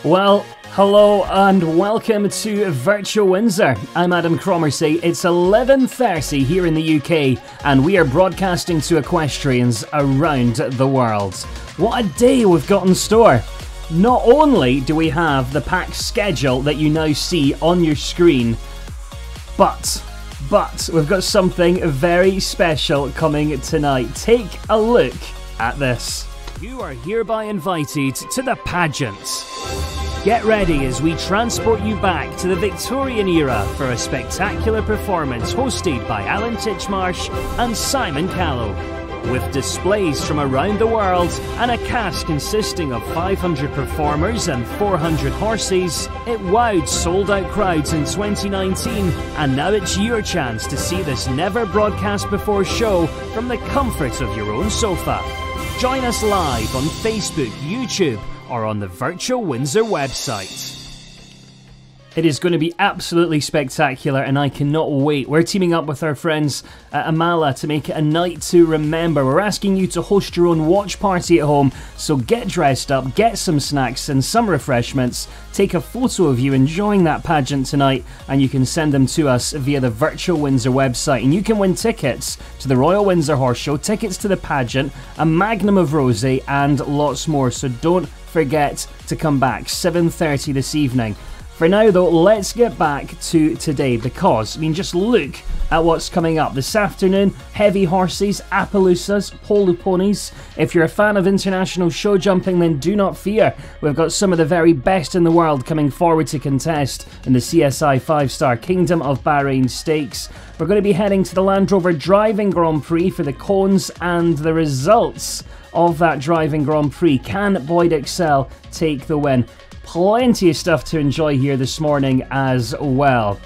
Well, hello and welcome to Virtual Windsor. I'm Adam Cromarty. It's 11:30 here in the UK and we are broadcasting to equestrians around the world. What a day we've got in store. Not only do we have the packed schedule that you now see on your screen, but we've got something very special coming tonight. Take a look at this. You are hereby invited to the pageant. Get ready as we transport you back to the Victorian era for a spectacular performance hosted by Alan Titchmarsh and Simon Callow. With displays from around the world and a cast consisting of 500 performers and 400 horses, it wowed sold-out crowds in 2019, and now it's your chance to see this never broadcast before show from the comfort of your own sofa. Join us live on Facebook, YouTube, or on the Virtual Windsor website. It is going to be absolutely spectacular and I cannot wait. We're teaming up with our friends at Amala to make it a night to remember. We're asking you to host your own watch party at home, so get dressed up, get some snacks and some refreshments, take a photo of you enjoying that pageant tonight, and you can send them to us via the Virtual Windsor website. And you can win tickets to the Royal Windsor Horse Show, tickets to the pageant, a magnum of rosé and lots more, so don't forget to come back 7:30 this evening. For now though, let's get back to today because, just look at what's coming up. This afternoon, heavy horses, Appaloosas, polo ponies. If you're a fan of international show jumping, then do not fear. We've got some of the very best in the world coming forward to contest in the CSI 5-Star Kingdom of Bahrain Stakes. We're going to be heading to the Land Rover Driving Grand Prix for the cones and the results of that Driving Grand Prix. Can Boyd Excel take the win? Plenty of stuff to enjoy here this morning as well.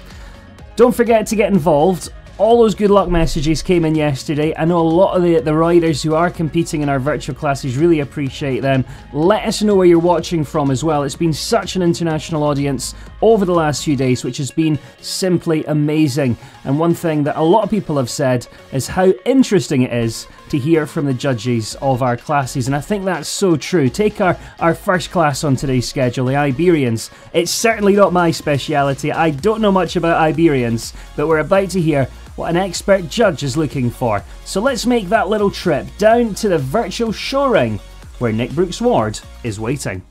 Don't forget to get involved. All those good luck messages came in yesterday. I know a lot of the riders who are competing in our virtual classes really appreciate them. Let us know where you're watching from as well. It's been such an international audience over the last few days, which has been simply amazing. And one thing that a lot of people have said is how interesting it is to hear from the judges of our classes, and I think that's so true. Take our first class on today's schedule, the Iberians. It's certainly not my speciality. I don't know much about Iberians, but we're about to hear what an expert judge is looking for. So let's make that little trip down to the virtual show ring where Nick Brooks-Ward is waiting.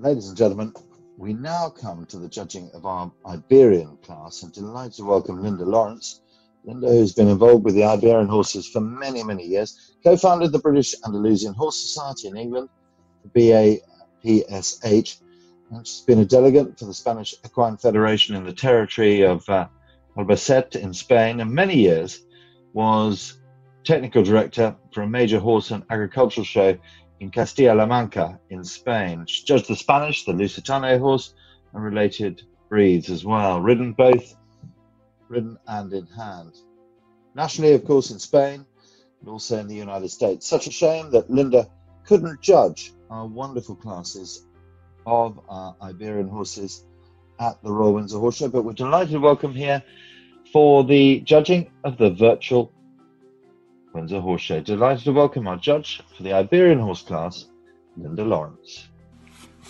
Ladies and gentlemen, we now come to the judging of our Iberian class. I'm delighted to welcome Linda Lawrence. Linda, who's been involved with the Iberian horses for many, many years, co-founded the British Andalusian Horse Society in England, the BAPSH, and she's been a delegate for the Spanish Equine Federation in the territory of Albacete in Spain, and many years was technical director for a major horse and agricultural show in Castilla-La Mancha in Spain. She judged the Spanish, the Lusitano horse, and related breeds as well, ridden and in hand. Nationally, of course, in Spain, but also in the United States. Such a shame that Linda couldn't judge our wonderful classes of our Iberian horses at the Royal Windsor Horse Show, but we're delighted to welcome here for the judging of the virtual Windsor Horse Show. Delighted to welcome our judge for the Iberian horse class, Linda Lawrence.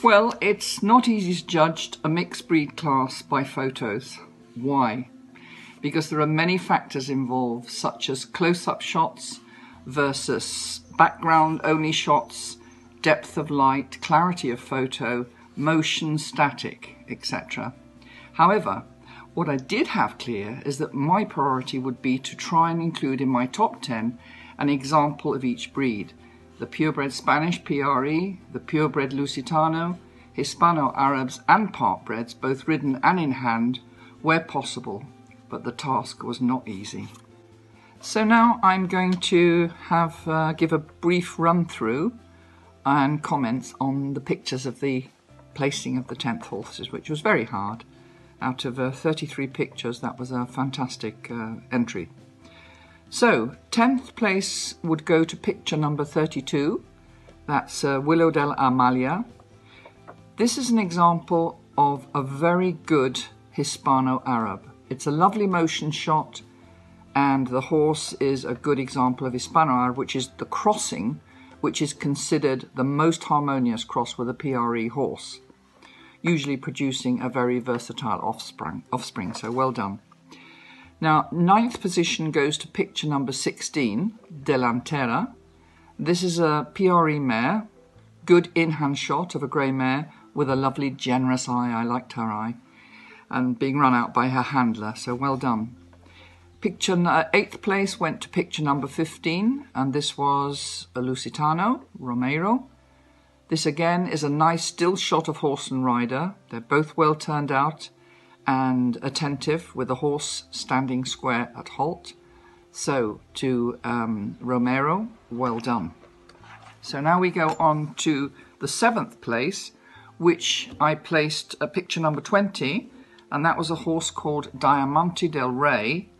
Well, it's not easy to judge a mixed breed class by photos. Why? Because there are many factors involved, such as close-up shots versus background-only shots, depth of light, clarity of photo, motion, static, etc. However, what I did have clear is that my priority would be to try and include in my top 10 an example of each breed. The purebred Spanish, PRE, the purebred Lusitano, Hispano-Arabs and Parkbreds, both ridden and in hand, where possible, but the task was not easy. So now I'm going to give a brief run through and comments on the pictures of the placing of the 10th horses, which was very hard. Out of 33 pictures, that was a fantastic entry. So, 10th place would go to picture number 32. That's Willow del Amalia. This is an example of a very good Hispano-Arab. It's a lovely motion shot And the horse is a good example of Hispano-Arab, which is the crossing, which is considered the most harmonious cross with a PRE horse, usually producing a very versatile offspring. So well done. Now, 9th position goes to picture number 16, Delantera. This is a PRE mare, good in-hand shot of a grey mare with a lovely generous eye. I liked her eye, and being run out by her handler, so well done. Picture 8th place went to picture number 15, and this was a Lusitano, Romero. This again is a nice still shot of horse and rider. They're both well turned out and attentive, with the horse standing square at halt. So to Romero, well done. So now we go on to the 7th place, which I placed at picture number 20, and that was a horse called Diamante Del Rey.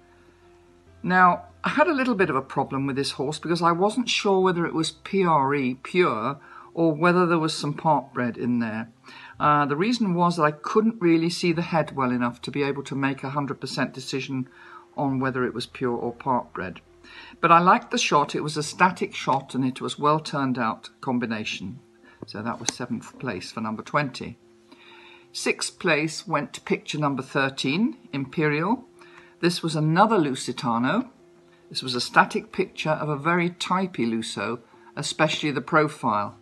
Now, I had a little bit of a problem with this horse because I wasn't sure whether it was PRE pure or whether there was some part bred in there. The reason was that I couldn't really see the head well enough to be able to make a 100% decision on whether it was pure or part bred. But I liked the shot. It was a static shot and it was well turned out combination. So that was 7th place for number 20. 6th place went to picture number 13, Imperial. This was another Lusitano. This was a static picture of a very typey Luso, especially the profile,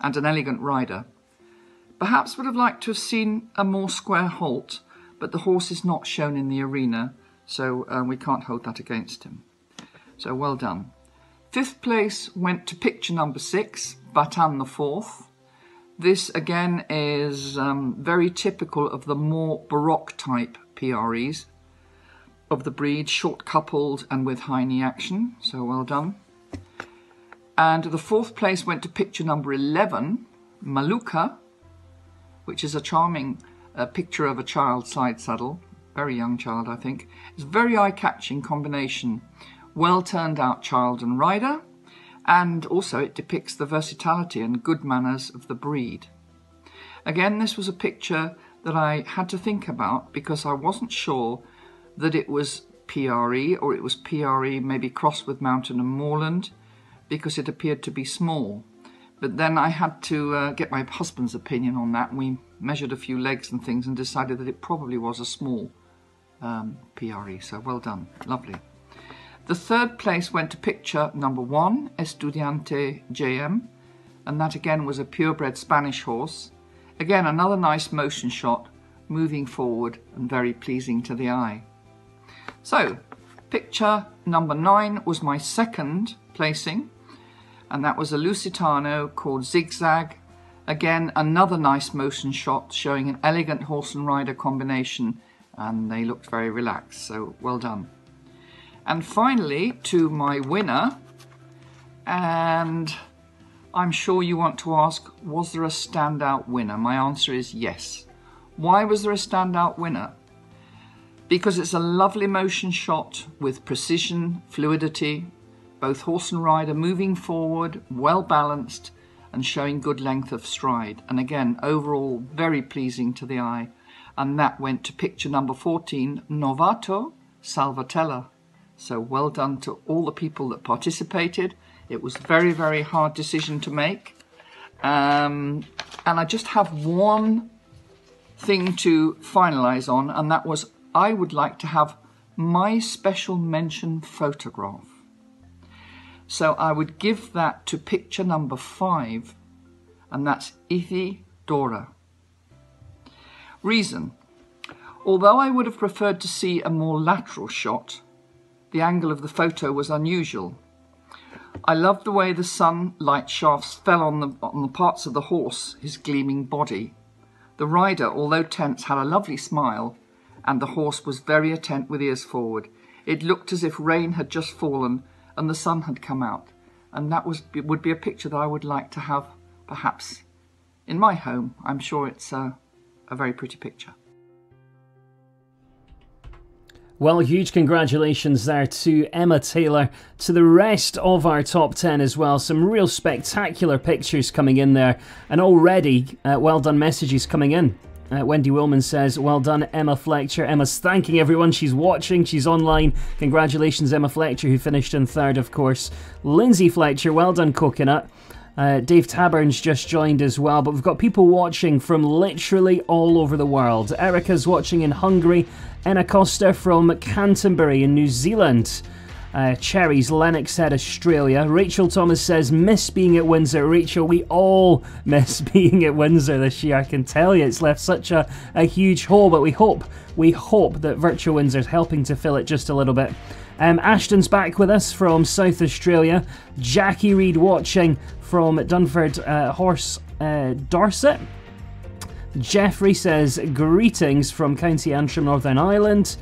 and an elegant rider. Perhaps would have liked to have seen a more square halt, but the horse is not shown in the arena, so we can't hold that against him. So well done. 5th place went to picture number 6, Batan the 4th. This again is very typical of the more Baroque type PREs of the breed, short coupled and with high knee action, so well done. And the 4th place went to picture number 11, Maluka, which is a charming picture of a child side saddle, very young child I think. It's a very eye-catching combination, well turned out child and rider, and also it depicts the versatility and good manners of the breed. Again, this was a picture that I had to think about because I wasn't sure that it was PRE or it was PRE maybe crossed with mountain and moorland because it appeared to be small. But then I had to get my husband's opinion on that, and we measured a few legs and things and decided that it probably was a small PRE, so well done, lovely. The 3rd place went to picture number 1, Estudiante JM, and that again was a purebred Spanish horse. Again, another nice motion shot, moving forward and very pleasing to the eye. So, picture number 9 was my 2nd placing, and that was a Lusitano called Zigzag. Again, another nice motion shot showing an elegant horse and rider combination, and they looked very relaxed, so well done. And finally, to my winner, and I'm sure you want to ask, was there a standout winner? My answer is yes. Why was there a standout winner? Because it's a lovely motion shot with precision, fluidity, both horse and rider moving forward, well balanced and showing good length of stride. And again, overall very pleasing to the eye. And that went to picture number 14, Novato Salvatella. So well done to all the people that participated. It was a very, very hard decision to make. And I just have one thing to finalise on, and that was I would like to have my special mention photograph. So I would give that to picture number 5, and that's Ithi Dora. Reason: although I would have preferred to see a more lateral shot, the angle of the photo was unusual. I loved the way the sunlight shafts fell on the parts of the horse, his gleaming body. The rider, although tense, had a lovely smile, and the horse was very attent with ears forward. It looked as if rain had just fallen and the sun had come out, and that would be a picture that I would like to have, perhaps, in my home. I'm sure it's a very pretty picture. Well, huge congratulations there to Emma Taylor, to the rest of our top 10 as well. Some real spectacular pictures coming in there, and already well done messages coming in Wendy Willman says, well done, Emma Fletcher. Emma's thanking everyone. She's watching. She's online. Congratulations, Emma Fletcher, who finished in third, of course. Lindsay Fletcher, well done, Coconut. Dave Tabern's just joined as well, but we've got people watching from literally all over the world. Erica's watching in Hungary. Enna Costa from Canterbury in New Zealand. Cherries, Lennox said Australia. Rachel Thomas says, miss being at Windsor. Rachel, we all miss being at Windsor this year. I can tell you, it's left such a huge hole, but we hope that Virtual Windsor's helping to fill it just a little bit. Ashton's back with us from South Australia. Jackie Reed watching from Dunford Horse Dorset. Jeffrey says, greetings from County Antrim, Northern Ireland.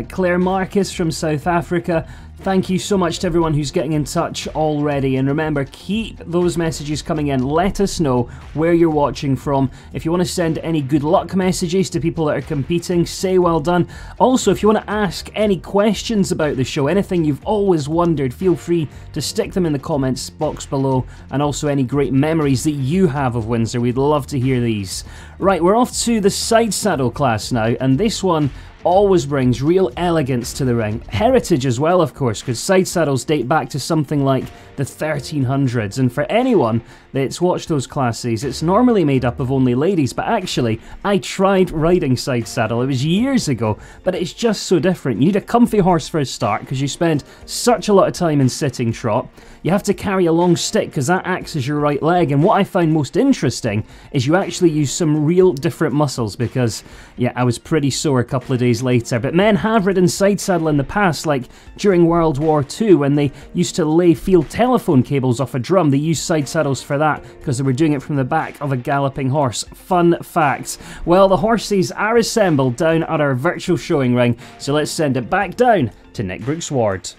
Claire Marcus from South Africa. Thank you so much to everyone who's getting in touch already. And remember, keep those messages coming in. Let us know where you're watching from. If you want to send any good luck messages to people that are competing, say well done. Also, if you want to ask any questions about the show, anything you've always wondered, feel free to stick them in the comments box below. And also any great memories that you have of Windsor. We'd love to hear these. Right, we're off to the Sidesaddle class now. And this one always brings real elegance to the ring. Heritage as well, of course, because side saddles date back to something like the 1300s. And for anyone that's watched those classes, it's normally made up of only ladies. But actually, I tried riding side saddle. It was years ago, but it's just so different. You need a comfy horse for a start because you spend such a lot of time in sitting trot. You have to carry a long stick because that acts as your right leg. And what I find most interesting is you actually use some real different muscles because, yeah, I was pretty sore a couple of days later. But men have ridden side saddle in the past, like during World War II when they used to lay field telephone cables off a drum. They used side saddles for that because they were doing it from the back of a galloping horse. Fun fact. Well, the horses are assembled down at our virtual showing ring, so let's send it back down to Nick Brooks Ward.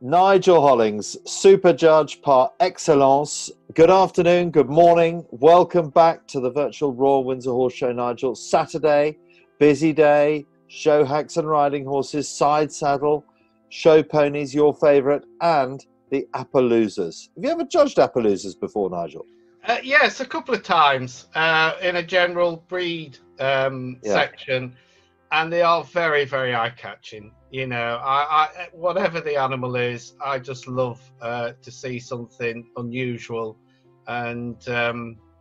Nigel Hollings, Super Judge par excellence. Good afternoon, good morning. Welcome back to the virtual Royal Windsor Horse Show, Nigel. Saturday, busy day, show hacks and riding horses, side saddle, show ponies, your favourite, and the Appaloosas. Have you ever judged Appaloosas before, Nigel? Yes, a couple of times in a general breed section, and they are very, very eye-catching. You know, I whatever the animal is, I just love to see something unusual, and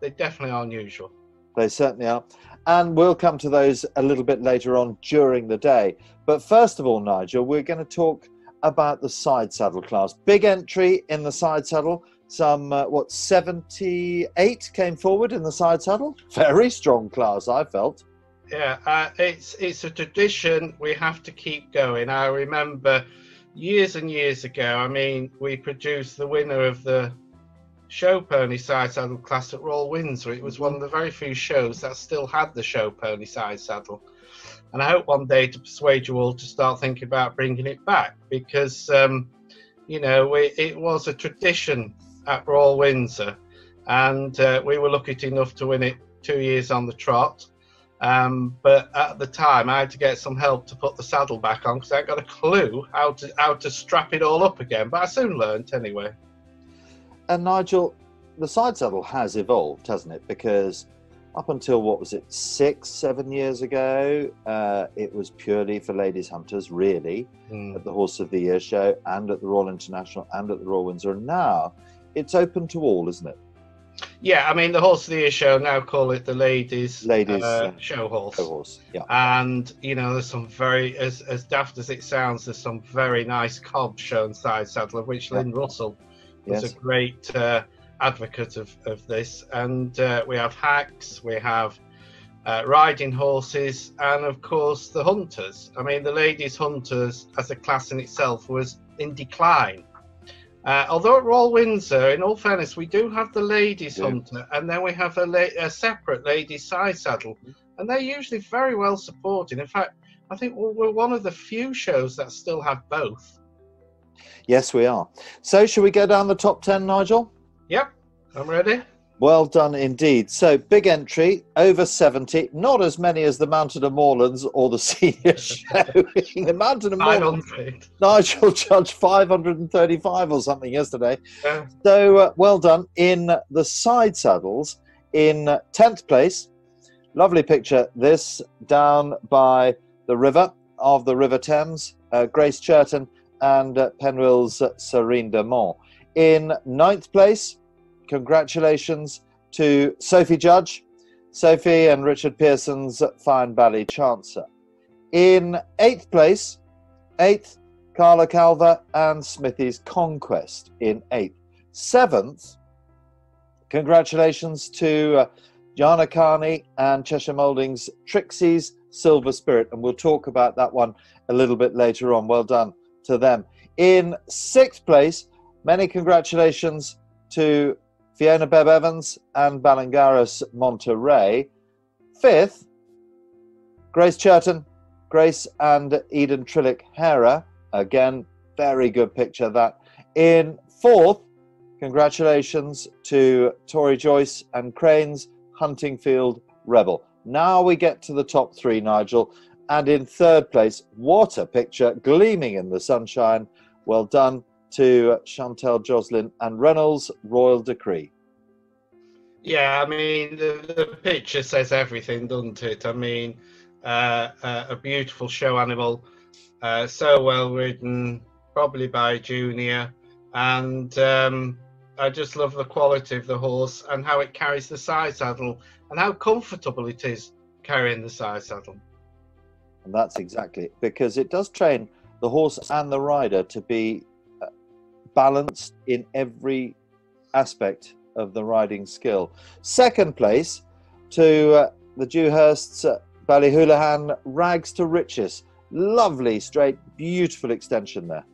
they definitely are unusual. They certainly are. And we'll come to those a little bit later on during the day. But first of all, Nigel, we're going to talk about the side saddle class. Big entry in the side saddle. Some, 78 came forward in the side saddle. Very strong class, I felt. Yeah, it's a tradition we have to keep going. I remember years and years ago, I mean, we produced the winner of the show pony side saddle class at Royal Windsor. It was one of the very few shows that still had the show pony side saddle. And I hope one day to persuade you all to start thinking about bringing it back because, you know, it was a tradition at Royal Windsor, and we were lucky enough to win it 2 years on the trot. But at the time, I had to get some help to put the saddle back on because I hadn't got a clue how to strap it all up again. But I soon learnt anyway. And Nigel, the side saddle has evolved, hasn't it? Because up until, what was it, 6-7 years ago, it was purely for ladies hunters, really, at the Horse of the Year show and at the Royal International and at the Royal Windsor. And now it's open to all, isn't it? Yeah, I mean, the Horse of the Year show now call it the ladies show horse. Show horse, yeah. And, you know, there's some very, as daft as it sounds, there's some very nice cobs shown side saddle, of which Lynn Russell was a great advocate of this. And we have hacks, we have riding horses, and of course the hunters. I mean, the ladies hunters as a class in itself was in decline. Although at Royal Windsor, in all fairness, we do have the ladies hunter, and then we have a separate ladies side saddle, and they're usually very well supported. In fact, I think we're one of the few shows that still have both. Yes, we are. So, shall we go down the top 10, Nigel? Yep, I'm ready. Well done indeed. So big entry, over 70, not as many as the Mountain of Moorlands or the senior showing. The Mountain of Moorlands, 500. Nigel judged 535 or something yesterday. Yeah. So well done. In the side saddles, in 10th place, lovely picture, this down by the river of the River Thames, Grace Churton and Penwill's Serene de Mont. In 9th place, congratulations to Sophie Judge, Sophie and Richard Pearson's Fine Valley Chancer. In 8th place, 8th, Carla Calver and Smithy's Conquest in 8th. 7th, congratulations to Jana Carney and Cheshire Moulding's Trixie's Silver Spirit, and we'll talk about that one a little bit later on. Well done to them. In 6th place, many congratulations to Fiona Bebb Evans and Balangaris Monterey. 5th, Grace Churton, Grace and Eden Trillick Hera. Again, very good picture that. In 4th, congratulations to Tori Joyce and Crane's Huntingfield Rebel. Now we get to the top 3, Nigel. And in 3rd place, what a picture, gleaming in the sunshine. Well done to Chantel Joslin and Reynolds Royal Decree. Yeah, I mean, the picture says everything, doesn't it? I mean, a beautiful show animal, so well ridden, probably by a junior, and I just love the quality of the horse and how it carries the side saddle and how comfortable it is carrying the side saddle. And that's exactly it, because it does train the horse and the rider to be balanced in every aspect of the riding skill. 2nd place to the Dewhurst's Ballyhoulihan Rags to Riches. Lovely, straight, beautiful extension there.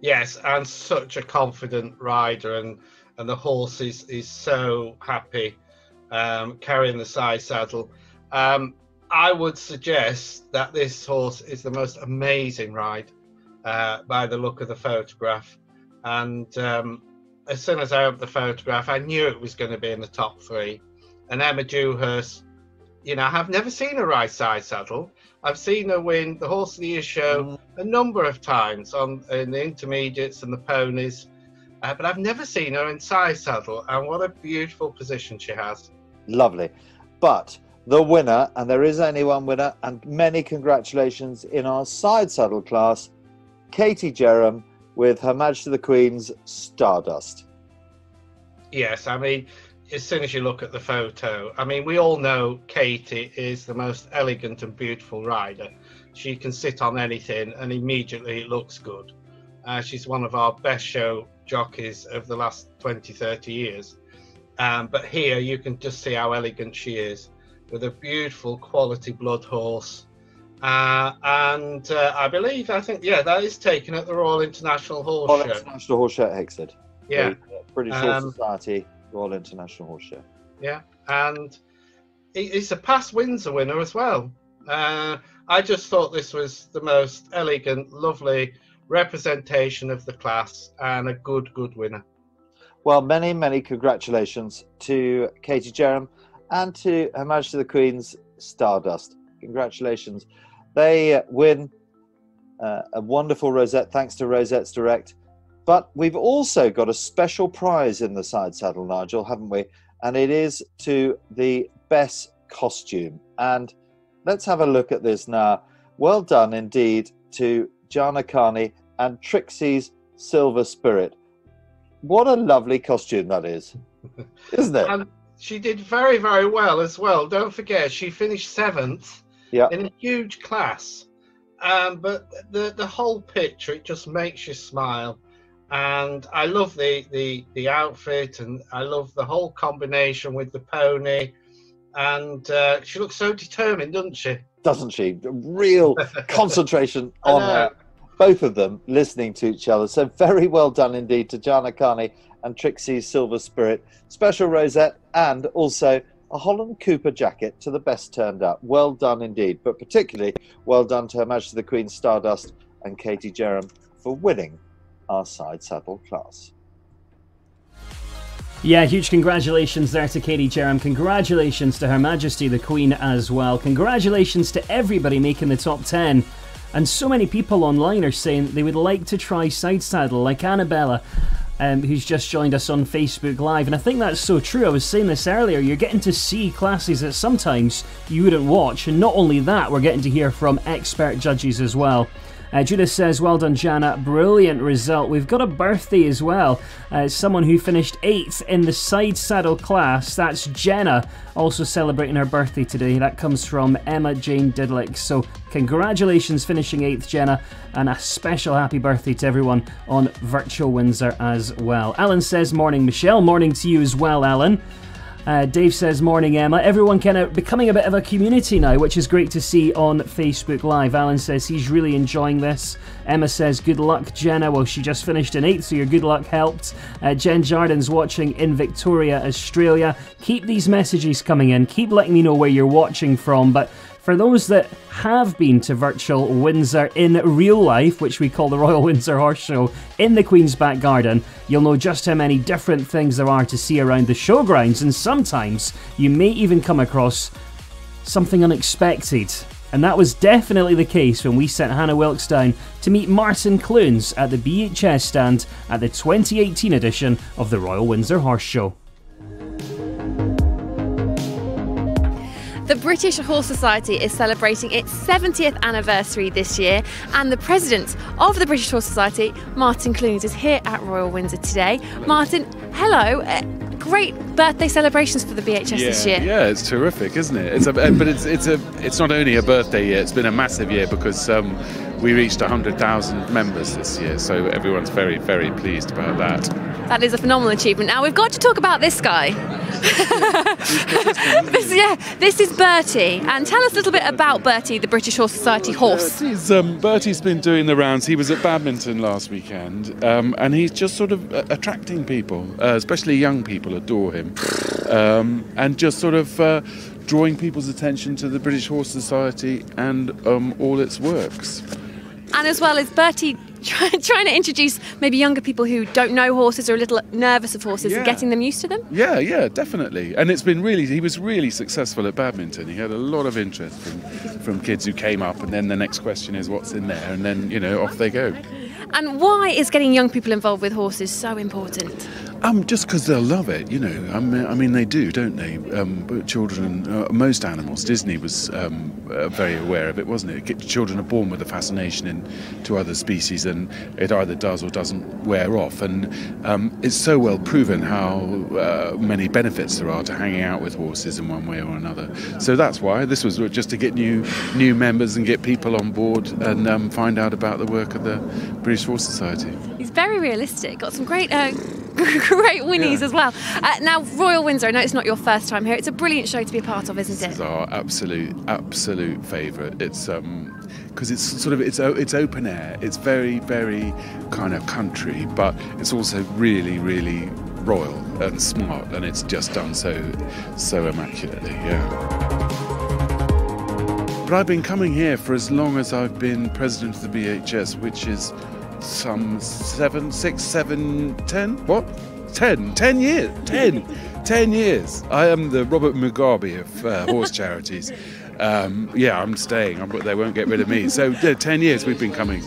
Yes, and such a confident rider, and the horse is so happy carrying the side saddle. I would suggest that this horse is the most amazing ride by the look of the photograph. And as soon as I opened the photograph, I knew it was going to be in the top 3. And Emma Dewhurst, you know, I've never seen her ride side saddle. I've seen her win the Horse of the Year show a number of times in the intermediates and the ponies, but I've never seen her in side saddle. And what a beautiful position she has. Lovely. But the winner, and there is only one winner, and many congratulations in our side saddle class, Katie Jerram with Her Majesty the Queen's Stardust. Yes, I mean, as soon as you look at the photo, I mean, we all know Katie is the most elegant and beautiful rider. She can sit on anything and immediately it looks good. She's one of our best show jockeys of the last 20, 30 years. But here you can just see how elegant she is, with a beautiful quality blood horse. I believe, that is taken at the Royal International Horse Show. International Horse Show at Hexford. Yeah. The British Horse Society Royal International Horse Show. Yeah, and it's a past Windsor winner as well. I just thought this was the most elegant, lovely representation of the class and a good winner. Well, many, many congratulations to Katie Jerram and to Her Majesty the Queen's Stardust. Congratulations. They win a wonderful rosette, thanks to Rosettes Direct. But we've also got a special prize in the side saddle, Nigel, haven't we? And it is to the best costume. And let's have a look at this now. Well done indeed to Jana Carney and Trixie's Silver Spirit. What a lovely costume that is, isn't it? And she did very, very well as well. Don't forget, she finished 7th in a huge class. But the whole picture, it just makes you smile. And I love the outfit, and I love the whole combination with the pony. And she looks so determined, doesn't she? Doesn't she? Real concentration on both of them listening to each other. So very well done indeed to Jana Carney and Trixie's Silver Spirit. Special rosette and also a Holland Cooper jacket to the best turned out. Well done indeed. But particularly well done to Her Majesty the Queen Stardust and Katie Jerram for winning our side saddle class. Yeah, huge congratulations there to Katie Jerram. Congratulations to Her Majesty the Queen as well. Congratulations to everybody making the top 10. And so many people online are saying they would like to try Sidesaddle, like Annabella, who's just joined us on Facebook Live. And I think that's so true. I was saying this earlier. You're getting to see classes that sometimes you wouldn't watch. And not only that, we're getting to hear from expert judges as well. Judith says, well done, Jana. Brilliant result. We've got a birthday as well. Someone who finished 8th in the Sidesaddle Class. That's Jenna, also celebrating her birthday today. That comes from Emma Jane Didlick. So congratulations finishing 8th, Jenna. And a special happy birthday to everyone on Virtual Windsor as well. Alan says, morning, Michelle. Morning to you as well, Alan. Dave says, morning Emma. Everyone kind of becoming a bit of a community now, which is great to see on Facebook Live. Alan says he's really enjoying this. Emma says, good luck, Jenna. Well, she just finished in 8th, so your good luck helped. Jen Jardin's watching in Victoria, Australia. Keep these messages coming in. Keep letting me know where you're watching from. But for those that have been to Virtual Windsor in real life, which we call the Royal Windsor Horse Show, in the Queen's back garden, you'll know just how many different things there are to see around the showgrounds, and sometimes you may even come across something unexpected. And that was definitely the case when we sent Hannah Wilkes down to meet Martin Clunes at the BHS stand at the 2018 edition of the Royal Windsor Horse Show. The British Horse Society is celebrating its 70th anniversary this year, and the president of the British Horse Society, Martin Clunes, is here at Royal Windsor today. Martin, hello. Great birthday celebrations for the BHS this year. Yeah, it's terrific, isn't it? It's not only a birthday year; it's been a massive year because we reached 100,000 members this year. So everyone's very, very pleased about that. That is a phenomenal achievement. Now we've got to talk about this guy. This is Bertie, and tell us a little bit about Bertie, the British Horse Society horse. Bertie's been doing the rounds. He was at badminton last weekend, and he's just sort of attracting people, especially young people adore him, and just sort of drawing people's attention to the British Horse Society and all its works. And as well as Bertie trying to introduce maybe younger people who don't know horses or are a little nervous of horses and getting them used to them? Yeah, definitely. And he was really successful at badminton. He had a lot of interest from kids who came up, and then the next question is what's in there, and then, off they go. And why is getting young people involved with horses so important? Just because they'll love it, I mean, they do, don't they? But children, most animals, Disney was very aware of it, wasn't it? Children are born with a fascination to other species, and it either does or doesn't wear off. And it's so well proven how many benefits there are to hanging out with horses in one way or another. So that's why this was just to get new members and get people on board and find out about the work of the British Horse Society. He's very realistic. Got some great winnies as well. Now, Royal Windsor, I know it's not your first time here. It's a brilliant show to be a part of, isn't it? This is our absolute favourite. It's because it's open air. It's very, very kind of country, but it's also really, really royal and smart, and it's just done so immaculately. Yeah. But I've been coming here for as long as I've been president of the BHS, which is some 10 years. I am the Robert Mugabe of horse charities. I'm staying, but they won't get rid of me. So 10 years we've been coming.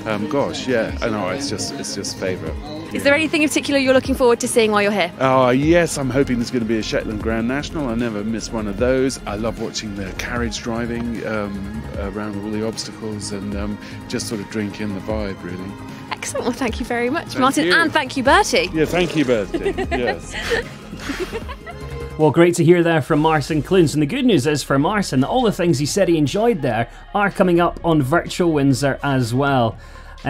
I know, it's just favourite. Is there anything in particular you're looking forward to seeing while you're here? Yes, I'm hoping there's going to be a Shetland Grand National. I never miss one of those. I love watching the carriage driving around all the obstacles and just sort of drink in the vibe, really. Excellent. Well, thank you very much, Martin, and thank you, Bertie. Yeah, thank you, Bertie. Yes. Well, great to hear there from Martin Clunes. And the good news is for Martin that all the things he said he enjoyed there are coming up on Virtual Windsor as well.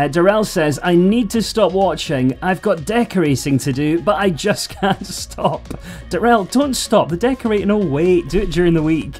Darrell says, I need to stop watching. I've got decorating to do, but I just can't stop. Darrell, don't stop. The decorating will wait. Do it during the week.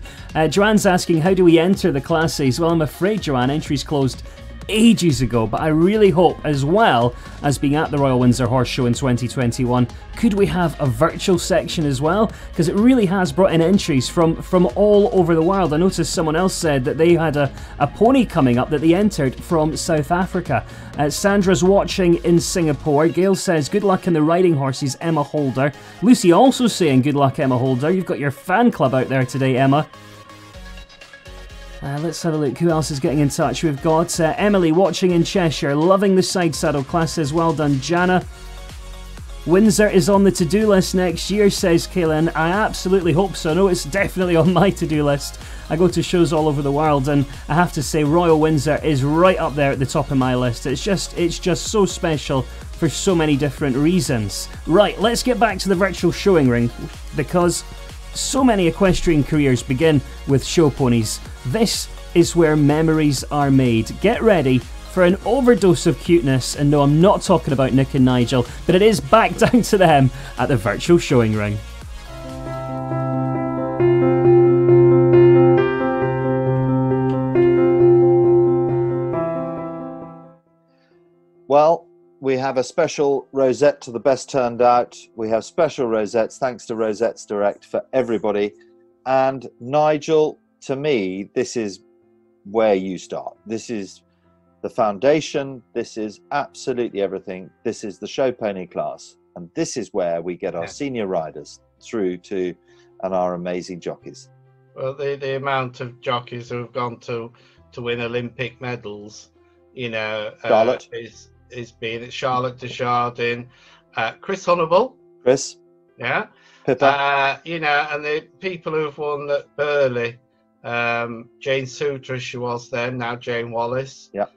Joanne's asking, how do we enter the classes? Well, I'm afraid, Joanne, entry's closed ages ago, but I really hope, as well as being at the Royal Windsor Horse Show in 2021, could we have a virtual section as well? Because it really has brought in entries from all over the world. I noticed someone else said that they had a pony coming up that they entered from South Africa. Sandra's watching in Singapore. Gail says, good luck in the riding horses, Emma Holder. Lucy also saying, good luck, Emma Holder. You've got your fan club out there today, Emma. Let's have a look. Who else is getting in touch? We've got Emily watching in Cheshire. Loving the Sidesaddle Class, says, well done, Jana. Windsor is on the to-do list next year, says Kaylin. I absolutely hope so. No, it's definitely on my to-do list. I go to shows all over the world, and I have to say Royal Windsor is right up there at the top of my list. It's just so special for so many different reasons. Right, let's get back to the virtual showing ring, because so many equestrian careers begin with show ponies. This is where memories are made. Get ready for an overdose of cuteness, and no, I'm not talking about Nick and Nigel, but it is back down to them at the virtual showing ring. Well, we have a special rosette to the best turned out. We have special rosettes, thanks to Rosettes Direct, for everybody. And Nigel, to me, this is where you start. This is the foundation. This is absolutely everything. This is the show pony class. And this is where we get our senior riders through to, and our amazing jockeys. Well, the amount of jockeys who have gone to win Olympic medals, you know, Charlotte. is being Charlotte Desjardins, Chris Honourable. Chris. Yeah. Pippa. You know, and the people who've won at Burley, Jane Suter, she was then, now Jane Wallace. Yeah.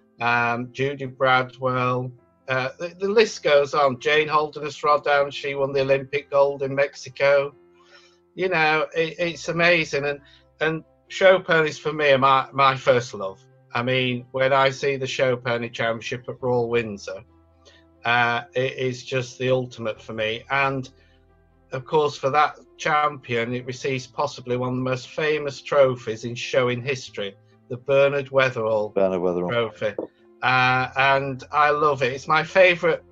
Judy Bradwell. The list goes on. Jane Holderness Rodham, she won the Olympic gold in Mexico. You know, it's amazing. And show ponies for me are my first love. I mean, when I see the Show Pony Championship at Royal Windsor, it is just the ultimate for me. And, of course, for that champion, it receives possibly one of the most famous trophies in showing history, the Bernard Weatherall trophy. And I love it. It's my favourite.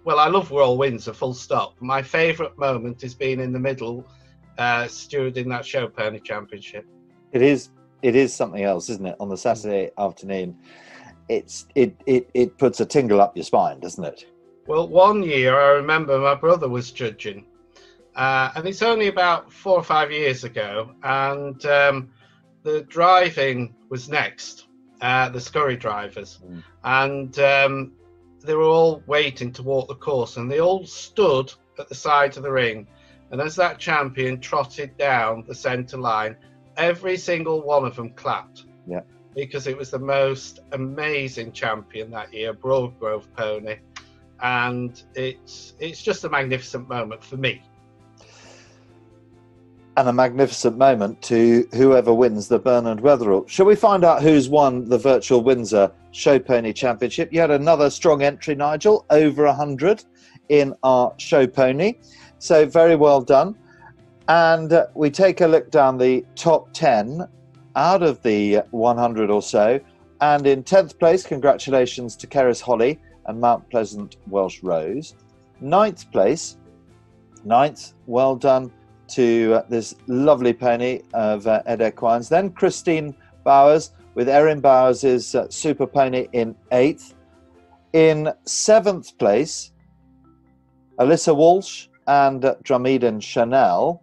Well, I love Royal Windsor, full stop. My favourite moment is being in the middle, stewarding that Show Pony Championship. It is something else, isn't it? On the Saturday afternoon, it puts a tingle up your spine, doesn't it? Well, one year I remember my brother was judging, and it's only about 4 or 5 years ago, and the driving was next, the scurry drivers, and they were all waiting to walk the course, and they all stood at the side of the ring, and as that champion trotted down the centre line, every single one of them clapped. Yeah. Because it was the most amazing champion that year, Broadgrove pony. And it's just a magnificent moment for me. And a magnificent moment to whoever wins the Bernard Weatherall. Shall we find out who's won the virtual Windsor Show Pony Championship? You had another strong entry, Nigel, over 100 in our Show Pony. So very well done. And we take a look down the top 10 out of the 100 or so. And in 10th place, congratulations to Keris Holly and Mount Pleasant Welsh Rose. 9th place, well done to this lovely pony of Ed Equines. Then Christine Bowers with Erin Bowers' Super Pony in 8th. In 7th place, Alyssa Walsh and Drumedan Chanel.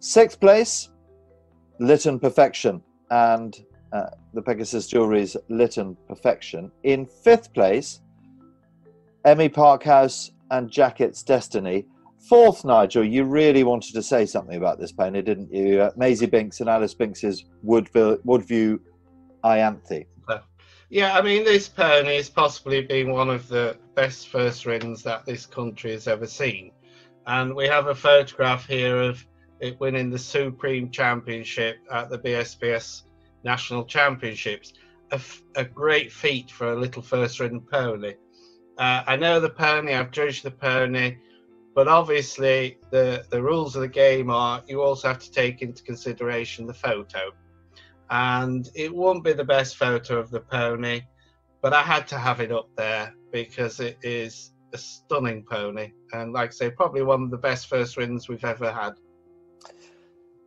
6th place, Lytton Perfection and the Pegasus Jewellery's Lytton Perfection. In 5th place, Emmy Parkhouse and Jacket's Destiny. 4th, Nigel, you really wanted to say something about this pony, didn't you? Maisie Binks and Alice Binks's Woodview Ianthe. Yeah, I mean, this pony has possibly been one of the best first runs that this country has ever seen. And we have a photograph here of it winning the Supreme Championship at the BSBS National Championships. A great feat for a little first-ridden pony. I know the pony, I've judged the pony, but obviously the rules of the game are you also have to take into consideration the photo. and it won't be the best photo of the pony, but I had to have it up there because it is a stunning pony, and like I say, probably one of the best first wins we've ever had.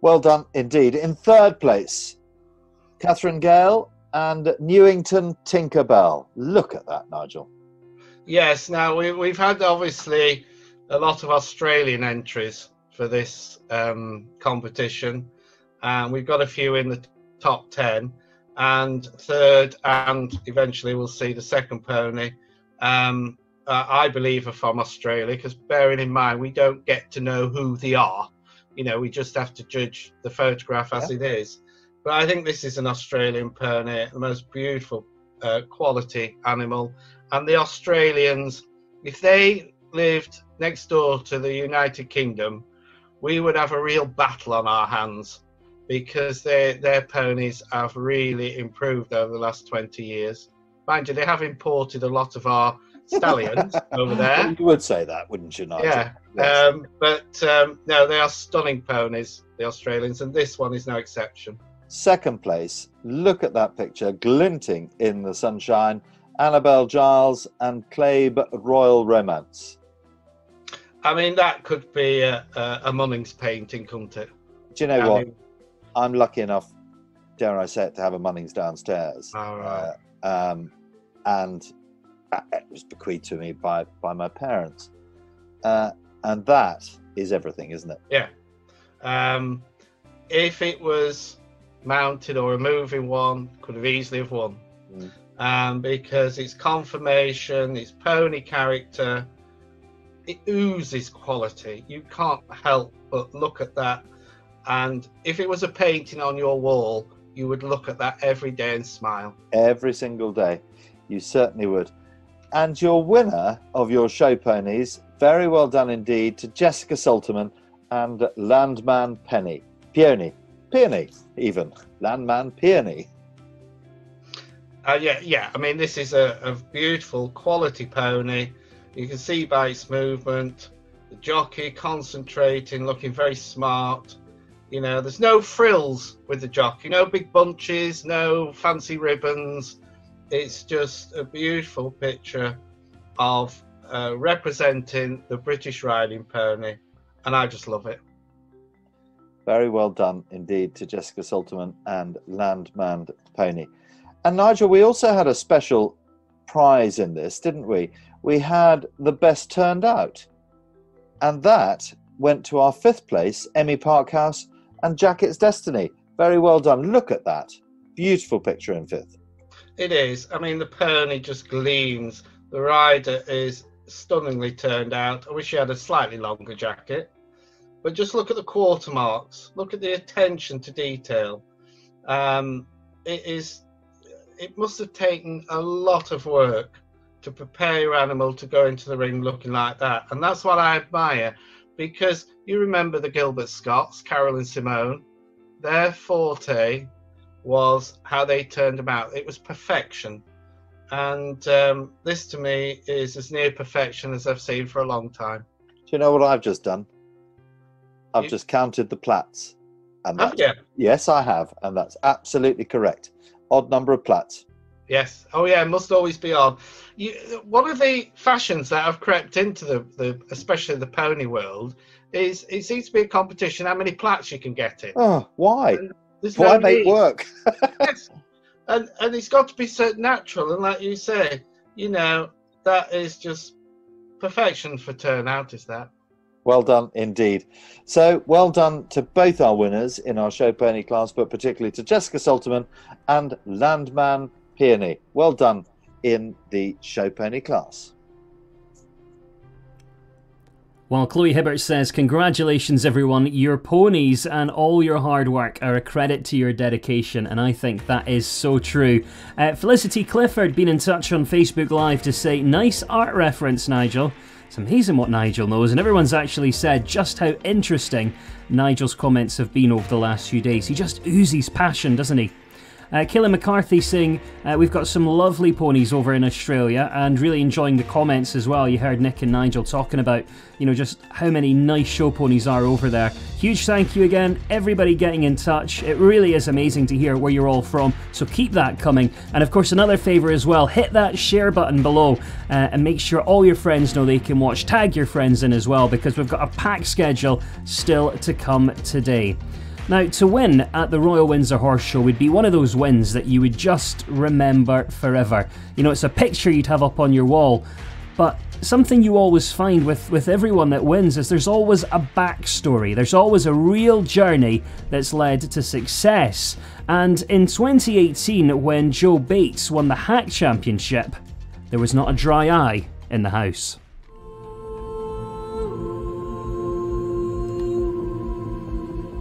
Well done indeed. In third place, Catherine Gale and Newington Tinkerbell. Look at that, Nigel. Yes, now we've had obviously a lot of Australian entries for this competition, and we've got a few in the top 10, and third, and eventually we'll see the second pony, I believe are from Australia, because bearing in mind we don't get to know who they are, you know, we just have to judge the photograph as it is. But I think this is an Australian pony, the most beautiful quality animal. And the Australians, if they lived next door to the United Kingdom, we would have a real battle on our hands, because their ponies have really improved over the last 20 years. Mind you, they have imported a lot of our stallions over there. You would say that, wouldn't you, Nigel? Yeah, yes. No, they are stunning ponies, the Australians, and this one is no exception. Second place, look at that picture, glinting in the sunshine, Annabelle Giles and Clabe Royal Romance. I mean, that could be a Munnings painting, couldn't it? Do you know what? I'm lucky enough, dare I say it, to have a Munnings downstairs. All right. And it was bequeathed to me by my parents. And that is everything, isn't it? Yeah. If it was mounted or a moving one, could have easily have won. Because it's conformation, it's pony character, it oozes quality. You can't help but look at that. And if it was a painting on your wall, you would look at that every day and smile. Every single day. You certainly would. And your winner of your show ponies, very well done indeed to Jessica Salterman and Landman Peony, even. Landman Peony. Yeah. I mean, this is a beautiful quality pony. You can see by its movement, the jockey concentrating, looking very smart. You know, there's no frills with the jockey, no big bunches, no fancy ribbons. It's just a beautiful picture of representing the British riding pony, and I just love it. Very well done indeed to Jessica Salterman and Landman Pony. And Nigel, we also had a special prize in this, didn't we? We had the best turned out, and that went to our fifth place, Emmy Parkhouse and Jacket's Destiny. Very well done. Look at that. Beautiful picture in fifth. It is. I mean, the pony just gleams. The rider is stunningly turned out. I wish she had a slightly longer jacket. But just look at the quarter marks. Look at the attention to detail. It must have taken a lot of work to prepare your animal to go into the ring looking like that. And that's what I admire, because you remember the Gilbert Scotts, Carol and Simone, their forte was how they turned them out. It was perfection. And this to me is as near perfection as I've seen for a long time. Do you know what I've just done? I've just counted the plats. And have you? Yes, I have. And that's absolutely correct. Odd number of plats. Yes. Oh, yeah, it must always be odd. One of the fashions that have crept into the especially the pony world is it seems to be a competition how many plats you can get in. Oh, why? Why make work? Yes. And it's got to be so natural. And like you say, you know, that is just perfection for turnout, is that? Well done indeed. So well done to both our winners in our show pony class, but particularly to Jessica Salterman and Landman Peony. Well done in the show pony class. While Chloe Hibbert says, congratulations everyone, your ponies and all your hard work are a credit to your dedication, and I think that is so true. Felicity Clifford been in touch on Facebook Live to say, nice art reference, Nigel. It's amazing what Nigel knows, and everyone's actually said just how interesting Nigel's comments have been over the last few days. He just oozes passion, doesn't he? Killen McCarthy saying, we've got some lovely ponies over in Australia, and really enjoying the comments as well. You heard Nick and Nigel talking about, just how many nice show ponies are over there. Huge thank you again, everybody getting in touch. It really is amazing to hear where you're all from, so keep that coming. And of course, another favour as well, hit that share button below and make sure all your friends know they can watch. Tag your friends in as well, because we've got a packed schedule still to come today. Now, to win at the Royal Windsor Horse Show would be one of those wins that you would just remember forever. It's a picture you'd have up on your wall, but something you always find with everyone that wins is there's always a backstory. There's always a real journey that's led to success. And in 2018, when Joe Bates won the Hack Championship, there was not a dry eye in the house.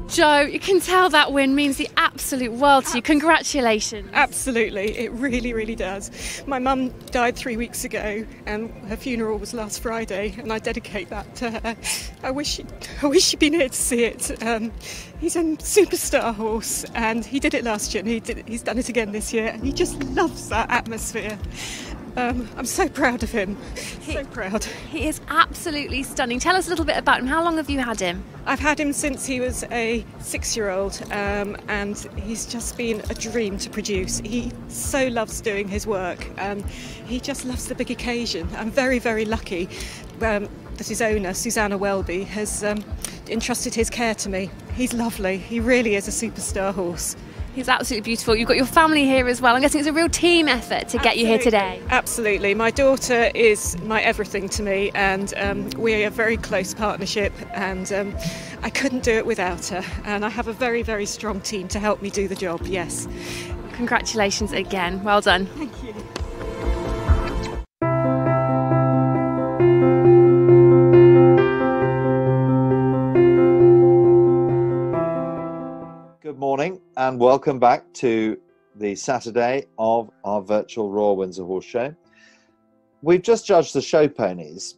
Joe, you can tell that win means the absolute world to you. Congratulations. Absolutely, it really, really does. My mum died 3 weeks ago and her funeral was last Friday, and I dedicate that to her. I wish you'd been here to see it. He's a superstar horse, and he did it last year and he's done it again this year, and he just loves that atmosphere. I'm so proud of him, so proud. He is absolutely stunning. Tell us a little bit about him. How long have you had him? I've had him since he was a 6-year-old, and he's just been a dream to produce. He so loves doing his work. He just loves the big occasion. I'm very, very lucky that his owner, Susanna Welby, has entrusted his care to me. He's lovely. He really is a superstar horse. He's absolutely beautiful. You've got your family here as well. I'm guessing it's a real team effort to get you here today. Absolutely. My daughter is my everything to me, and we are a very close partnership, and I couldn't do it without her. And I have a very, very strong team to help me do the job, yes. Congratulations again. Well done. Thank you. Good morning and welcome back to the Saturday of our virtual Royal Windsor Horse Show. We've just judged the show ponies,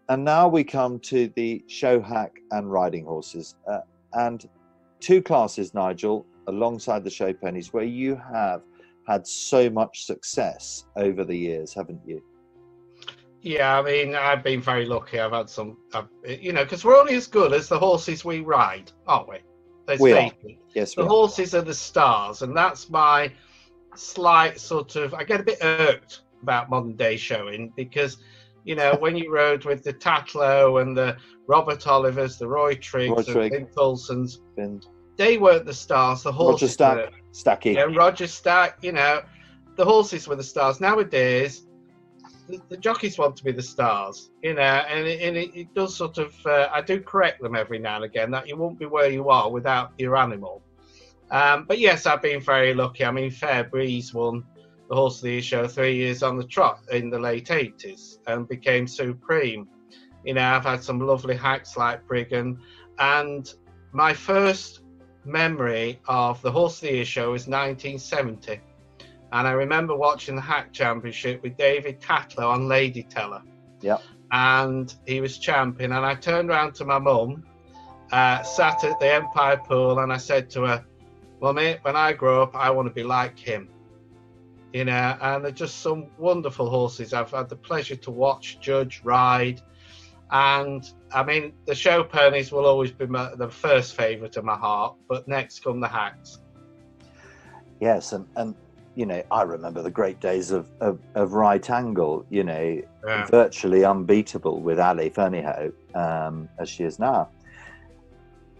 and now we come to the show hack and riding horses, and two classes, Nigel, alongside the show ponies, where you have had so much success over the years, haven't you? Yeah, I mean, I've been very lucky. I've had some, because we're only as good as the horses we ride, aren't we? We are. Yes, the horses are the stars, and that's my slight sort of. I get a bit irked about modern day showing because, when you rode with the Tatlow and the Robert Olivers, the Roy Triggs, the Vin Coulsons, they weren't the stars. The horses Roger Stacky. Yeah, Roger Stack. The horses were the stars. Nowadays, the jockeys want to be the stars, and it does sort of. I do correct them every now and again that you won't be where you are without your animal. But yes, I've been very lucky. I mean, Fair Breeze won the Horse of the Year show 3 years on the trot in the late 80s and became supreme. I've had some lovely hacks like Briggan, and my first memory of the Horse of the Year show is 1970. And I remember watching the Hack Championship with David Tatlow on Lady Teller. Yeah. And he was champion. And I turned around to my mum, sat at the Empire Pool, and I said to her, "Mummy, when I grow up, I want to be like him." And they're just some wonderful horses. I've had the pleasure to watch, judge, ride. And I mean, the show ponies will always be the first favourite of my heart, but next come the hacks. Yes, and I remember the great days of Right Angle, virtually unbeatable with Ali Fernihoe, as she is now.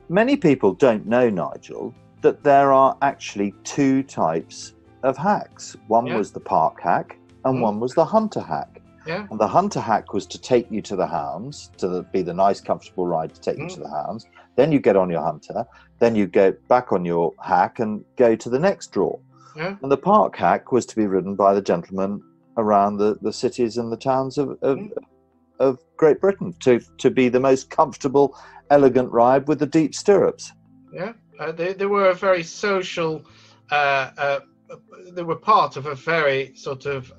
Many people don't know, Nigel, that there are actually two types of hacks. One was the park hack and one was the hunter hack. Yeah. And the hunter hack was to take you to the hounds, be the nice, comfortable ride to take you to the hounds. Then you get on your hunter, then you go back on your hack and go to the next draw. Yeah. And the park hack was to be ridden by the gentlemen around the cities and the towns of Great Britain to be the most comfortable, elegant ride with the deep stirrups. Yeah, they were a very social. They were part of a very sort of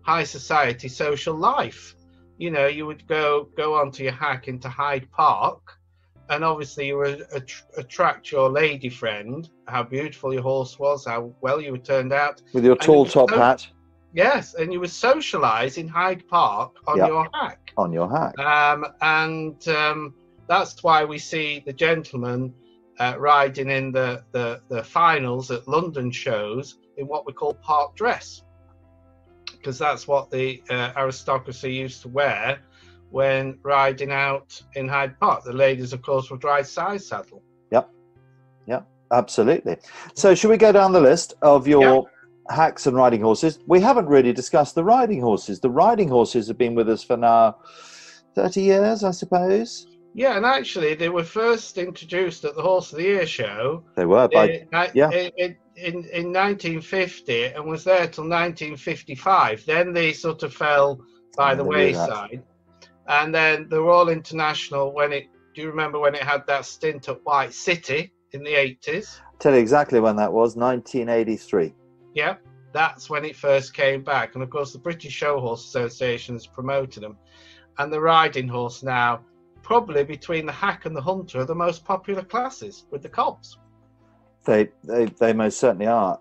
high society social life. You would go onto your hack into Hyde Park, and obviously you were attract your lady friend, how beautiful your horse was, how well you were turned out. With your tall top hat. Yes, and you would socialise in Hyde Park on your hack. On your hack. That's why we see the gentlemen riding in the finals at London shows in what we call park dress, because that's what the aristocracy used to wear when riding out in Hyde Park. The ladies, of course, would ride side saddle. Yep, absolutely. So should we go down the list of your hacks and riding horses? We haven't really discussed the riding horses. The riding horses have been with us for now 30 years, I suppose. Yeah, and actually they were first introduced at the Horse of the Year show. They were in 1950 and was there till 1955. Then they sort of fell by the wayside. And then they were all international when it, do you remember when it had that stint at White City in the 80s? I'll tell you exactly when that was, 1983. Yeah, that's when it first came back. And of course the British Show Horse Association has promoted them. And the riding horse now, probably between the hack and the hunter, are the most popular classes with the cobs. They most certainly are.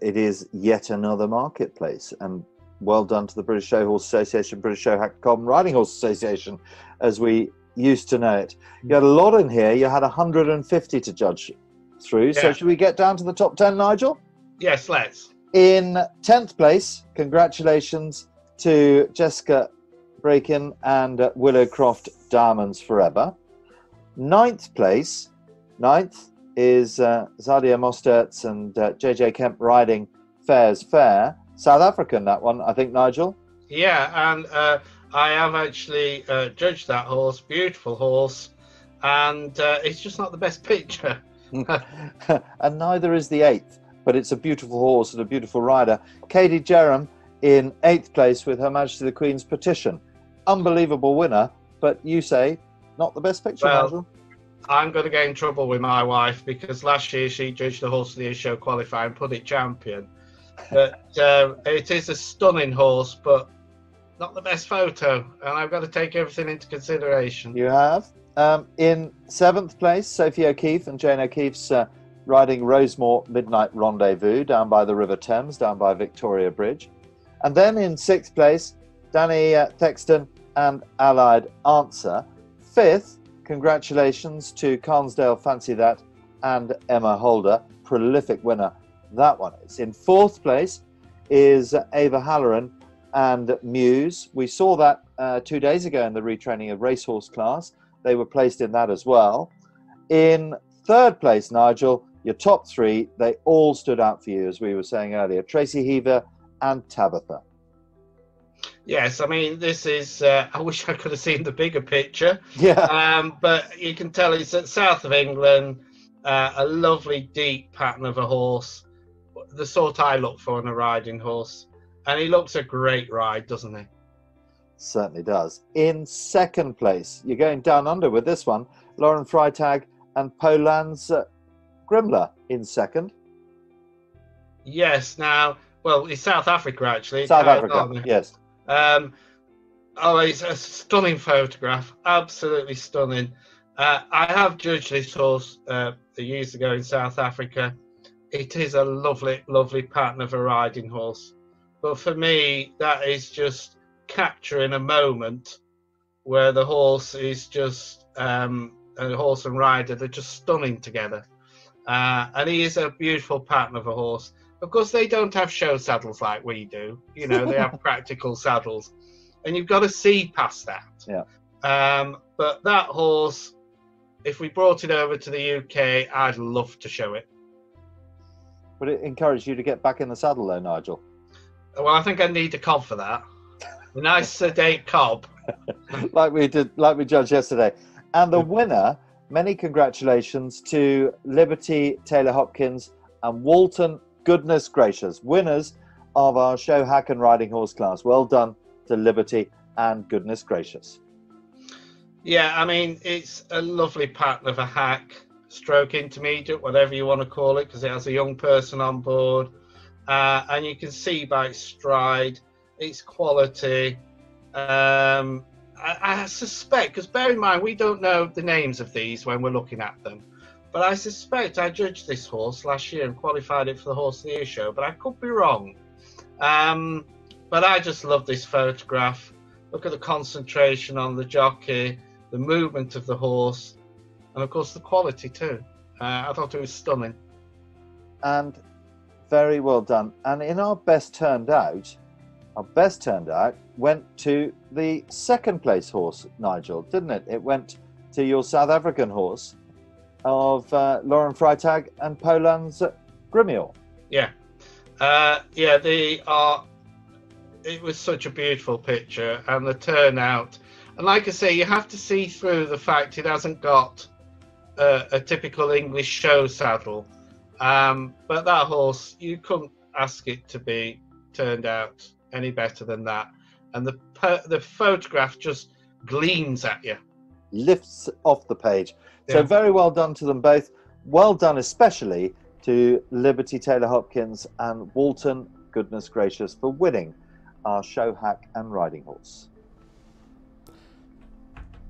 It is yet another marketplace, and well done to the British Show Horse Association, British Show Hack Cob and Riding Horse Association, as we used to know it. You had a lot in here. You had 150 to judge through. So should we get down to the top 10, Nigel? Yes, let's. In 10th place, congratulations to Jessica Braken and Willowcroft Diamonds Forever. 9th place, 9th is Zadia Mostertz and JJ Kemp riding Fair's Fair. South African, that one, I think, Nigel? Yeah, and I have actually judged that horse. Beautiful horse. And it's just not the best picture. And neither is the 8th, but it's a beautiful horse and a beautiful rider. Katie Jerram in 8th place with Her Majesty the Queen's Petition. Unbelievable winner, but you say not the best picture, Nigel? I'm going to get in trouble with my wife because last year she judged the Horse of the Year show qualify and put it champion. But it is a stunning horse, but not the best photo, and I've got to take everything into consideration. You have. In 7th place, Sophie O'Keefe and Jane O'Keefe's riding Rosemore Midnight Rendezvous down by the River Thames, down by Victoria Bridge. And then in 6th place, Danny Thexton and Allied Answer. 5th, congratulations to Carnsdale Fancy That and Emma Holder, prolific winner that one is. In 4th place is Ava Halloran and Muse. We saw that 2 days ago in the retraining of racehorse class. They were placed in that as well. In 3rd place, Nigel, your top 3, they all stood out for you, as we were saying earlier. Tracy Heaver and Tabitha. Yes, I mean, this is, I wish I could have seen the bigger picture. Yeah. But you can tell it's at south of England, a lovely deep pattern of a horse, the sort I look for in a riding horse. And he looks a great ride, doesn't he? Certainly does. In 2nd place, you're going down under with this one, Lauren Freitag and Poland's Grimler in 2nd. Yes, now, well, it's South Africa, actually. South Africa, yes. It's a stunning photograph, absolutely stunning. I have judged this horse years ago in South Africa. It is a lovely, lovely pattern of a riding horse. But for me, that is just capturing a moment where the horse is just, a horse and rider, they're just stunning together. And he is a beautiful pattern of a horse. Of course, they don't have show saddles like we do. You know, they have practical saddles. And you've got to see past that. Yeah. But that horse, if we brought it over to the UK, I'd love to show it. Would it encourage you to get back in the saddle, though, Nigel? Well, I think I need a cob for that. A nice sedate cob. like we judged yesterday. And the winner, many congratulations to Liberty Taylor Hopkins and Walton Goodness Gracious, winners of our show hack and riding horse class. Well done to Liberty and Goodness Gracious. Yeah, I mean, it's a lovely pattern of a hack, stroke intermediate, whatever you want to call it, because it has a young person on board. And you can see by its stride, its quality, and I suspect, because bear in mind, we don't know the names of these when we're looking at them, but I suspect I judged this horse last year and qualified it for the Horse of the Year show, but I could be wrong. But I just love this photograph. Look at the concentration on the jockey, the movement of the horse, and of course the quality too. I thought it was stunning. And very well done. And in our best turned out went to the second place horse, Nigel, didn't it? It went to your South African horse of Lauren Freitag and Poland's Grimior. Yeah. It was such a beautiful picture, and the turnout. And like I say, you have to see through the fact it hasn't got a typical English show saddle. But that horse, you couldn't ask it to be turned out any better than that. And the photograph just gleams at you. Lifts off the page. So very well done to them both. Well done especially to Liberty Taylor Hopkins and Walton, goodness gracious, for winning our show hack and riding horse.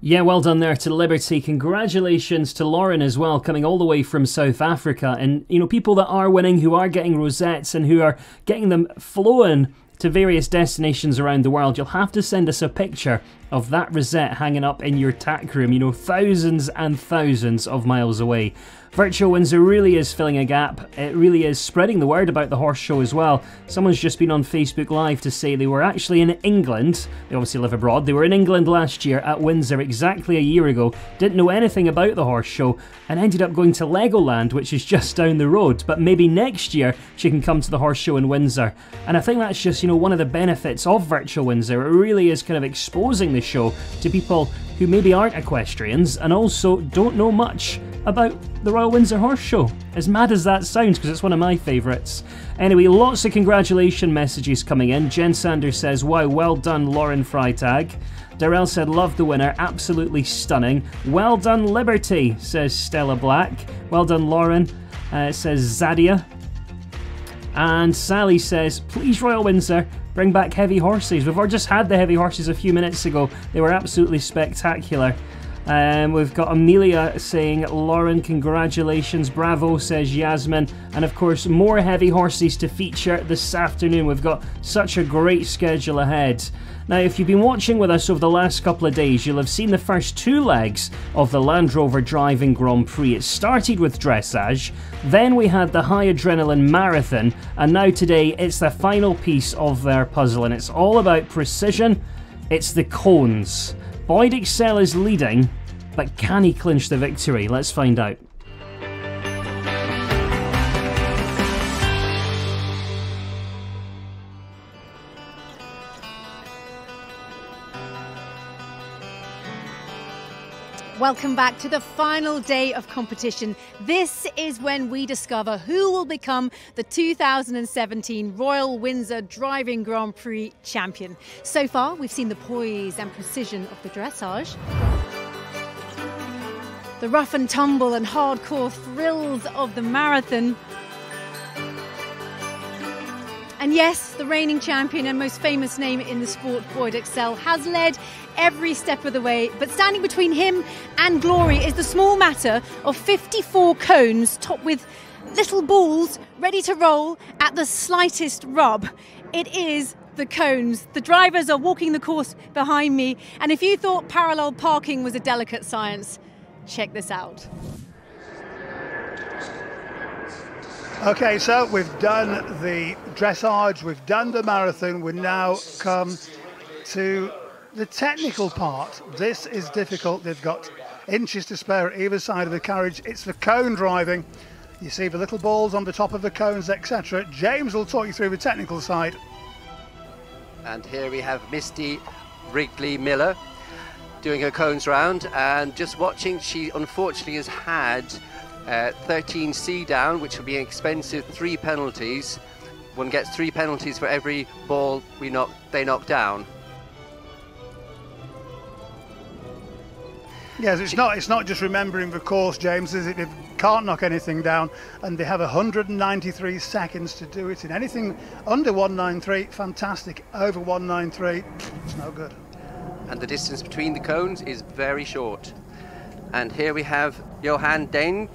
Yeah, well done there to Liberty. Congratulations to Lauren as well, coming all the way from South Africa. And, you know, people that are winning, who are getting rosettes and who are getting them flown to various destinations around the world, you'll have to send us a picture of that rosette hanging up in your tack room, you know, thousands and thousands of miles away. Virtual Windsor really is filling a gap. It really is spreading the word about the horse show as well. Someone's just been on Facebook Live to say they were actually in England. They obviously live abroad. They were in England last year at Windsor exactly a year ago. Didn't know anything about the horse show and ended up going to Legoland, which is just down the road. But maybe next year she can come to the horse show in Windsor. And I think that's just, you know, one of the benefits of Virtual Windsor. It really is kind of exposing the show to people who maybe aren't equestrians and also don't know much about the Royal Windsor Horse Show. As mad as that sounds, because it's one of my favourites. Anyway, lots of congratulation messages coming in. Jen Sanders says, wow, well done Lauren Freitag. Darrell said, love the winner, absolutely stunning. Well done Liberty, says Stella Black. Well done Lauren, says Zadia. And Sally says, please Royal Windsor, bring back heavy horses. We've just had the heavy horses a few minutes ago. They were absolutely spectacular. We've got Amelia saying, Lauren, congratulations, bravo, says Yasmin. And of course, more heavy horses to feature this afternoon. We've got such a great schedule ahead. Now, if you've been watching with us over the last couple of days, you'll have seen the first two legs of the Land Rover Driving Grand Prix. It started with dressage, then we had the high adrenaline marathon, and now today it's the final piece of their puzzle, and it's all about precision. It's the cones. Boyd Excel is leading, but can he clinch the victory? Let's find out. Welcome back to the final day of competition. This is when we discover who will become the 2017 Royal Windsor Driving Grand Prix champion. So far, we've seen the poise and precision of the dressage, the rough and tumble and hardcore thrills of the marathon. And yes, the reigning champion and most famous name in the sport, Boyd Excel, has led every step of the way. But standing between him and glory is the small matter of 54 cones topped with little balls ready to roll at the slightest rub. It is the cones. The drivers are walking the course behind me. And if you thought parallel parking was a delicate science, check this out. Okay, so we've done the dressage, we've done the marathon, we now come to the technical part. This is difficult. They've got inches to spare at either side of the carriage. It's the cone driving. You see the little balls on the top of the cones, etc. James will talk you through the technical side. And here we have Misty Wrigley Miller doing her cones round, and just watching, she unfortunately has had 13C down, which will be an expensive 3 penalties. One gets 3 penalties for every ball they knock down. Yes, it's not just remembering the course, James, is it? They can't knock anything down, and they have 193 seconds to do it. In anything under 193, fantastic. Over 193, it's no good. and the distance between the cones is very short. And here we have Johan Dane.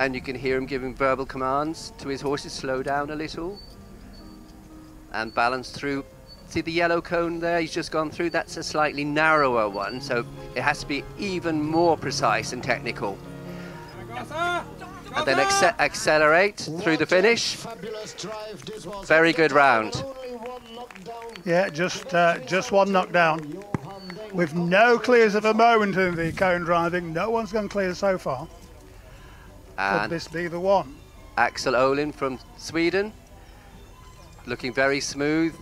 And you can hear him giving verbal commands to his horses, slow down a little and balance through. See the yellow cone there he's just gone through? That's a slightly narrower one, so it has to be even more precise and technical. And then accelerate through the finish. Very good round. Yeah, just one knockdown. With no clears at the moment in the cone driving. No one's gone clear so far. And could this be the one? Axel Olin from Sweden, looking very smooth.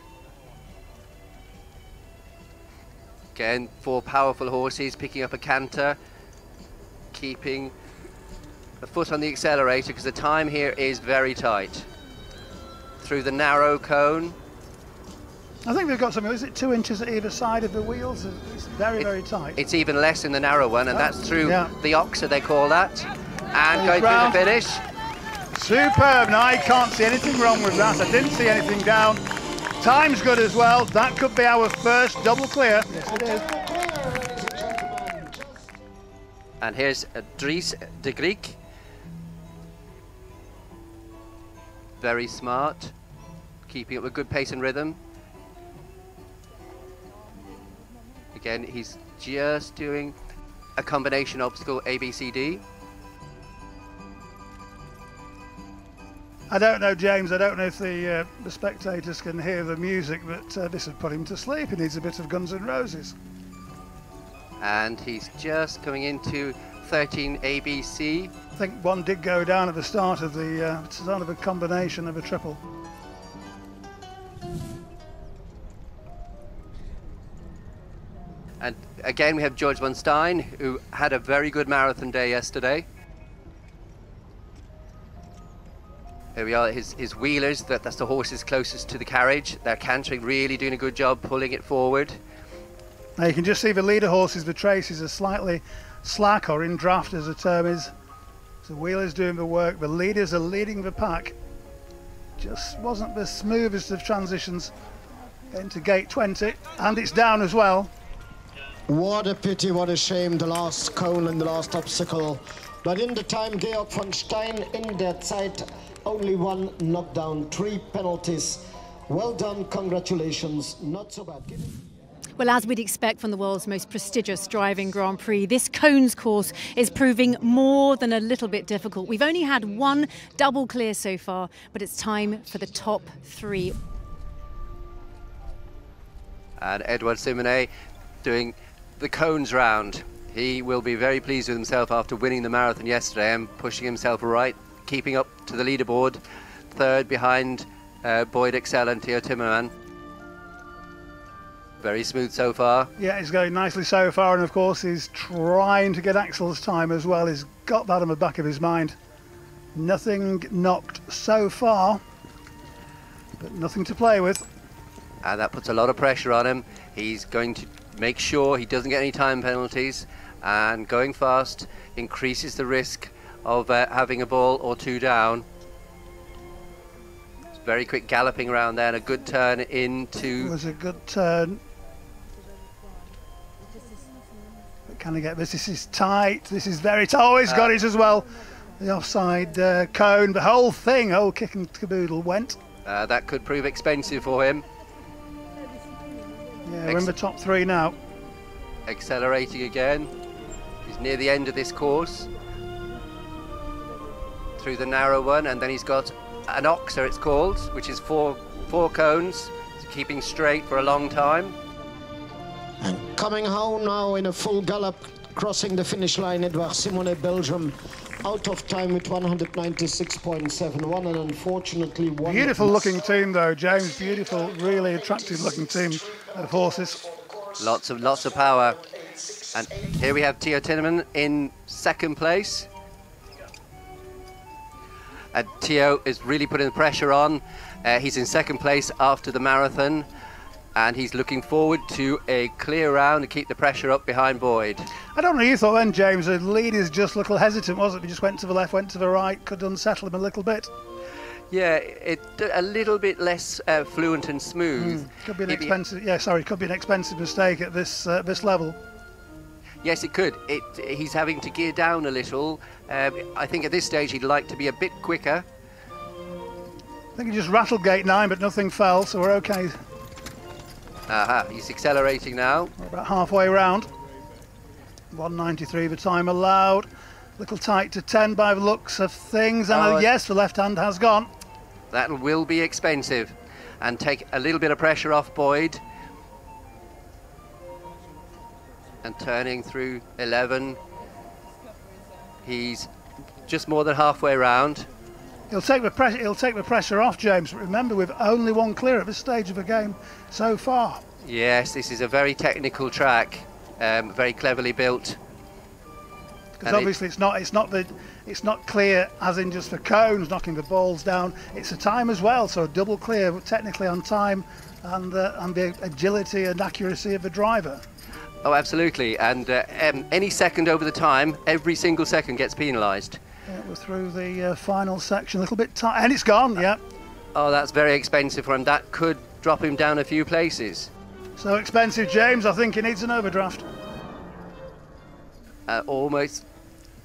Again, 4 powerful horses picking up a canter, keeping the foot on the accelerator because the time here is very tight. Through the narrow cone. I think they've got something, is it 2 inches at either side of the wheels? It's very, very tight. It's even less in the narrow one, and that's through the oxer, they call that. And going round. through the finish. Superb. Now I can't see anything wrong with that. I didn't see anything down. Time's good as well. That could be our first double clear. Yes, it is. And here's Dries de Griek. Very smart. Keeping up a good pace and rhythm. Again, he's just doing a combination obstacle ABCD. I don't know, James, I don't know if the spectators can hear the music, but this would put him to sleep. He needs a bit of Guns N' Roses. And he's just coming into 13 ABC. I think one did go down at the start of a combination of a triple. And again, we have George von Stein, who had a very good marathon day yesterday. Here we are, his wheelers, that's the horses closest to the carriage. They're cantering, really doing a good job pulling it forward. Now you can just see the leader horses, the traces are slightly slack or in draft as the term is. So the wheelers doing the work, the leaders are leading the pack. Just wasn't the smoothest of transitions into gate 20, and it's down as well. What a pity, what a shame, the last cone and the last obstacle. But in the time, Georg von Stein in der Zeit, only 1 knockdown, 3 penalties. Well done, congratulations, not so bad. Well, as we'd expect from the world's most prestigious driving Grand Prix, this cones course is proving more than a little bit difficult. We've only had 1 double clear so far, but it's time for the top 3. And Edouard Simonet doing the cones round. He will be very pleased with himself after winning the marathon yesterday and pushing himself right, keeping up to the leaderboard, 3rd behind Boyd Excel and Theo Timmerman. Very smooth so far. Yeah, he's going nicely so far, and of course he's trying to get Axel's time as well. He's got that in the back of his mind. Nothing knocked so far, but nothing to play with. And that puts a lot of pressure on him. He's going to make sure he doesn't get any time penalties, and going fast increases the risk of having a ball or 2 down. It's very quick galloping around there, and a good turn into... It was a good turn. But can I get this? This is tight. This is very tight. Oh, he's got it as well. The offside cone, the whole thing, whole kick and caboodle went. That could prove expensive for him. Yeah, we're in the top 3 now. Accelerating again. He's near the end of this course. Through the narrow one, and then he's got an oxer, it's called, which is 4 cones, keeping straight for a long time. And coming home now in a full gallop, crossing the finish line, Edouard Simonet, Belgium, out of time with 196.71, and unfortunately one... Beautiful looking team though, James, beautiful, really attractive looking team of horses. Lots of power. And here we have Theo Timmerman in 2nd place. And Theo is really putting the pressure on. He's in 2nd place after the marathon, and he's looking forward to a clear round to keep the pressure up behind Boyd. I don't know, you thought then, James, the lead is just a little hesitant, wasn't it? He just went to the left, went to the right, could unsettle him a little bit. Yeah, a little bit less fluent and smooth. Could be an expensive. Yeah, sorry, could be an expensive mistake at this level. Yes, it could. He's having to gear down a little. I think at this stage he'd like to be a bit quicker. I think he just rattled gate 9, but nothing fell, so we're okay. Aha, he's accelerating now. We're about halfway round. 193 the time allowed. Little tight to 10 by the looks of things. And yes, the left hand has gone. That will be expensive and take a little bit of pressure off Boyd. And turning through 11. He's just more than halfway round. He'll take the pressure off, James. But remember, we've only one clear at this stage of the game so far. Yes, this is a very technical track, very cleverly built. Because obviously it's not clear as in just for cones knocking the balls down. It's a time as well, so double clear technically on time and the agility and accuracy of the driver. Oh, absolutely. And any second over the time, every single second gets penalised. Yeah, we're through the final section, a little bit tight, and it's gone. Yeah. Oh, that's very expensive for him. That could drop him down a few places. So expensive, James. I think he needs an overdraft. Almost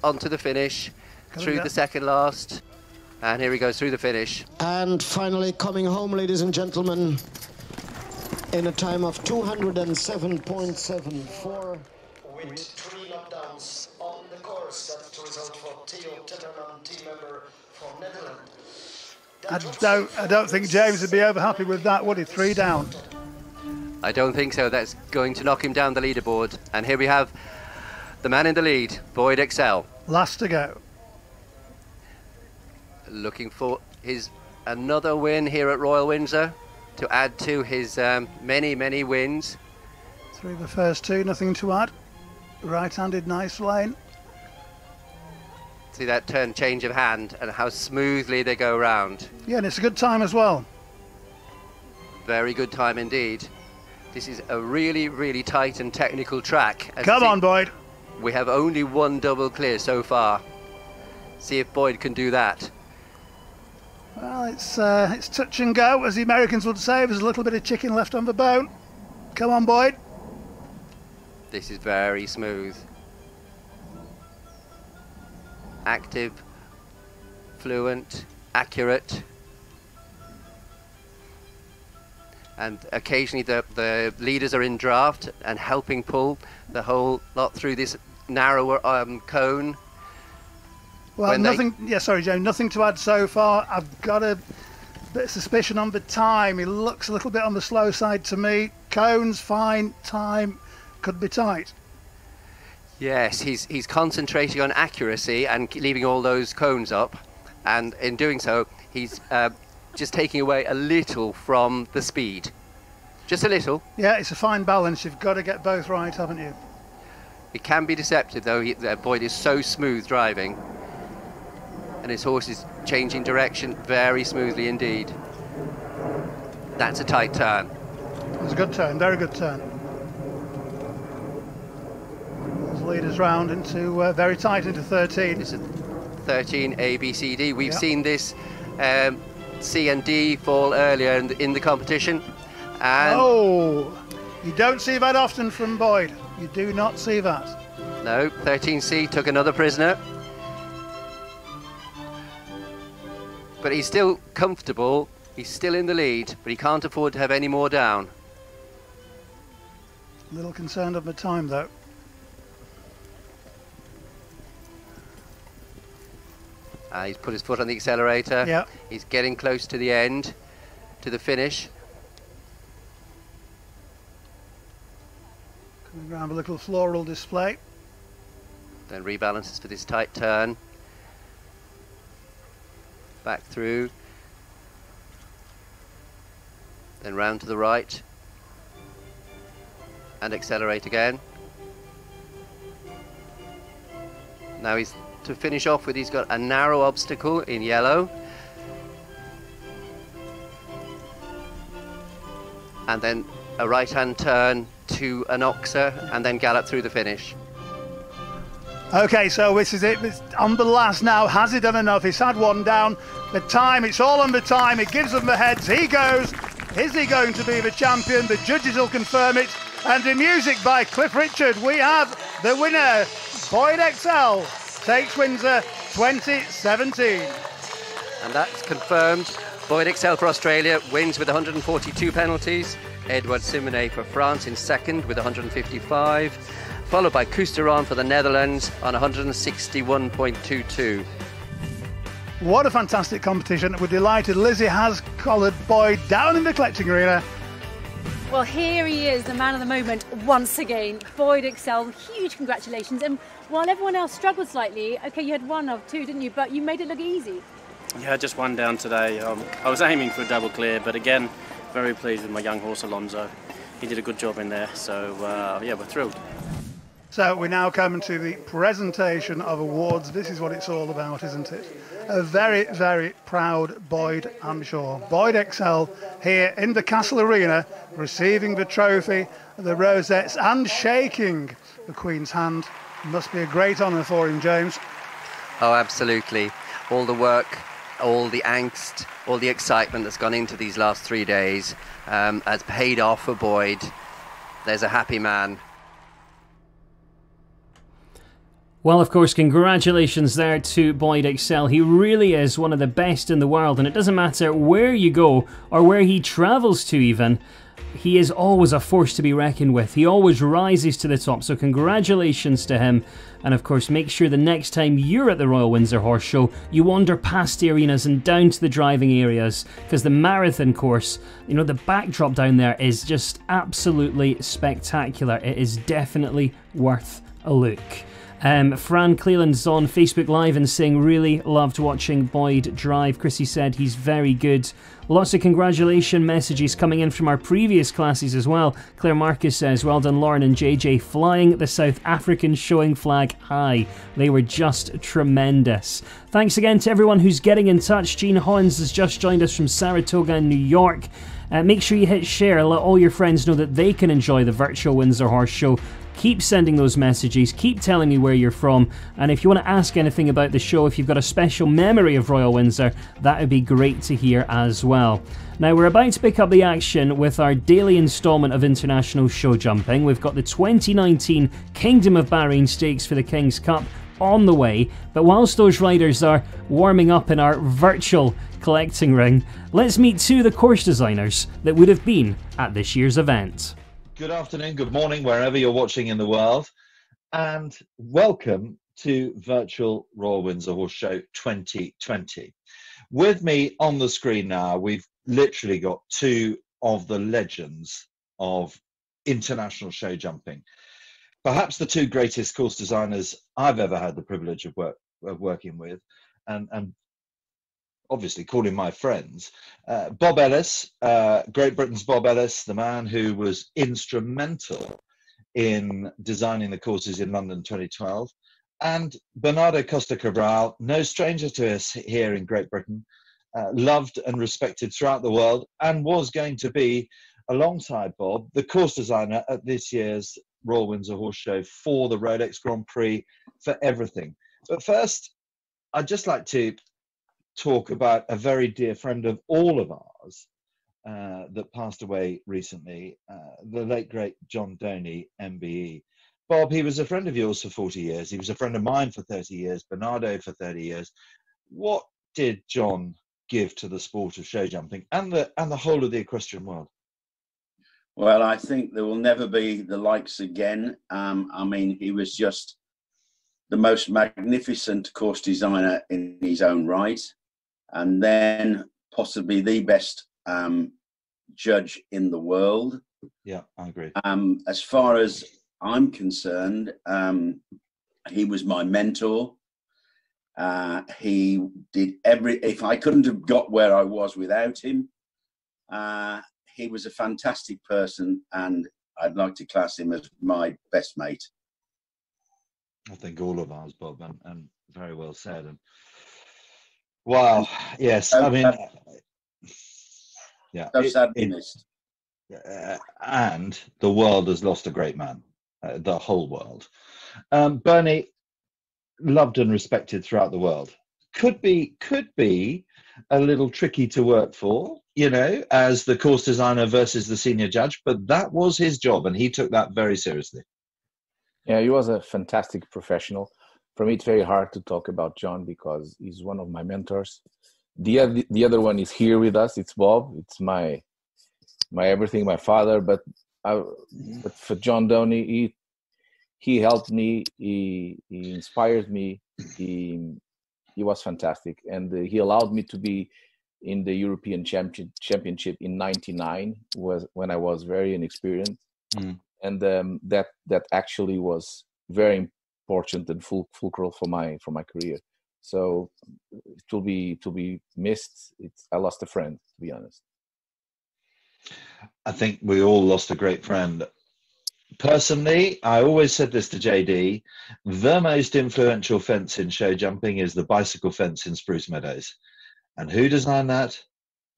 onto the finish, through the second last, and here he goes through the finish. And finally coming home, ladies and gentlemen, in a time of 207.74 with 3 knockdowns on the course. That's the result for Theo Tetterman, team member from Netherlands. I don't think James would be over happy with that, would he? 3 down. I don't think so. That's going to knock him down the leaderboard. And here we have the man in the lead, Boyd Excel. Last to go. Looking for another win here at Royal Windsor to add to his many, many wins. Through the first 2, nothing to add. Right-handed, nice lane. See that turn change of hand and how smoothly they go round. Yeah, and it's a good time as well. Very good time indeed. This is a really, really tight and technical track. Come on, Boyd. We have only one double clear so far. See if Boyd can do that. Well, it's touch and go, as the Americans would say. There's a little bit of chicken left on the bone. Come on, Boyd. This is very smooth. Active, fluent, accurate. And occasionally the leaders are in draft and helping pull the whole lot through this narrower cone. Well, nothing. Yeah, sorry, James. Nothing to add so far. I've got a bit of suspicion on the time. He looks a little bit on the slow side to me. Cones fine. Time could be tight. Yes, he's concentrating on accuracy and leaving all those cones up, and in doing so, he's just taking away a little from the speed. Just a little. Yeah, it's a fine balance. You've got to get both right, haven't you? It can be deceptive, though. Boyd is so smooth driving. And his horse is changing direction very smoothly indeed. That's a tight turn. It was a good turn, very good turn. Those leaders round into very tight into 13. This is 13 A, B, C, D. We've seen this C and D fall earlier in the competition. And oh, you don't see that often from Boyd. You do not see that. No, 13C took another prisoner. But he's still comfortable. He's still in the lead, but he can't afford to have any more down. A little concerned of the time, though. He's put his foot on the accelerator. Yeah. He's getting close to the end, to the finish. Coming around a little floral display. Then rebalances for this tight turn. Back through. Then round to the right. And accelerate again. Now he's to finish off with, he's got a narrow obstacle in yellow. And then a right-hand turn to an oxer and then gallop through the finish. Okay, so this is it. It's on the last now. Has he done enough? He's had one down. The time, it's all on the time. It gives them the heads. He goes. Is he going to be the champion? The judges will confirm it. And in music by Cliff Richard, we have the winner. Boyd Excel takes Windsor 2017. And that's confirmed. Boyd Excel for Australia wins with 142 penalties. Edouard Simonet for France in second with 155. Followed by Cousteron for the Netherlands on 161.22. What a fantastic competition. We're delighted Lizzie has collared Boyd down in the collecting arena. Well, here he is, the man of the moment, once again. Boyd Excel, huge congratulations. And while everyone else struggled slightly, okay, you had one of two, didn't you? But you made it look easy. Yeah, just one down today. I was aiming for a double clear, but again, very pleased with my young horse Alonso. He did a good job in there, so yeah, we're thrilled. So we now come to the presentation of awards. This is what it's all about, isn't it? A very, very proud Boyd, I'm sure. Boyd Excel here in the Castle Arena, receiving the trophy, the rosettes, and shaking the Queen's hand. Must be a great honour for him, James. Oh, absolutely. All the work, all the angst, all the excitement that's gone into these last 3 days has paid off for Boyd. There's a happy man. Well, of course, congratulations there to Boyd Excel. He really is one of the best in the world, and it doesn't matter where you go or where he travels to even. He is always a force to be reckoned with. He always rises to the top, so congratulations to him. And of course, make sure the next time you're at the Royal Windsor Horse Show, you wander past the arenas and down to the driving areas, because the marathon course, you know, the backdrop down there is just absolutely spectacular. It is definitely worth a look. Fran Cleland's on Facebook Live and saying really loved watching Boyd drive. Chrissy said he's very good. Lots of congratulation messages coming in from our previous classes as well. Claire Marcus says, well done Lauren and JJ, flying the South African showing flag high. They were just tremendous. Thanks again to everyone who's getting in touch. Jean Hollins has just joined us from Saratoga in New York. Make sure you hit share, let all your friends know that they can enjoy the virtual Windsor Horse Show. Keep sending those messages, keep telling me where you're from, and if you want to ask anything about the show, if you've got a special memory of Royal Windsor, that would be great to hear as well. Now, we're about to pick up the action with our daily instalment of international show jumping. We've got the 2019 Kingdom of Bahrain Stakes for the King's Cup on the way, but whilst those riders are warming up in our virtual collecting ring, let's meet two of the course designers that would have been at this year's event. Good afternoon, good morning, wherever you're watching in the world, and welcome to Virtual Royal Windsor Horse Show 2020. With me on the screen now, we've literally got two of the legends of international show jumping. Perhaps the two greatest course designers I've ever had the privilege of working with, and obviously calling my friends. Bob Ellis, Great Britain's Bob Ellis, the man who was instrumental in designing the courses in London 2012, and Bernardo Costa Cabral, no stranger to us here in Great Britain, loved and respected throughout the world, and was going to be, alongside Bob, the course designer at this year's Royal Windsor Horse Show for the Rolex Grand Prix, for everything. But first, I'd just like to talk about a very dear friend of all of ours that passed away recently, the late great Dhoni Mbe. Bob, he was a friend of yours for 40 years. He was a friend of mine for 30 years, Bernardo for 30 years. What did John give to the sport of show jumping and the whole of the equestrian world? Well, I think there will never be the likes again. I mean, he was just the most magnificent course designer in his own right, and then possibly the best judge in the world. Yeah, I agree. As far as I'm concerned, he was my mentor. He did if I couldn't have got where I was without him. He was a fantastic person, and I'd like to class him as my best mate. I think all of ours, Bob, and very well said. And wow, yes, I mean, yeah, so sadly missed. And the world has lost a great man, the whole world. Bernie, loved and respected throughout the world. Could be a little tricky to work for, you know, as the course designer versus the senior judge, but that was his job and he took that very seriously. Yeah, he was a fantastic professional. For me, it's very hard to talk about John because he's one of my mentors. The other one is here with us. It's Bob. It's my everything, my father. But for John Dhoni, he helped me. He inspired me. He was fantastic, and he allowed me to be in the European Championship in '99. Was when I was very inexperienced, and that actually was very important and fulcral for my career. So it will be missed. I lost a friend, to be honest. I think we all lost a great friend. Personally, I always said this to JD, the most influential fence in show jumping is the bicycle fence in Spruce Meadows. And who designed that?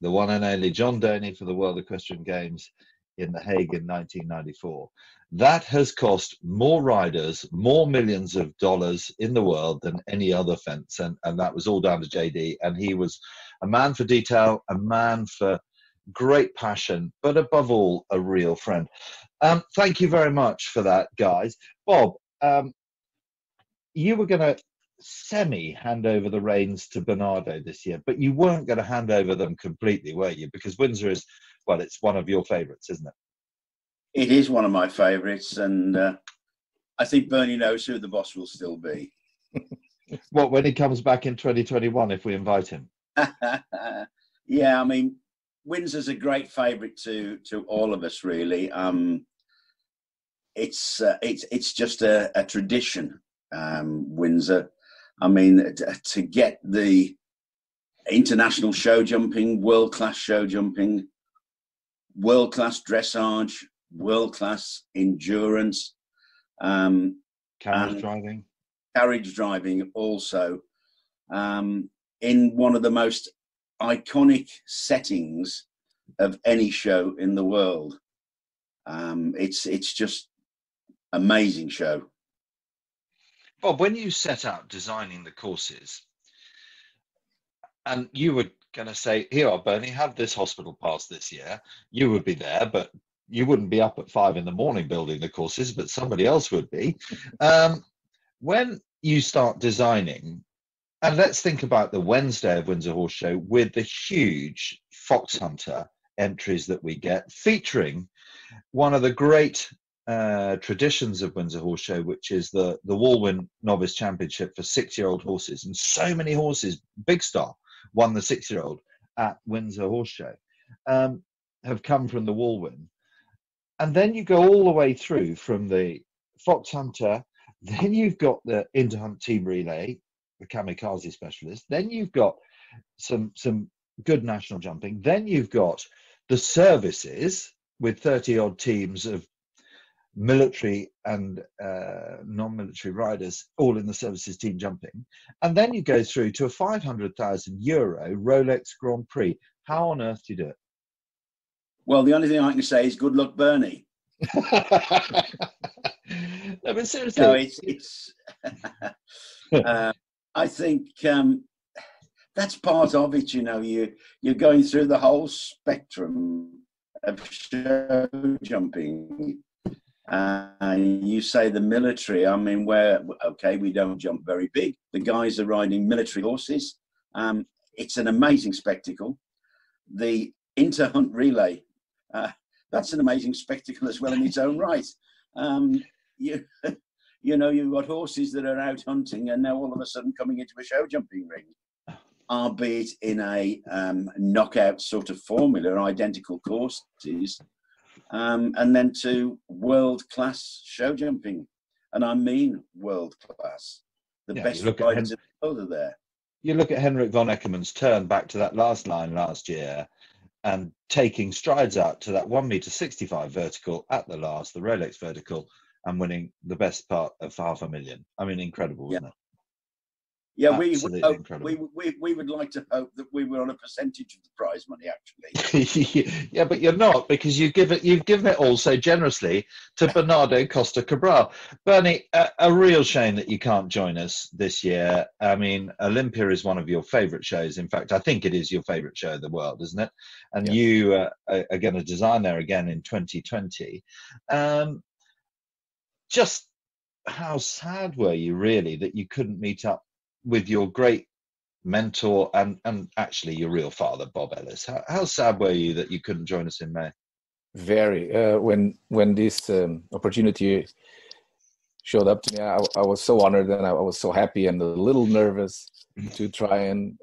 The one and only John Dhoni for the World Equestrian Games in The Hague in 1994. That has cost more riders, more millions of dollars in the world than any other fence. And that was all down to JD. And he was a man for detail, a man for great passion, but above all, a real friend. Thank you very much for that, guys. Bob, you were going to hand over the reins to Bernardo this year, but you weren't going to hand over them completely, were you? Because Windsor is, well, it's one of your favourites, isn't it? It is one of my favourites, and I think Bernie knows who the boss will still be. What, when he comes back in 2021, if we invite him? Yeah, I mean, Windsor's a great favourite to all of us, really. It's just a tradition, Windsor. I mean, to get the international show jumping, world-class show jumping, world-class dressage, world-class endurance, carriage driving also, in one of the most iconic settings of any show in the world. It's just amazing show. Bob, when you set out designing the courses, and you were going to say, here, Bernie, have this hospital pass this year, you would be there, but you wouldn't be up at 5 a.m. building the courses, but somebody else would be. When you start designing, and let's think about the Wednesday of Windsor Horse Show with the huge Fox Hunter entries that we get, featuring one of the great traditions of Windsor Horse Show, which is the Walwyn Novice Championship for 6-year-old horses. And so many horses, Big Star won the 6-year-old at Windsor Horse Show, have come from the Walwyn. And then you go all the way through from the Fox Hunter, then you've got the Interhunt Team Relay, the Kamikaze Specialist, then you've got some good national jumping, then you've got the services with 30-odd teams of military and non-military riders, all in the services team jumping. And then you go through to a €500,000 Rolex Grand Prix. How on earth do you do it? Well, the only thing I can say is good luck, Bernie. No, but seriously. No, it's I think that's part of it, you know. You're going through the whole spectrum of show jumping. You say the military, I mean, we don't jump very big. The guys are riding military horses. It's an amazing spectacle. The Interhunt Relay, that's an amazing spectacle as well in its own right. You know, you've got horses that are out hunting and now all of a sudden coming into a show jumping ring, albeit in a knockout sort of formula, identical courses, and then to world-class show jumping. And I mean world-class. The best riders in the world are there. You look at Henrik von Eckermann's turn back to that last line last year and taking strides out to that 1.65 meter vertical at the last, the Rolex vertical, and winning the best part of $500,000. I mean, incredible, isn't it? Yeah, Absolutely incredible. we would like to hope that we were on a percentage of the prize money, actually. Yeah, but you're not, because you've given it all so generously to Bernardo Costa Cabral. Bernie, a real shame that you can't join us this year. I mean, Olympia is one of your favourite shows. In fact, I think it is your favourite show in the world, isn't it? And Yes. you are going to design there again in 2020. Just how sad were you, really, that you couldn't meet up with your great mentor and actually your real father, Bob Ellis? How sad were you that you couldn't join us in May? Very. When this opportunity showed up to me, I was so honored, and I was so happy and a little nervous to try and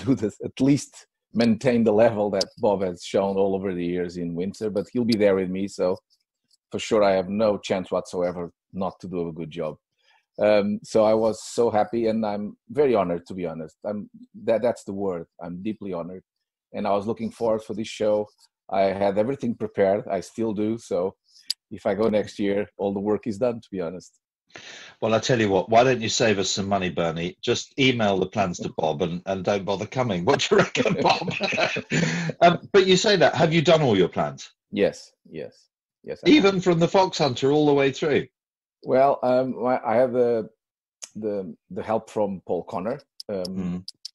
do this, at least maintain the level that Bob has shown all over the years in Windsor. But he'll be there with me, so for sure I have no chance whatsoever not to do a good job. So I was so happy, and I'm very honored, to be honest. That's the word. I'm deeply honored, and I was looking forward for this show. I had everything prepared. I still do. So if I go next year, all the work is done, to be honest. Well, I tell you what, why don't you save us some money, Bernie? Just email the plans to Bob and don't bother coming. What do you reckon, Bob? But you say that. Have you done all your plans? Yes. Even from the Fox Hunter all the way through? Well, I have the help from Paul Connor,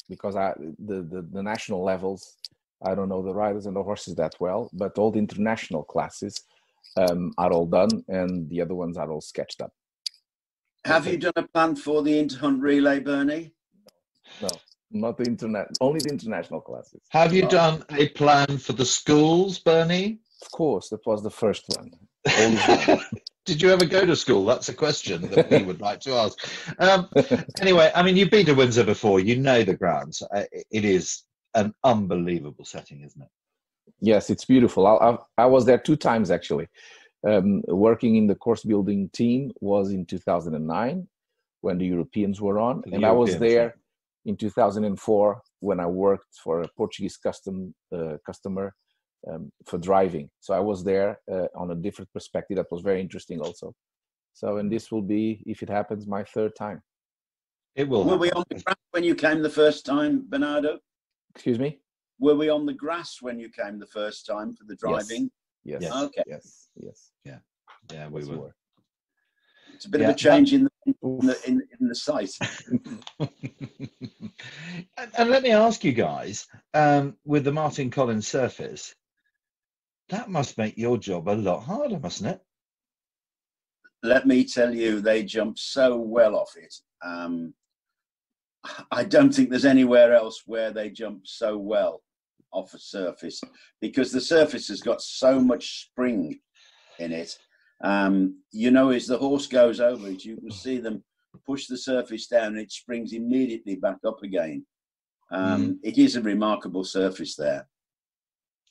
because the national levels, I don't know the riders and the horses that well, but all the international classes are all done, and the other ones are all sketched up. Have you done a plan for the Interhunt Relay, Bernie? No, not the only the international classes. Have you done a plan for the schools, Bernie? Of course, that was the first one. Did you ever go to school? That's a question that we would like to ask. Anyway, I mean, you've been to Windsor before. You know the grounds. It is an unbelievable setting, isn't it? Yes, it's beautiful. I was there 2 times, actually. Working in the course building team was in 2009 when the Europeans were on. And I was there in 2004 when I worked for a Portuguese customer for driving. So I was there on a different perspective. That was very interesting also. So, and this will be, if it happens, my 3rd time. It will. Were we on the grass when you came the first time, Bernardo? Excuse me? Were we on the grass when you came the first time for the driving? Yes. Okay. Yes. Yeah, we were. It's a bit of a change in the site. And let me ask you guys, with the Martin Collins surface, that must make your job a lot harder, mustn't it? Let me tell you, they jump so well off it. I don't think there's anywhere else where they jump so well off a surface, because the surface has got so much spring in it. As the horse goes over it, you can see them push the surface down and it springs immediately back up again. It is a remarkable surface there.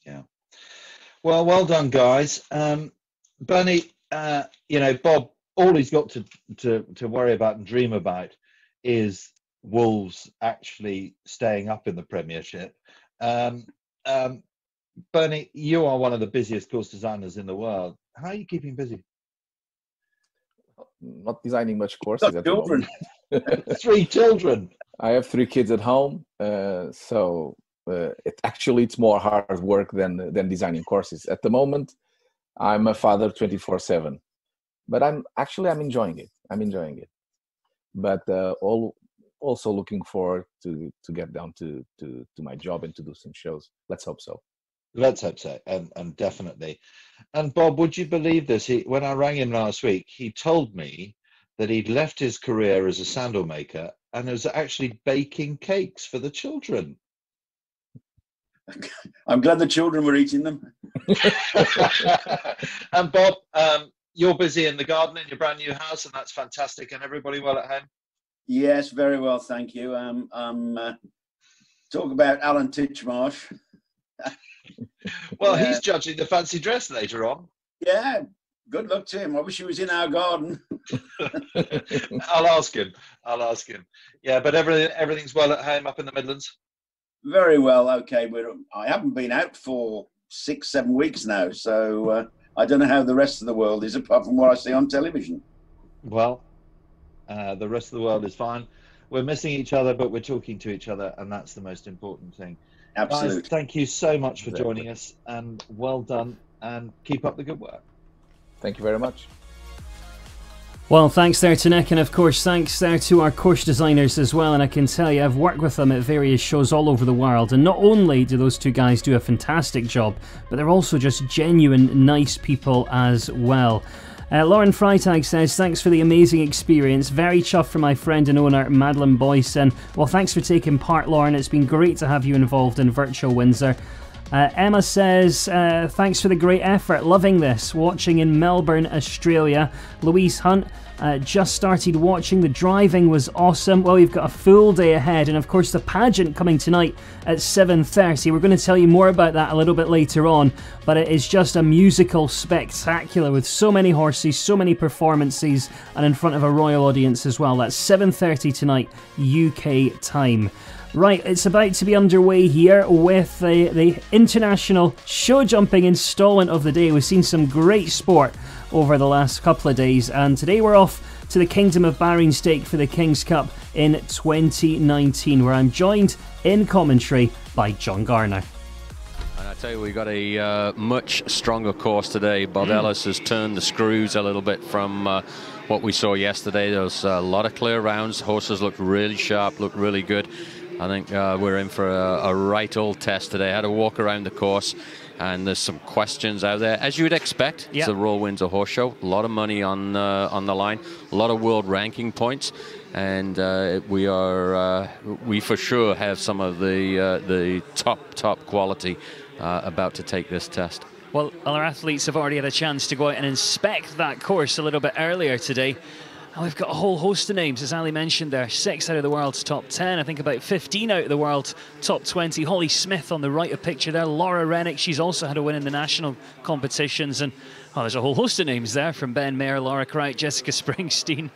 Yeah. Well done, guys. Bernie, Bob, all he's got to worry about and dream about is Wolves actually staying up in the Premiership. Bernie, you are one of the busiest course designers in the world. How are you keeping busy? Not designing much courses at the moment. 3 children. I have 3 kids at home, so it's more hard work than designing courses. At the moment, I'm a father 24/7, but I'm enjoying it. But also looking forward to get down to my job and to do some shows. Let's hope so. Let's hope so, and definitely. And Bob, would you believe this? When I rang him last week, he told me that he'd left his career as a sandal maker and was actually baking cakes for the children. I'm glad the children were eating them. And Bob, you're busy in the garden in your brand new house, and that's fantastic. And everybody well at home? Yes, very well, thank you. Talk about Alan Titchmarsh. Well, he's judging the fancy dress later on. Yeah, good luck to him. I wish he was in our garden. I'll ask him. Yeah, but everything's well at home up in the Midlands? Very well, okay. I haven't been out for 6-7 weeks now, so I don't know how the rest of the world is, apart from what I see on television. Well, the rest of the world is fine. we're missing each other, but we're talking to each other, and that's the most important thing. Absolutely. Guys, thank you so much for joining us, and well done, and keep up the good work. Thank you very much. Well, thanks there to Nick, and of course thanks there to our course designers as well. And I can tell you, I've worked with them at various shows all over the world, and not only do those two guys do a fantastic job, but they're also just genuine nice people as well. Lauren Freitag says, thanks for the amazing experience. Very chuffed for my friend and owner, Madeline Boyce. And well, thanks for taking part, Lauren. It's been great to have you involved in Virtual Windsor. Emma says, thanks for the great effort. Loving this. Watching in Melbourne, Australia. Louise Hunt, just started watching. The driving was awesome. Well, we've got a full day ahead. And of course, the pageant coming tonight at 7:30. We're going to tell you more about that a little bit later on. But it is just a musical spectacular with so many horses, so many performances, and in front of a royal audience as well. That's 7:30 tonight, UK time. Right, it's about to be underway here with the international show jumping installment of the day. We've seen some great sport over the last couple of days, and today we're off to the Kingdom of Bahrain stake for the King's Cup in 2019, where I'm joined in commentary by John Garner. And I tell you, we got a much stronger course today. Bod Ellis has turned the screws a little bit from what we saw yesterday. There was a lot of clear rounds. Horses looked really sharp, looked really good. I think we're in for a right old test today. I had a walk around the course, and there's some questions out there, as you would expect. Yep. It's the Royal Windsor Horse Show. A lot of money on the line, a lot of world ranking points, and we for sure have some of the top quality about to take this test. Well, our athletes have already had a chance to go out and inspect that course a little bit earlier today. And we've got a whole host of names, as Ali mentioned there. 6 out of the world's top 10. I think about 15 out of the world's top 20. Holly Smith on the right of picture there. Laura Rennick, she's also had a win in the national competitions. And oh, there's a whole host of names there, from Ben Mayer, Laura Kraut, Jessica Springsteen.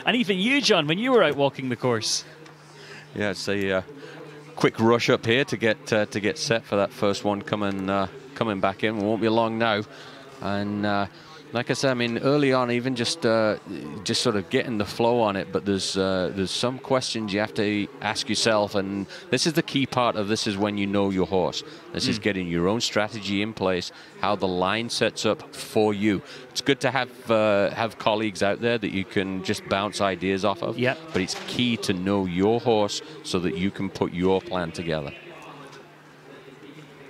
And even you, John, when you were out walking the course. Yeah, it's a quick rush up here to get set for that first one coming back in. It won't be long now. And like I said, I mean, early on, even just sort of getting the flow on it, but there's some questions you have to ask yourself, and this is the key part of this, is when you know your horse. This is getting your own strategy in place, how the line sets up for you. It's good to have colleagues out there that you can just bounce ideas off of, yep. But it's key to know your horse so that you can put your plan together.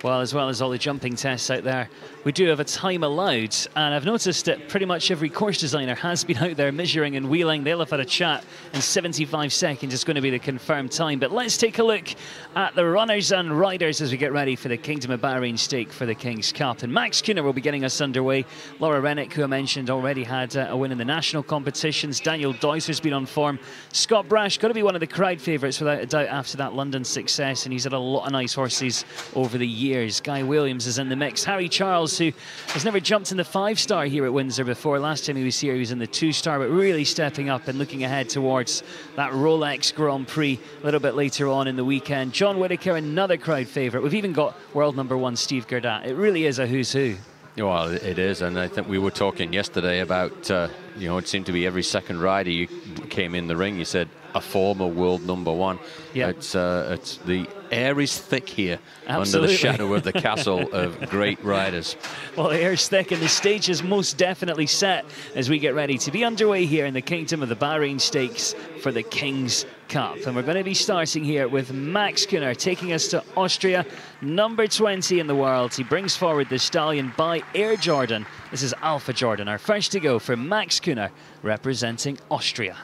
Well as all the jumping tests out there, we do have a time allowed, and I've noticed that pretty much every course designer has been out there measuring and wheeling. They'll have had a chat, and 75 seconds is going to be the confirmed time. But let's take a look at the runners and riders as we get ready for the Kingdom of Bahrain stake for the King's Cup. And Max Kuhner will be getting us underway. Laura Rennick, who I mentioned, already had a win in the national competitions. Daniel Deuser's been on form. Scott Brash, got to be one of the crowd favourites without a doubt after that London success, and he's had a lot of nice horses over the years. Guy Williams is in the mix. Harry Charles, who has never jumped in the 5-star here at Windsor before. Last time he was here, he was in the 2-star, but really stepping up and looking ahead towards that Rolex Grand Prix a little bit later on in the weekend. John Whittaker, another crowd favourite. We've even got world #1 Steve Gerdat. It really is a who's who. Well, it is, and I think we were talking yesterday about, you know, it seemed to be every second rider you came in the ring, you said, a former world #1. Yep. It's the air is thick here. Absolutely. Under the shadow of the castle of great riders. Well, the air's thick and the stage is most definitely set as we get ready to be underway here in the Kingdom of the Bahrain Stakes for the King's Cup. And we're going to be starting here with Max Kuhner taking us to Austria, number 20 in the world. He brings forward the stallion by Air Jordan. This is Alpha Jordan, our first to go for Max Kuhner representing Austria.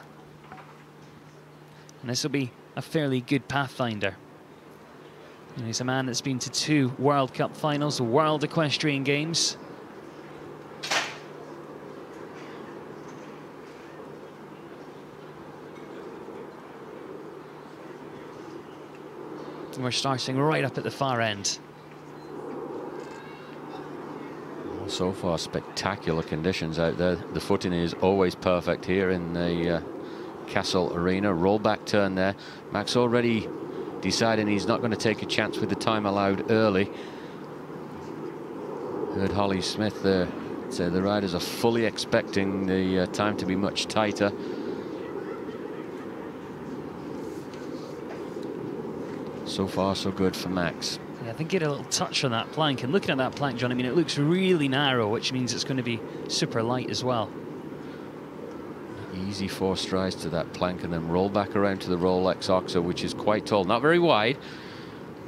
And this will be a fairly good pathfinder. And he's a man that's been to 2 World Cup finals, World Equestrian Games. And we're starting right up at the far end. So far, spectacular conditions out there. The footing is always perfect here in the Castle Arena. Rollback turn there. Max already deciding he's not going to take a chance with the time allowed early. Heard Holly Smith there say the riders are fully expecting the time to be much tighter. So far, so good for Max. Yeah, I think he had a little touch on that plank. And looking at that plank, John, I mean, it looks really narrow, which means it's going to be super light as well. Easy 4 strides to that plank and then roll back around to the Rolex Oxer, which is quite tall. Not very wide,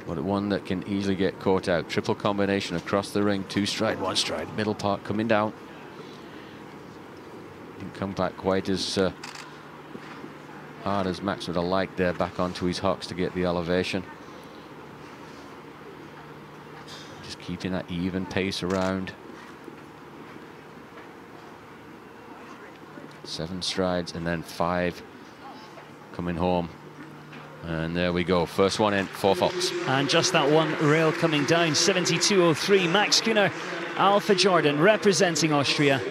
but one that can easily get caught out. Triple combination across the ring, 2 stride, 1 stride, middle part coming down. Didn't come back quite as hard as Max would have liked there, back onto his hocks to get the elevation. Just keeping that even pace around. 7 strides and then 5 coming home. And there we go, first one in, 4 faults. And just that one rail coming down, 72.03. Max Kühner, Alpha Jordan, representing Austria.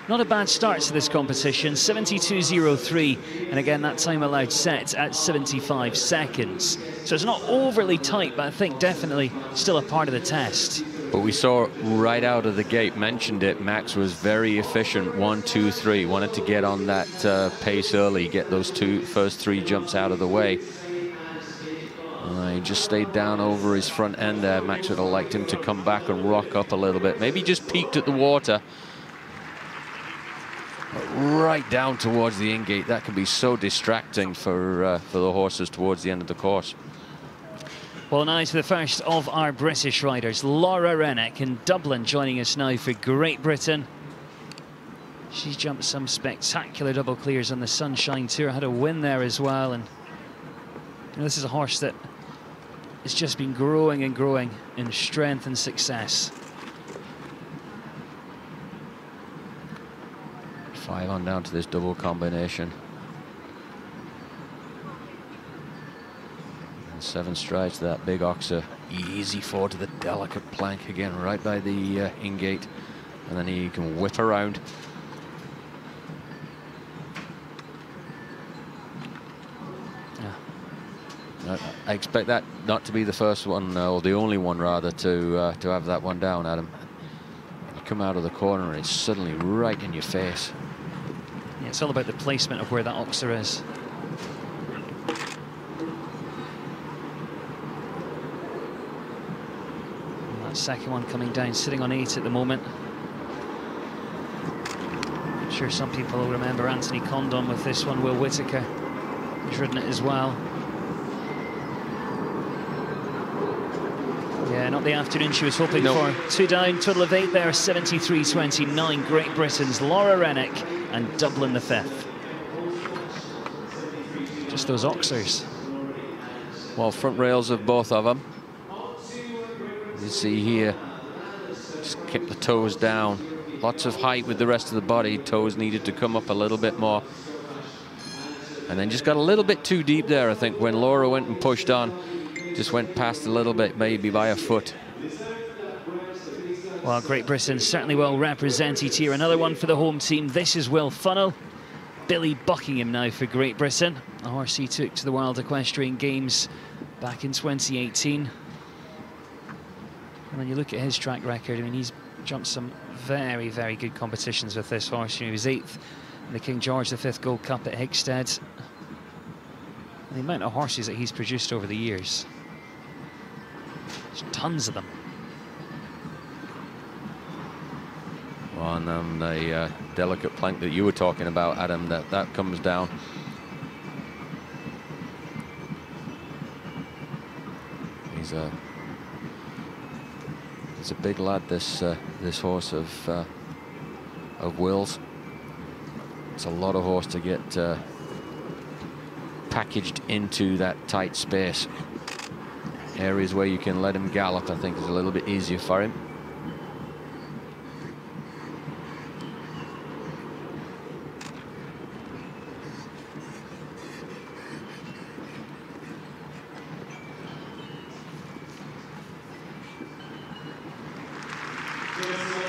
Not a bad start to this competition, 72.03. And again, that time allowed set at 75 seconds. So it's not overly tight, but I think definitely still a part of the test. But we saw right out of the gate, mentioned it, Max was very efficient, 1, 2, 3. Wanted to get on that pace early, get those first 3 jumps out of the way. He just stayed down over his front end there. Max would have liked him to come back and rock up a little bit. Maybe just peeked at the water. But right down towards the in-gate. That can be so distracting for the horses towards the end of the course. Well, now to the first of our British riders, Laura Rennick in Dublin, joining us now for Great Britain. She's jumped some spectacular double clears on the Sunshine Tour, had a win there as well, and you know, this is a horse that has just been growing and growing in strength and success. 5 on down to this double combination. 7 strides to that big oxer. Easy 4 to the delicate plank again, right by the in-gate. And then he can whip around. Yeah. I expect that not to be the first one, or the only one rather, to have that one down, Adam. You come out of the corner and it's suddenly right in your face. Yeah, it's all about the placement of where that oxer is. Second one coming down, sitting on 8 at the moment. I'm sure some people will remember Anthony Condon with this one. Will Whittaker, he's ridden it as well. Yeah, not the afternoon she was hoping for. 2 down, total of 8 there, 73.29. Great Britain's Laura Rennick and Dublin the 5th. Just those oxers. Well, front rails of both of them. You see here, just kept the toes down. Lots of height with the rest of the body. Toes needed to come up a little bit more. And then just got a little bit too deep there, I think, when Laura went and pushed on. Just went past a little bit, maybe by a foot. Well, Great Britain certainly well represented here. Another one for the home team. This is Will Funnell. Billy Buckingham now for Great Britain. A horse he took to the World Equestrian Games back in 2018. And when you look at his track record, I mean, he's jumped some very, very good competitions with this horse. He was 8th in the King George V Gold Cup at Hickstead. And the amount of horses that he's produced over the years. There's tons of them. Well, and then the delicate plank that you were talking about, Adam, that comes down. He's a big lad, this horse of Will's. It's a lot of horse to get packaged into that tight space. Areas where you can let him gallop, I think, is a little bit easier for him.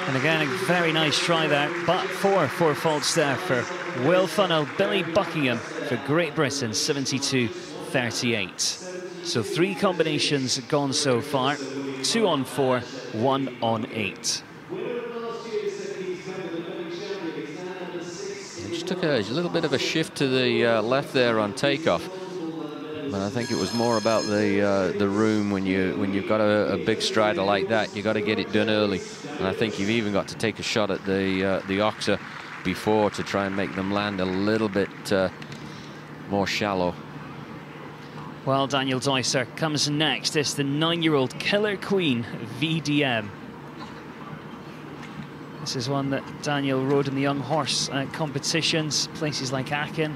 And again, a very nice try there, but 4 faults there for Will Funnell. Billy Buckingham for Great Britain, 72.38. So 3 combinations gone so far, 2 on 4, 1 on 8. It just took a little bit of a shift to the left there on takeoff. And I think it was more about the room when you've got a big strider like that. You got to get it done early, and I think you've even got to take a shot at the oxer before to try and make them land a little bit more shallow. Well, Daniel Deusser comes next. It's the 9-year-old Killer Queen VDM. This is one that Daniel rode in the young horse competitions, places like Aachen.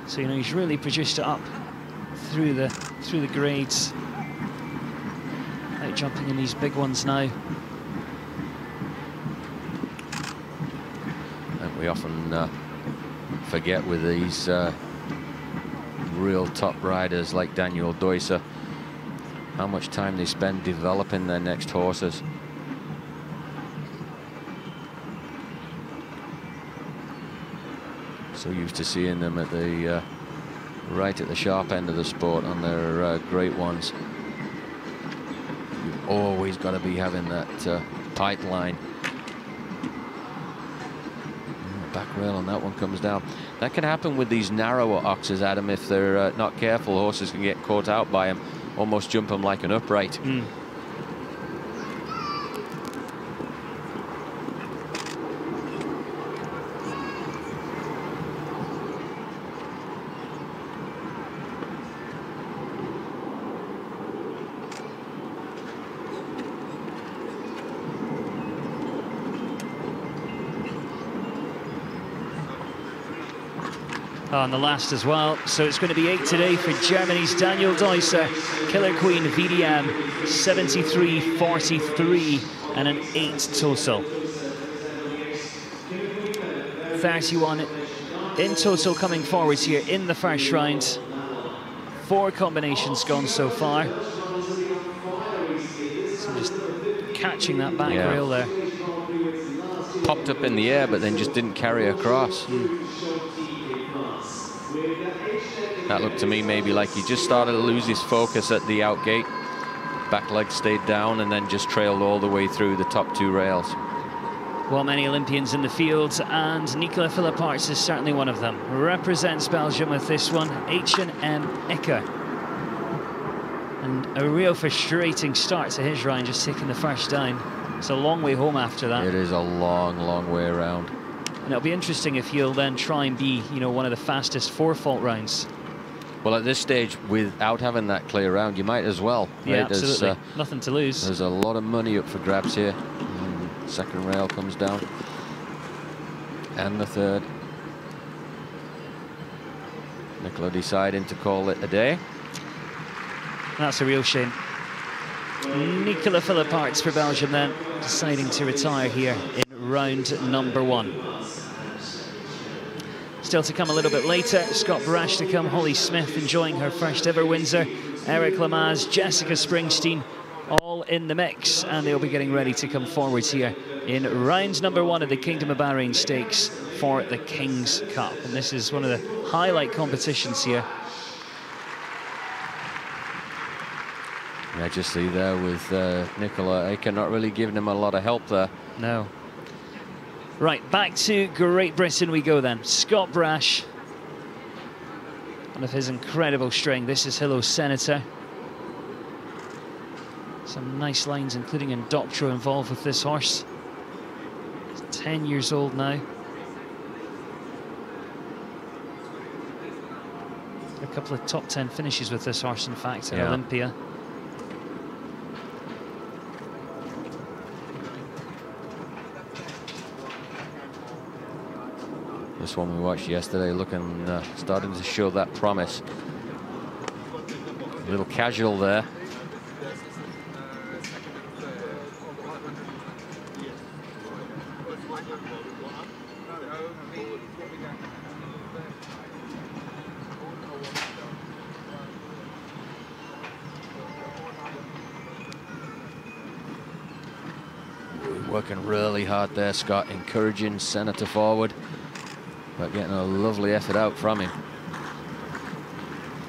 So you know he's really produced it up through the grades. Out jumping in these big ones now. And we often forget with these real top riders like Daniel Deusser how much time they spend developing their next horses. So used to seeing them at the right at the sharp end of the sport on their great ones. You've always got to be having that pipeline. Back rail on that one comes down. That can happen with these narrower oxes, Adam, if they're not careful. Horses can get caught out by them, almost jump them like an upright. On the last as well, so it's going to be 8 today for Germany's Daniel Deusser. Killer Queen VDM 73.43 and an 8 total. 31 in total coming forwards here in the first round. 4 combinations gone so far. So just catching that back rail there. Popped up in the air but then just didn't carry across. That looked to me maybe like he just started to lose his focus at the out gate. Back leg stayed down and then just trailed all the way through the top 2 rails. Well, many Olympians in the field, and Nicola Philipparts is certainly one of them. Represents Belgium with this one, H&M Icker. And a real frustrating start to his round, just taking the first down. It's a long way home after that. It is a long, long way around. And it'll be interesting if he'll then try and be, you know, one of the fastest 4-fault rounds. Well, at this stage, without having that clear round, you might as well. Yeah, right? absolutely. Nothing to lose. There's a lot of money up for grabs here. Second rail comes down. And the third. Nicola deciding to call it a day. That's a real shame. Nicola Philipparts for Belgium then, deciding to retire here in round number 1. Still to come a little bit later, Scott Brash to come, Holly Smith enjoying her first ever Windsor, Eric Lamaze, Jessica Springsteen, all in the mix, and they'll be getting ready to come forwards here in round number 1 of the Kingdom of Bahrain Stakes for the King's Cup. And this is one of the highlight competitions here. Yeah, just see there with Nicola Icker not really giving him a lot of help there. No. Right, back to Great Britain we go then. Scott Brash, one of his incredible string. This is Hello Senator. Some nice lines, including Indoctro, involved with this horse. He's 10 years old now. A couple of top 10 finishes with this horse, in fact, at Olympia. This one we watched yesterday, looking, starting to show that promise. A little casual there. Working really hard there, Scott, encouraging Senator forward, but getting a lovely effort out from him.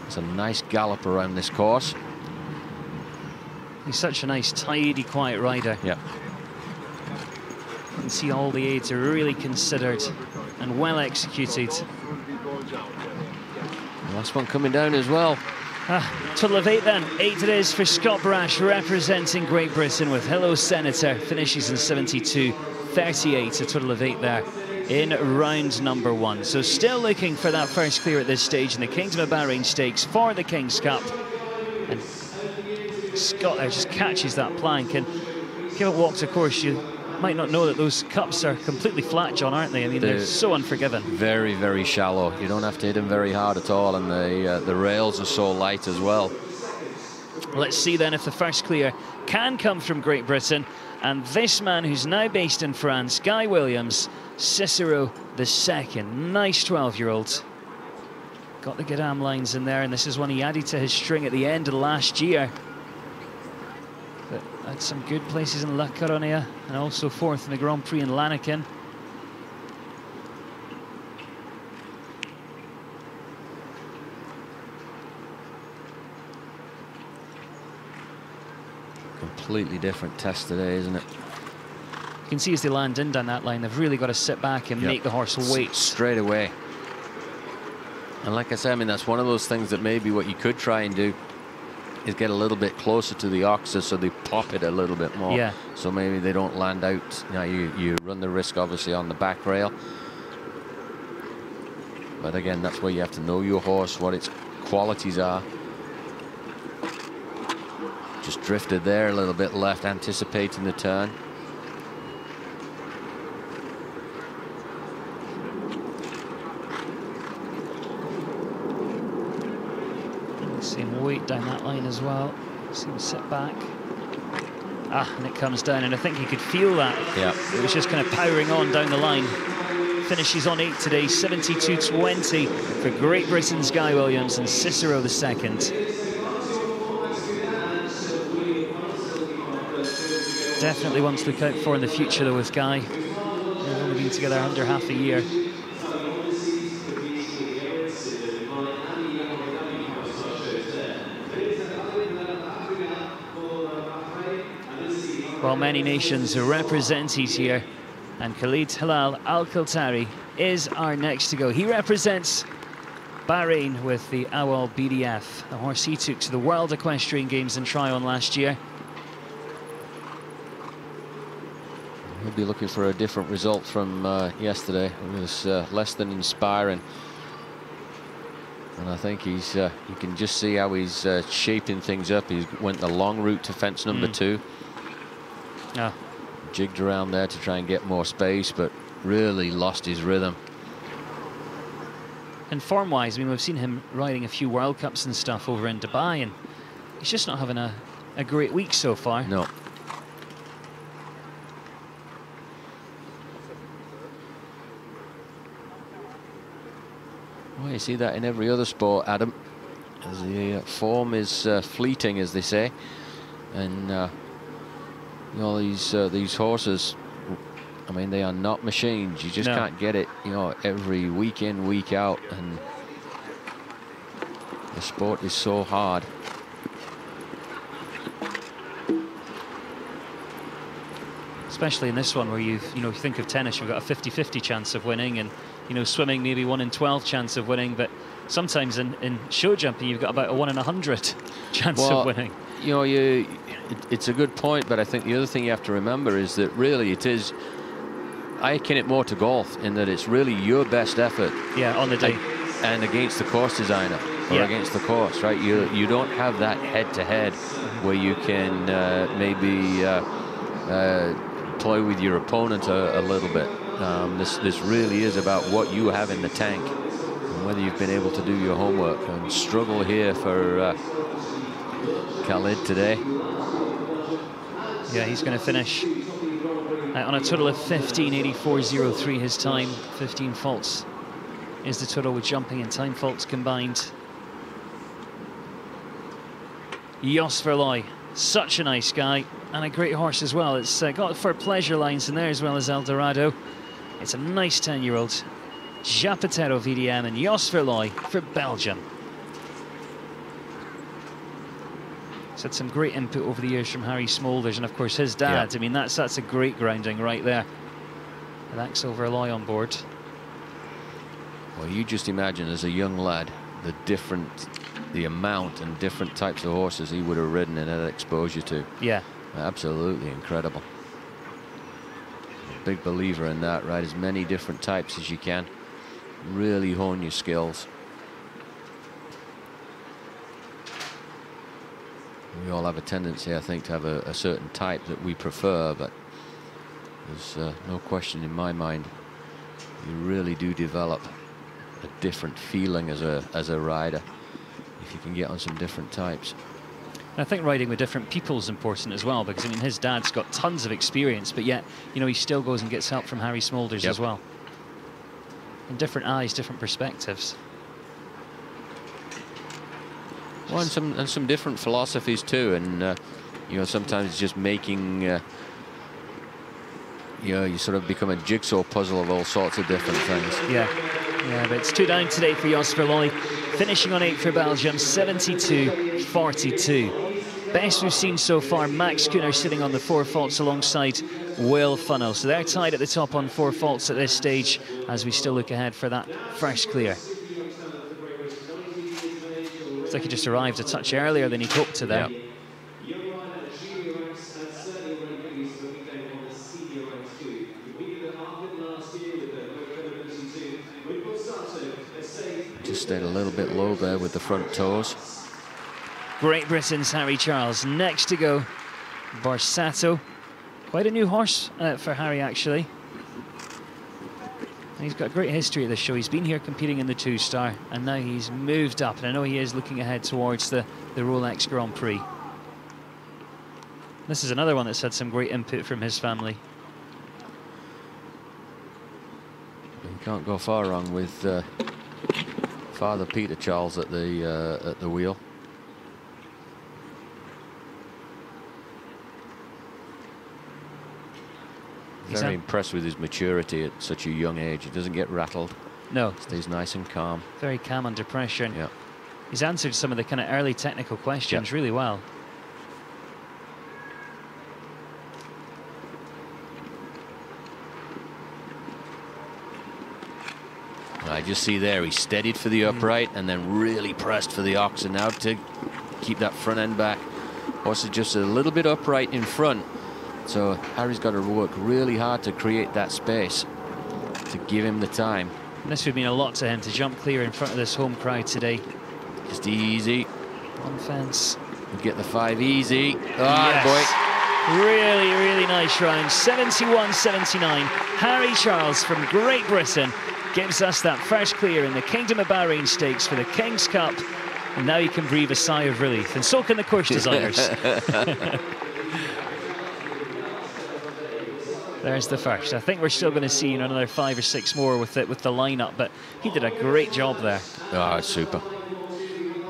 It's a nice gallop around this course. He's such a nice, tidy, quiet rider. Yeah. You can see all the aids are really considered and well executed. Last one coming down as well. Total of 8 then. 8 it is for Scott Brash, representing Great Britain, with Hello Senator finishes in 72.38, a total of 8 there in round number 1. So still looking for that first clear at this stage in the Kingdom of Bahrain Stakes for the King's Cup. And Scott there just catches that plank, and give it walk to course, you might not know that those cups are completely flat, John, aren't they? I mean, they're so unforgiving. Very, very shallow. You don't have to hit them very hard at all, and the rails are so light as well. Let's see then if the first clear can come from Great Britain. And this man, who's now based in France, Guy Williams, Cicero II, nice 12-year-old. Got the Gadam lines in there, and this is one he added to his string at the end of last year. But had some good places in La Coruña, and also 4th in the Grand Prix in Lanaken. Completely different test today, isn't it? You can see as they land in down that line, they've really got to sit back and make the horse wait. Straight away. And like I said, I mean, that's one of those things that maybe what you could try and do is get a little bit closer to the oxer so they pop it a little bit more. Yeah. So maybe they don't land out. Now you run the risk, obviously, on the back rail. But again, that's where you have to know your horse, what its qualities are. Just drifted there a little bit left, anticipating the turn. See him wait down that line as well. See him sit back. And it comes down, and I think you could feel that. Yeah. It was just kind of powering on down the line. Finishes on 8 today, 72.20 for Great Britain's Guy Williams and Cicero II. Definitely one to look out for in the future, though, with Guy. They've only been together under half a year. Well, many nations are represented here, and Khalid Hilal Al-Khaltari is our next to go. He represents Bahrain with the Awal BDF, a horse he took to the World Equestrian Games in Tryon last year. He'll be looking for a different result from yesterday. It was less than inspiring. And I think he's, you can just see how he's shaping things up. He went the long route to fence number 2. Jigged around there to try and get more space, but really lost his rhythm. And form-wise, I mean, we've seen him riding a few World Cups and stuff over in Dubai, and he's just not having a great week so far. No. Well, you see that in every other sport, Adam. As the form is fleeting, as they say, and you know, these horses, I mean, they are not machines. You just can't get it, you know, every week in, week out, and the sport is so hard. Especially in this one, where you think of tennis, you've got a 50-50 chance of winning, and swimming maybe 1 in 12 chance of winning, but sometimes in show jumping you've got about a 1 in 100 chance of winning. You know, it's a good point, but I think the other thing you have to remember is that really I akin it more to golf in that it's really your best effort. Yeah, on the day. And against the course designer, or against the course, right? You don't have that head-to-head where you can maybe play with your opponent a little bit. This really is about what you have in the tank, and whether you've been able to do your homework. And struggle here for Khalid today. Yeah, he's going to finish on a total of 15.84.03 his time. 15 faults is the total with jumping and time faults combined. Jos Verlooy, such a nice guy and a great horse as well. It's got for pleasure lines in there as well as Eldorado. It's a nice 10-year-old. Japetero VDM and Jos Verlooy for Belgium. He's had some great input over the years from Harry Smolders and of course his dad. I mean, that's a great grounding right there. And Axel Verlooy on board. Well, you just imagine as a young lad the amount and different types of horses he would have ridden and had exposure to. Yeah. Absolutely incredible. Big believer in that, right? As many different types as you can. Really hone your skills. We all have a tendency, I think, to have a certain type that we prefer, but there's no question in my mind you really do develop a different feeling as a rider if you can get on some different types. I think riding with different people is important as well, because I mean his dad's got tons of experience, but yet he still goes and gets help from Harry Smolders as well. And different eyes, different perspectives. Well, and some different philosophies too, and sometimes it's just making you sort of become a jigsaw puzzle of all sorts of different things. Yeah, but it's 2 down today for Jos Verlooy, finishing on 8 for Belgium, 72-42. Best we've seen so far, Max Kuhner sitting on the 4 faults alongside Will Funnell. So they're tied at the top on 4 faults at this stage as we still look ahead for that first clear. Looks like he just arrived a touch earlier than he'd hoped to there. Yeah. Just stayed a little bit low there with the front toes. Great Britain's Harry Charles. Next to go, Borsato. Quite a new horse for Harry, actually. He's got a great history at this show. He's been here competing in the 2-star, and now he's moved up, and I know he is looking ahead towards the Rolex Grand Prix. This is another one that's had some great input from his family. You can't go far wrong with Father Peter Charles at the wheel. Very impressed with his maturity at such a young age. He doesn't get rattled. No. Stays nice and calm. Very calm under pressure. Yeah. He's answered some of the kind of early technical questions really well. I just see there he steadied for the upright and then really pressed for the oxen now to keep that front end back. Horse is just a little bit upright in front. So Harry's got to work really hard to create that space to give him the time. And this would mean a lot to him to jump clear in front of this home crowd today. Just easy. On fence. We get the 5 easy. Boy. Really, really nice round. 71-79. Harry Charles from Great Britain gives us that first clear in the Kingdom of Bahrain Stakes for the King's Cup. And now he can breathe a sigh of relief. And so can the course designers. There's the first. I think we're still going to see another 5 or 6 more with the lineup, but he did a great job there. Oh, super.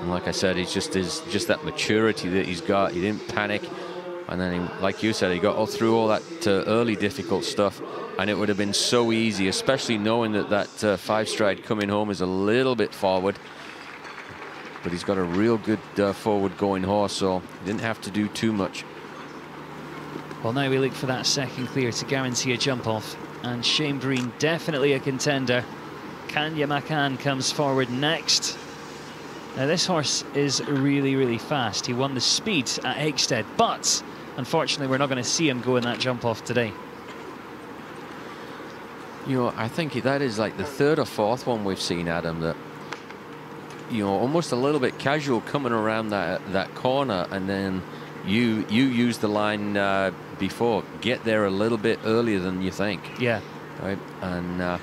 And like I said, it's just that maturity that he's got. He didn't panic, and then, like you said, he got through all that early difficult stuff, and it would have been so easy, especially knowing that 5-stride coming home is a little bit forward. But he's got a real good forward-going horse, so he didn't have to do too much. Well, now we look for that second clear to guarantee a jump off, and Shane Breen definitely a contender. Kanya Makan comes forward next. Now this horse is really, really fast. He won the speed at Hakestead, but unfortunately we're not going to see him go in that jump off today. I think that is like the 3rd or 4th one we've seen, Adam, that almost a little bit casual coming around that corner, and then you used the line before, get there a little bit earlier than you think. Yeah. Right, and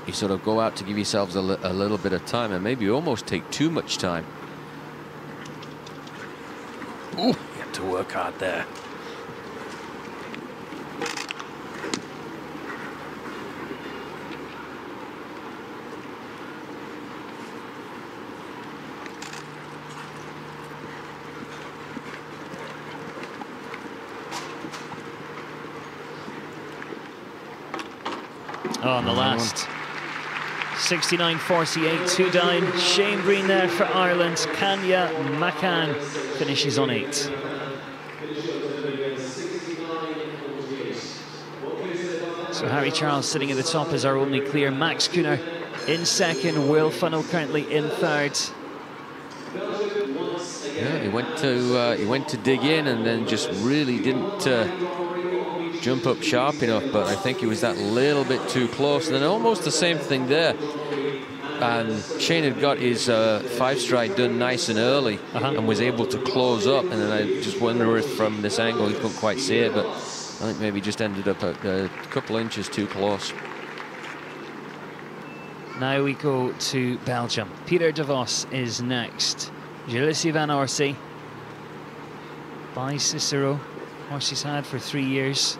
you sort of go out to give yourselves a little bit of time, and maybe almost take too much time. Ooh, you have to work hard there. Oh, on the last. 69-48, 2 down. Shane Breen there for Ireland. Kanya Makan finishes on 8. So Harry Charles sitting at the top is our only clear. Max Kuhner in second. Will Funnell currently in third. Yeah, he went to dig in and then just really didn't jump up sharp enough. But I think he was that little bit too close. And then almost the same thing there. And Shane had got his 5-stride done nice and early and was able to close up. And then I just wonder if from this angle he couldn't quite see it, but I think maybe just ended up a couple inches too close. Now we go to Belgium. Peter de Vos is next. Julissi van Orsi by Cicero. Horse he's had for 3 years.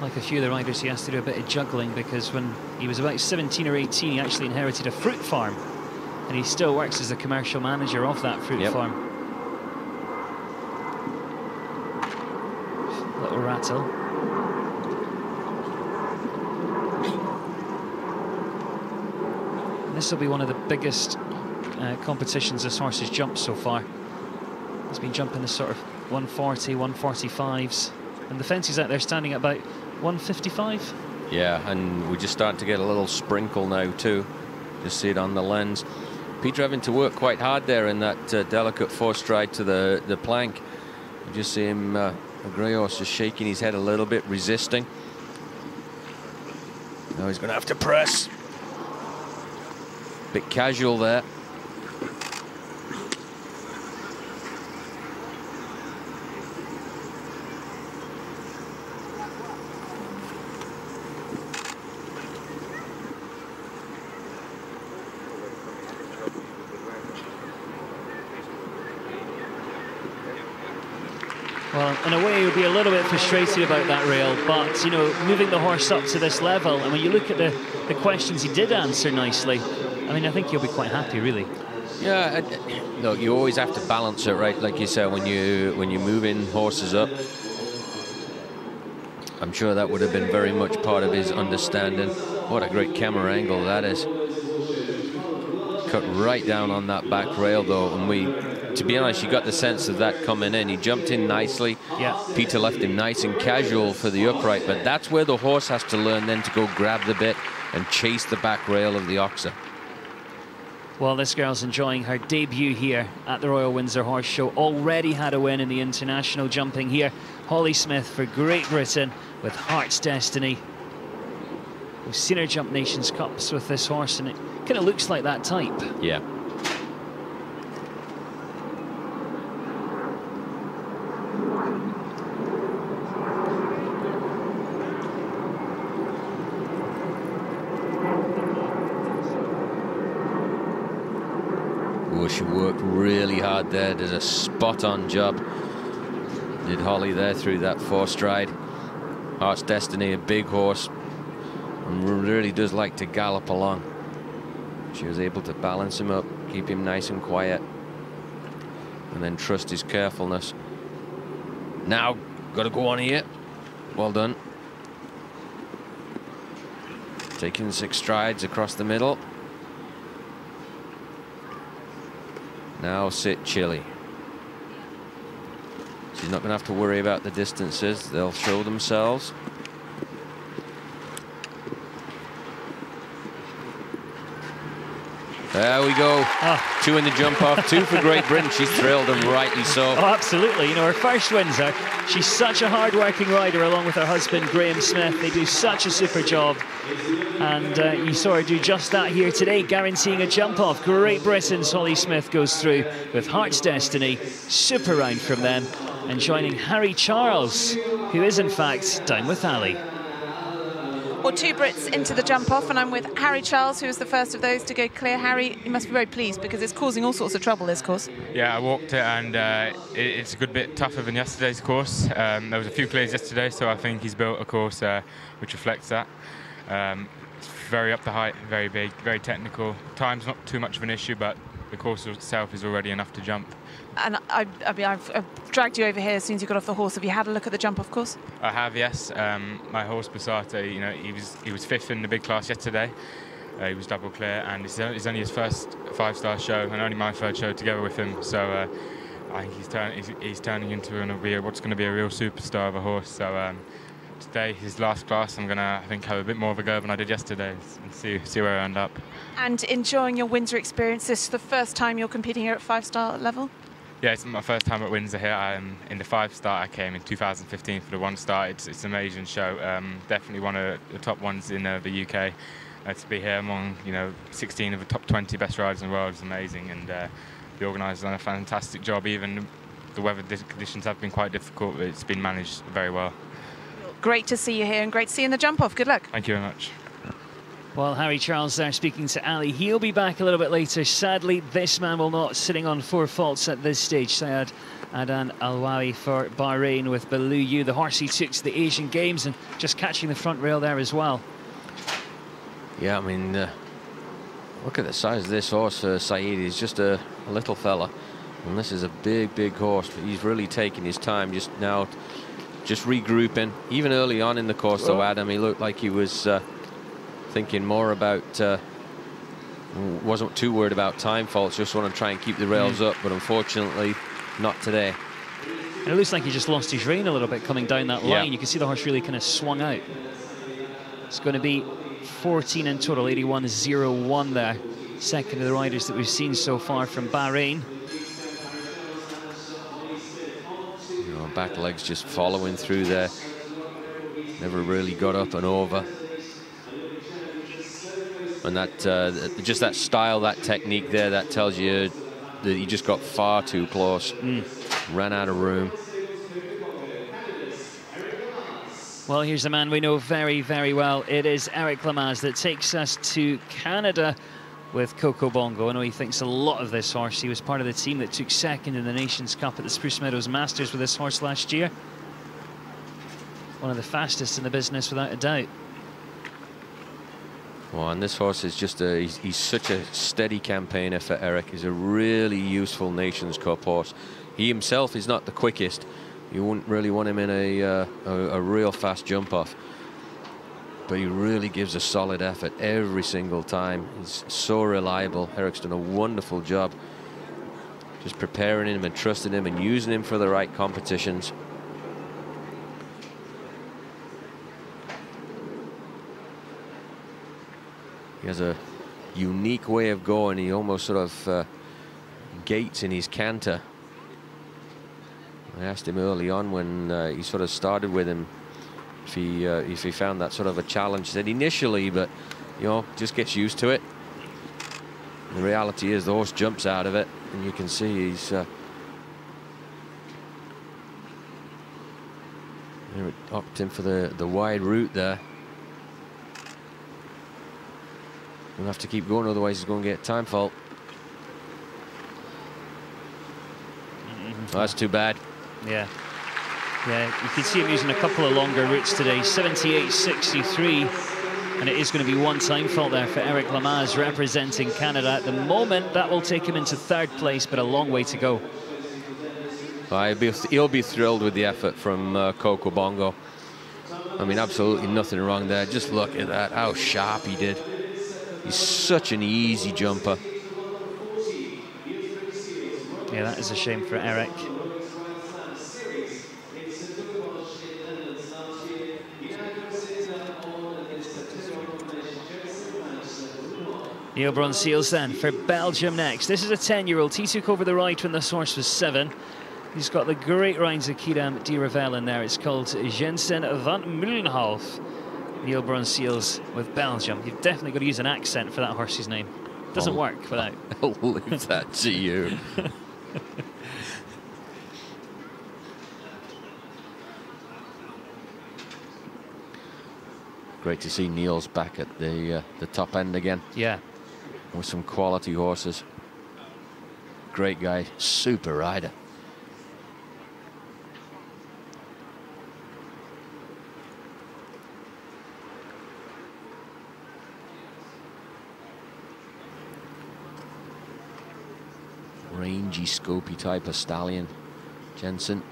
Like a few of the riders, he has to do a bit of juggling, because when he was about 17 or 18, he actually inherited a fruit farm, and he still works as a commercial manager of that fruit farm. Little rattle. And this will be one of the biggest competitions this horse has jumped so far. He's been jumping the sort of 140, 145s, and the fence is out there standing at about 155. Yeah, and we just start to get a little sprinkle now too. Just see it on the lens. Peter having to work quite hard there in that delicate 4-stride to the plank. You just see him, a grey horse, just shaking his head a little bit, resisting. Now he's going to have to press. Bit casual there. Well, in a way, you'll be a little bit frustrated about that rail, but, you know, moving the horse up to this level, and when you look at the questions he did answer nicely, I mean, I think you'll be quite happy, really. Yeah, look, you always have to balance it, right? Like you said, when you're moving horses up, I'm sure that would have been very much part of his understanding. What a great camera angle that is. Cut right down on that back rail, though, and to be honest, you got the sense of that coming in. He jumped in nicely. Yeah. Peter left him nice and casual for the upright, but that's where the horse has to learn then to go grab the bit and chase the back rail of the oxer. Well, this girl's enjoying her debut here at the Royal Windsor Horse Show. Already had a win in the international jumping here. Holly Smith for Great Britain with Heart's Destiny. We've seen her jump Nations Cups with this horse, and it kind of looks like that type. Yeah. She worked really hard there. Did a spot-on job. Did Holly there through that 4-stride. Heart's Destiny, a big horse, and really does like to gallop along. She was able to balance him up, keep him nice and quiet, and then trust his carefulness. Now, got to go on here. Well done. Taking 6 strides across the middle. Now sit Chile. She's not going to have to worry about the distances. They'll show themselves. There we go. 2 in the jump off, 2 for Great Britain. She's thrilled, and rightly so. Oh, absolutely. You know, her first Windsor, she's such a hard-working rider along with her husband, Graham Smith. They do such a super job. And you saw her do just that here today, guaranteeing a jump off. Great Britain's Holly Smith goes through with Heart's Destiny. Super round from them. And joining Harry Charles, who is in fact down with Ali. Well, 2 Brits into the jump off, and I'm with Harry Charles, who was the first of those to go clear. Harry, you must be very pleased because it's causing all sorts of trouble, this course. Yeah, I walked it, and it's a good bit tougher than yesterday's course. There was a few clears yesterday, so I think he's built a course which reflects that. It's very up the height, very big, very technical. Time's not too much of an issue, but the course itself is already enough to jump. And I've dragged you over here as soon as you got off the horse. Have you had a look at the jump off course? I have, yes. My horse Passate, you know, he was 5th in the big class yesterday. He was double clear, and it's only his first 5-star show, and only my 3rd show together with him. So I think he's turning into what's going to be a real superstar of a horse. So today, his last class, I'm going to, I think, have a bit more of a go than I did yesterday and see where I end up. And enjoying your Windsor experience, this is the first time you're competing here at 5-star level? Yeah, it's my first time at Windsor here. In the 5-star, I came in 2015 for the 1-star. It's an amazing show. Definitely one of the top ones in the UK. To be here among 16 of the top 20 best riders in the world is amazing, and the organisers done a fantastic job. Even the weather conditions have been quite difficult, but it's been managed very well. Great to see you here, and great to see you in the jump off. Good luck. Thank you very much. Well, Harry Charles there speaking to Ali. He'll be back a little bit later. Sadly, this man will not, sitting on 4 faults at this stage. Syed Adan Alwawi for Bahrain with Beluyu, the horse he took to the Asian Games, and just catching the front rail there as well. Yeah, I mean, look at the size of this horse for Saeed. He's just a little fella, and this is a big horse, but he's really taking his time just now, just regrouping. Even early on in the course, though, Adam, he looked like he was thinking more about, wasn't too worried about time faults, just want to try and keep the rails up, but unfortunately, not today. And it looks like he just lost his rein a little bit coming down that line. You can see the horse really kind of swung out. It's going to be 14 in total, 81.01 there. Second of the riders that we've seen so far from Bahrain. Back legs just following through there. Never really got up and over. And that just that style, that technique there, that tells you that he just got far too close. Ran out of room. Well, here's a man we know very well. It is Eric Lamaze that takes us to Canada with Coco Bongo. I know he thinks a lot of this horse. He was part of the team that took second in the Nations Cup at the Spruce Meadows Masters with this horse last year. One of the fastest in the business, without a doubt. Well, and this horse is just he's such a steady campaigner for Eric. He's a really useful Nations Cup horse. He himself is not the quickest. You wouldn't really want him in a real fast jump off. But he really gives a solid effort every single time. He's so reliable. Eric's done a wonderful job just preparing him and trusting him and using him for the right competitions. He has a unique way of going. He almost sort of gates in his canter. I asked him early on when he sort of started with him if he found that sort of a challenge. He said initially, but just gets used to it. The reality is the horse jumps out of it, and you can see he's opting for the wide route there. We'll have to keep going, otherwise he's going to get time fault. Oh, that's too bad. Yeah, you can see him using a couple of longer routes today. 78.63, and it is going to be one time fault there for Eric Lamaze representing Canada. At the moment, that will take him into 3rd place, but a long way to go. He'll be thrilled with the effort from Coco Bongo. I mean, absolutely nothing wrong there. Just look at that, how sharp he did. He's such an easy jumper. Yeah, that is a shame for Eric. Neil Bronseals then for Belgium next. This is a 10-year-old. He took over the right when this horse was 7. He's got the great lines of Kidam de Revel in there. It's called Jensen van Mullenhof. Neil Bronseals with Belgium. You've definitely got to use an accent for that horse's name. Doesn't work without. I'll leave that to you. Great to see Neil's back at the top end again. Yeah. With some quality horses. Great guy, super rider. Rangy, scopy type of stallion, Jensen.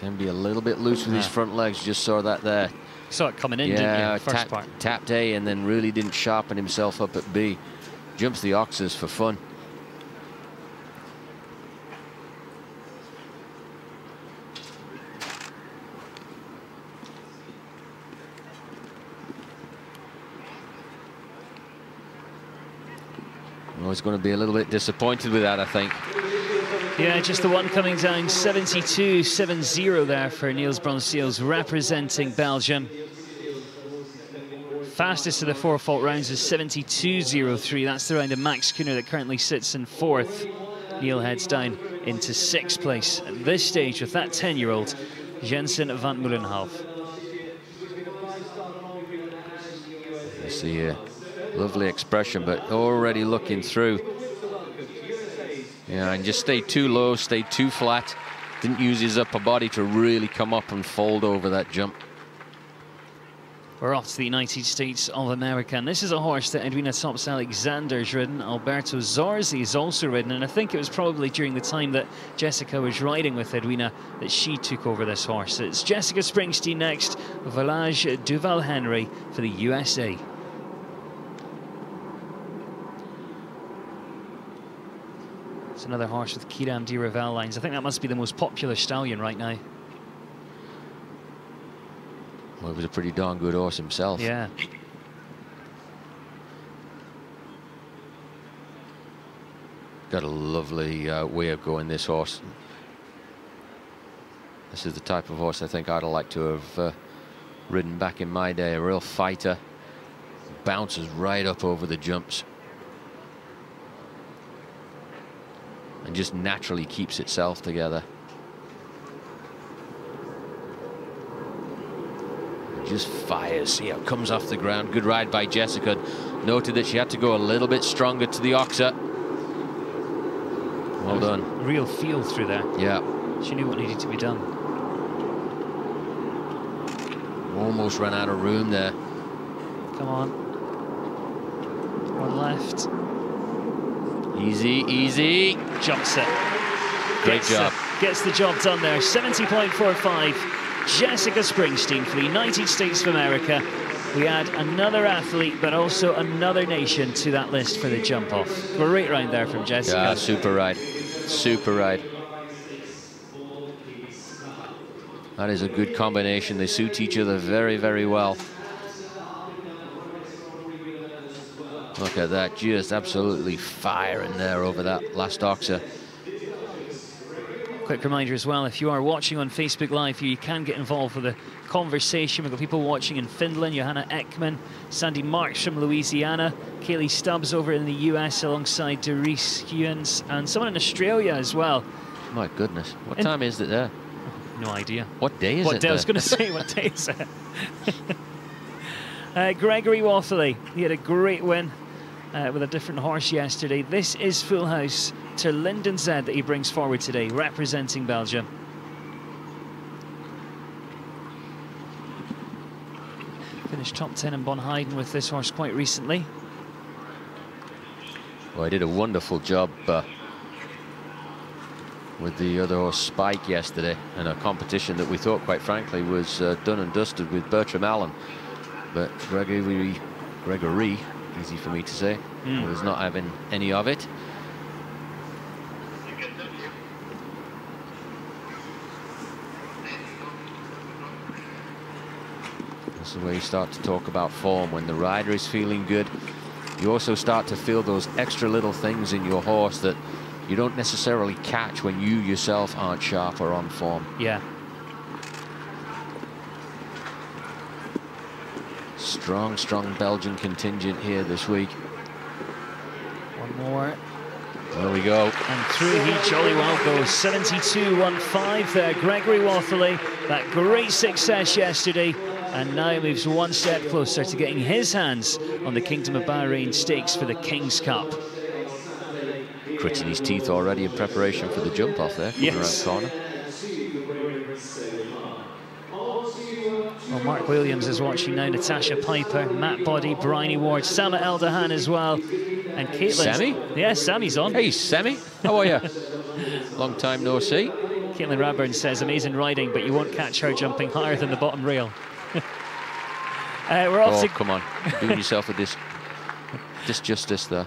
Can be a little bit loose with his front legs, just saw that there. Saw it coming in, didn't you? First part. Tapped A and then really didn't sharpen himself up at B. Jumps the oxes for fun. I was going to be a little bit disappointed with that, I think. Yeah, just the one coming down, 72-7-0 there for Niels Bronseels, representing Belgium. Fastest of the 4 fault rounds is 72.03. That's the round of Max Kuhner that currently sits in 4th. Neil heads down into 6th place at this stage with that 10-year-old, Jensen van Mullenhalf. You see here. Lovely expression, but already looking through. Yeah, and just stayed too low, stayed too flat. Didn't use his upper body to really come up and fold over that jump. We're off to the United States of America, and this is a horse that Edwina Tops-Alexander's ridden. Alberto Zorzi is also ridden, and I think it was probably during the time that Jessica was riding with Edwina that she took over this horse. It's Jessica Springsteen next, Volage Duval Henry for the USA. It's another horse with Kiram Di Ravel lines. I think that must be the most popular stallion right now. Well, he was a pretty darn good horse himself. Yeah. Got a lovely way of going, this horse. This is the type of horse I think I'd like to have ridden back in my day. A real fighter. Bounces right up over the jumps. And just naturally keeps itself together. Just fires. See how it comes off the ground. Good ride by Jessica. Noted that she had to go a little bit stronger to the oxer. Well done. Real feel through there. Yeah. She knew what needed to be done. Almost ran out of room there. Come on. One left. Easy, easy. Jumps it. Great job. Gets the job done there. 70.45. Jessica Springsteen for the United States of America. We add another athlete, but also another nation to that list for the jump off. Great round there from Jessica. Yeah, super ride. Super ride. That is a good combination. They suit each other very, very well. Look at that, just absolutely firing there over that last oxer. Quick reminder as well, if you are watching on Facebook Live, you can get involved with the conversation. We've got people watching in Finland, Johanna Ekman, Sandy Marks from Louisiana, Kaylee Stubbs over in the US alongside Doris Hewens, and someone in Australia as well. My goodness, what time is it there? No idea. What day is it? What day? I was going to say, what day is it? Gregory Waffley, he had a great win with a different horse yesterday. This is Full House to Linden Z that he brings forward today, representing Belgium. Finished top 10 in Bonheiden with this horse quite recently. Well, he did a wonderful job with the other horse Spike yesterday in a competition that we thought, quite frankly, was done and dusted with Bertram Allen. But Gregory, easy for me to say, was not having any of it. This is where you start to talk about form. When the rider is feeling good, you also start to feel those extra little things in your horse that you don't necessarily catch when you yourself aren't sharp or on form. Yeah. Strong, strong Belgian contingent here this week. One more. There we go. And through he jolly well goes. 72.15 there. Gregory Waffley, that great success yesterday, and now moves one step closer to getting his hands on the Kingdom of Bahrain Stakes for the King's Cup. Gritting his teeth already in preparation for the jump off there. Yes. Around the corner. Well, Mark Williams is watching now. Natasha Piper, Matt Boddy, Bryony Ward, Sama Eldahan as well. And Caitlin. Sammy? Yeah, Sammy's on. Hey, Sammy. How are you? Long time no see. Caitlin Radburn says, amazing riding, but you won't catch her jumping higher than the bottom rail. We're off Oh, to... come on. Doing yourself a disjustice there.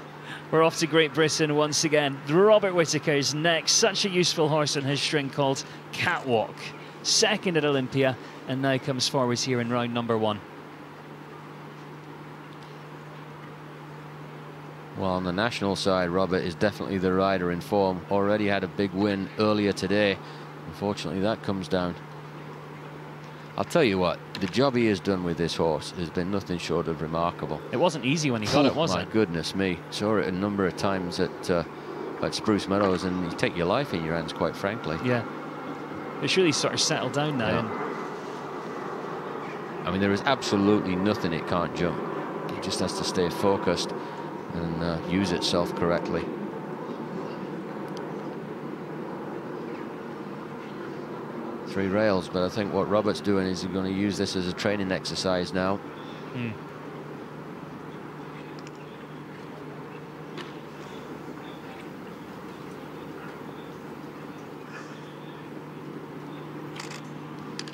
We're off to Great Britain once again. Robert Whittaker's next. Such a useful horse on his string called Catwalk. Second at Olympia, and now comes forwards here in round number 1. Well, on the national side, Robert is definitely the rider in form. Already had a big win earlier today. Unfortunately, that comes down. I'll tell you what, the job he has done with this horse has been nothing short of remarkable. It wasn't easy when he got it, was it? My goodness me. Saw it a number of times at Spruce Meadows, and you take your life in your hands, quite frankly. Yeah. It's really sort of settled down now. Yeah. I mean, there is absolutely nothing it can't jump. It just has to stay focused and use itself correctly. Three rails, but I think what Robert's doing is he's going to use this as a training exercise now.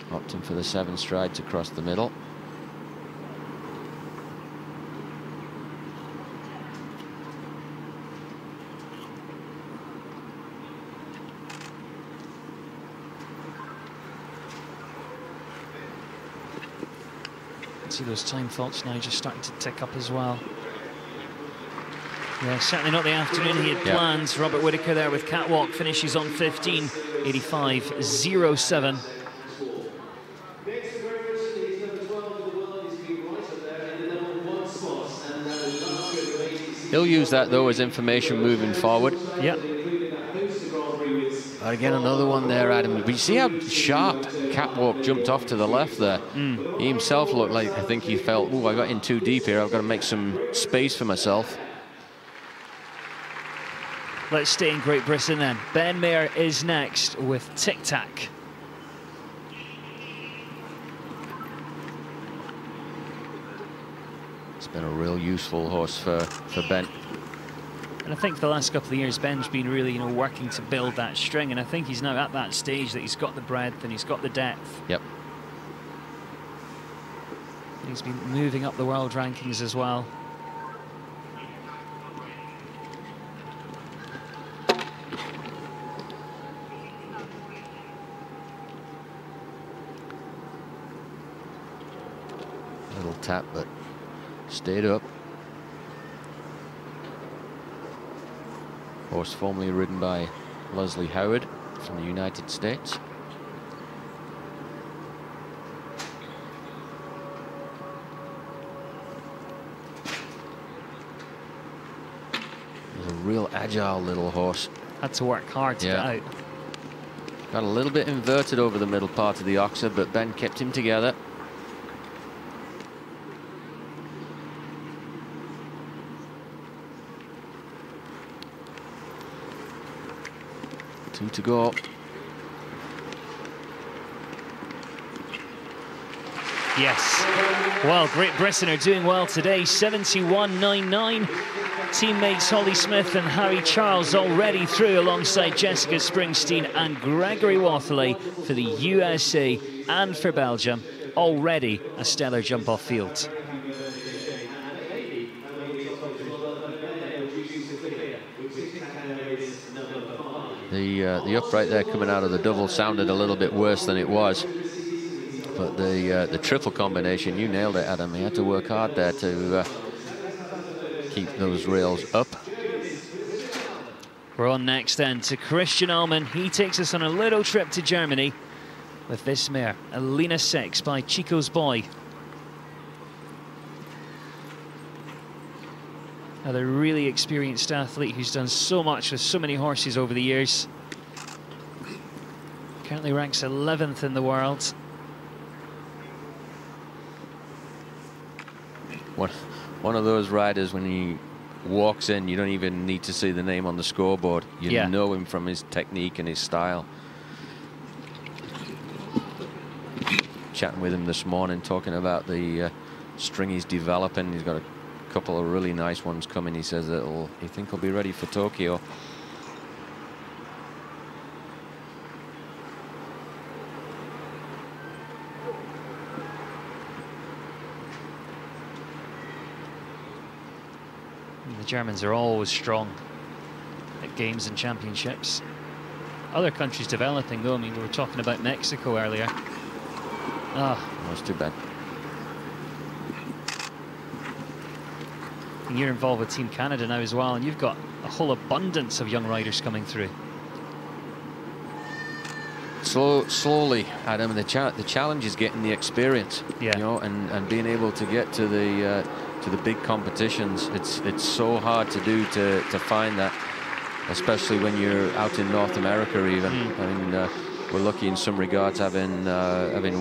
Opting for the 7 strides across the middle. See those time faults now just starting to tick up as well. Yeah, certainly not the afternoon he had planned. Robert Whittaker there with Catwalk finishes on 15:85.07. He'll use that though as information moving forward. Yeah. Again, another one there, Adam. But you see how sharp Catwalk jumped off to the left there. He himself looked like, I think he felt, oh, I got in too deep here. I've got to make some space for myself. Let's stay in Great Britain then. Ben Mayer is next with Tic Tac. It's been a real useful horse for Ben. And I think for the last couple of years, Ben's been really, working to build that string. And I think he's now at that stage that he's got the breadth and he's got the depth. Yep. He's been moving up the world rankings as well. Little tap, but stayed up. Horse formerly ridden by Leslie Howard from the United States. He's a real agile little horse. Had to work hard to get out. Got a little bit inverted over the middle part of the oxer, but Ben kept him together. To go. Yes. Well, Great Britain are doing well today. 71.99. Teammates Holly Smith and Harry Charles already through alongside Jessica Springsteen and Gregory Watherley for the USA and for Belgium. Already a stellar jump-off field. The upright there coming out of the double sounded a little bit worse than it was, but the triple combination, you nailed it, Adam. He had to work hard there to keep those rails up. We're on next then to Christian Allman. He takes us on a little trip to Germany with this mare, Alina 6 by Chico's Boy. Another really experienced athlete who's done so much with so many horses over the years. Currently ranks 11th in the world. One of those riders, when he walks in, you don't even need to see the name on the scoreboard. You know him from his technique and his style. Chatting with him this morning, talking about the string he's developing. He's got a couple of really nice ones coming. He says that he think he'll be ready for Tokyo. Germans are always strong at games and championships. Other countries developing though, I mean, we were talking about Mexico earlier. That's too bad. And you're involved with Team Canada now as well, and you've got a whole abundance of young riders coming through. Slowly, Adam. The challenge is getting the experience, you know, and being able to get to the big competitions. It's so hard to do to find that, especially when you're out in North America. Even I mean, we're lucky in some regards having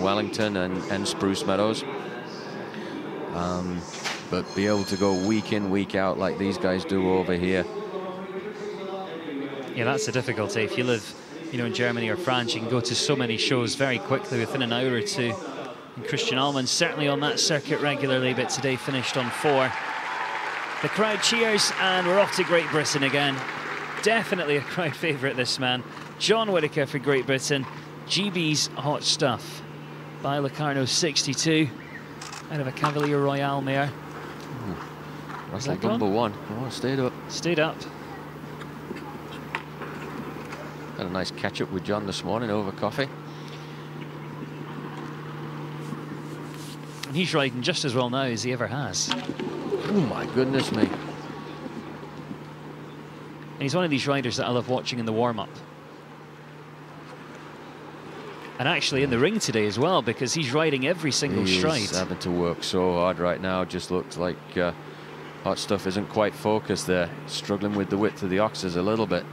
Wellington and Spruce Meadows, but be able to go week in, week out like these guys do over here. Yeah, that's the difficulty. If you live, you know, in Germany or France, you can go to so many shows very quickly within an hour or two. And Christian Allman's certainly on that circuit regularly, but today finished on 4. The crowd cheers, and we're off to Great Britain again. Definitely a crowd favourite, this man. John Whittaker for Great Britain. GB's Hot Stuff by Locarno 62 out of a Cavalier Royale mare. That's like number 1. Oh, stayed up. Stayed up. Had a nice catch up with John this morning over coffee. And he's riding just as well now as he ever has. Oh my goodness me. And he's one of these riders that I love watching in the warm-up. And actually in the ring today as well, because he's riding every single stride. He's having to work so hard right now. Just looks like Hot Stuff isn't quite focused there. Struggling with the width of the oxes a little bit.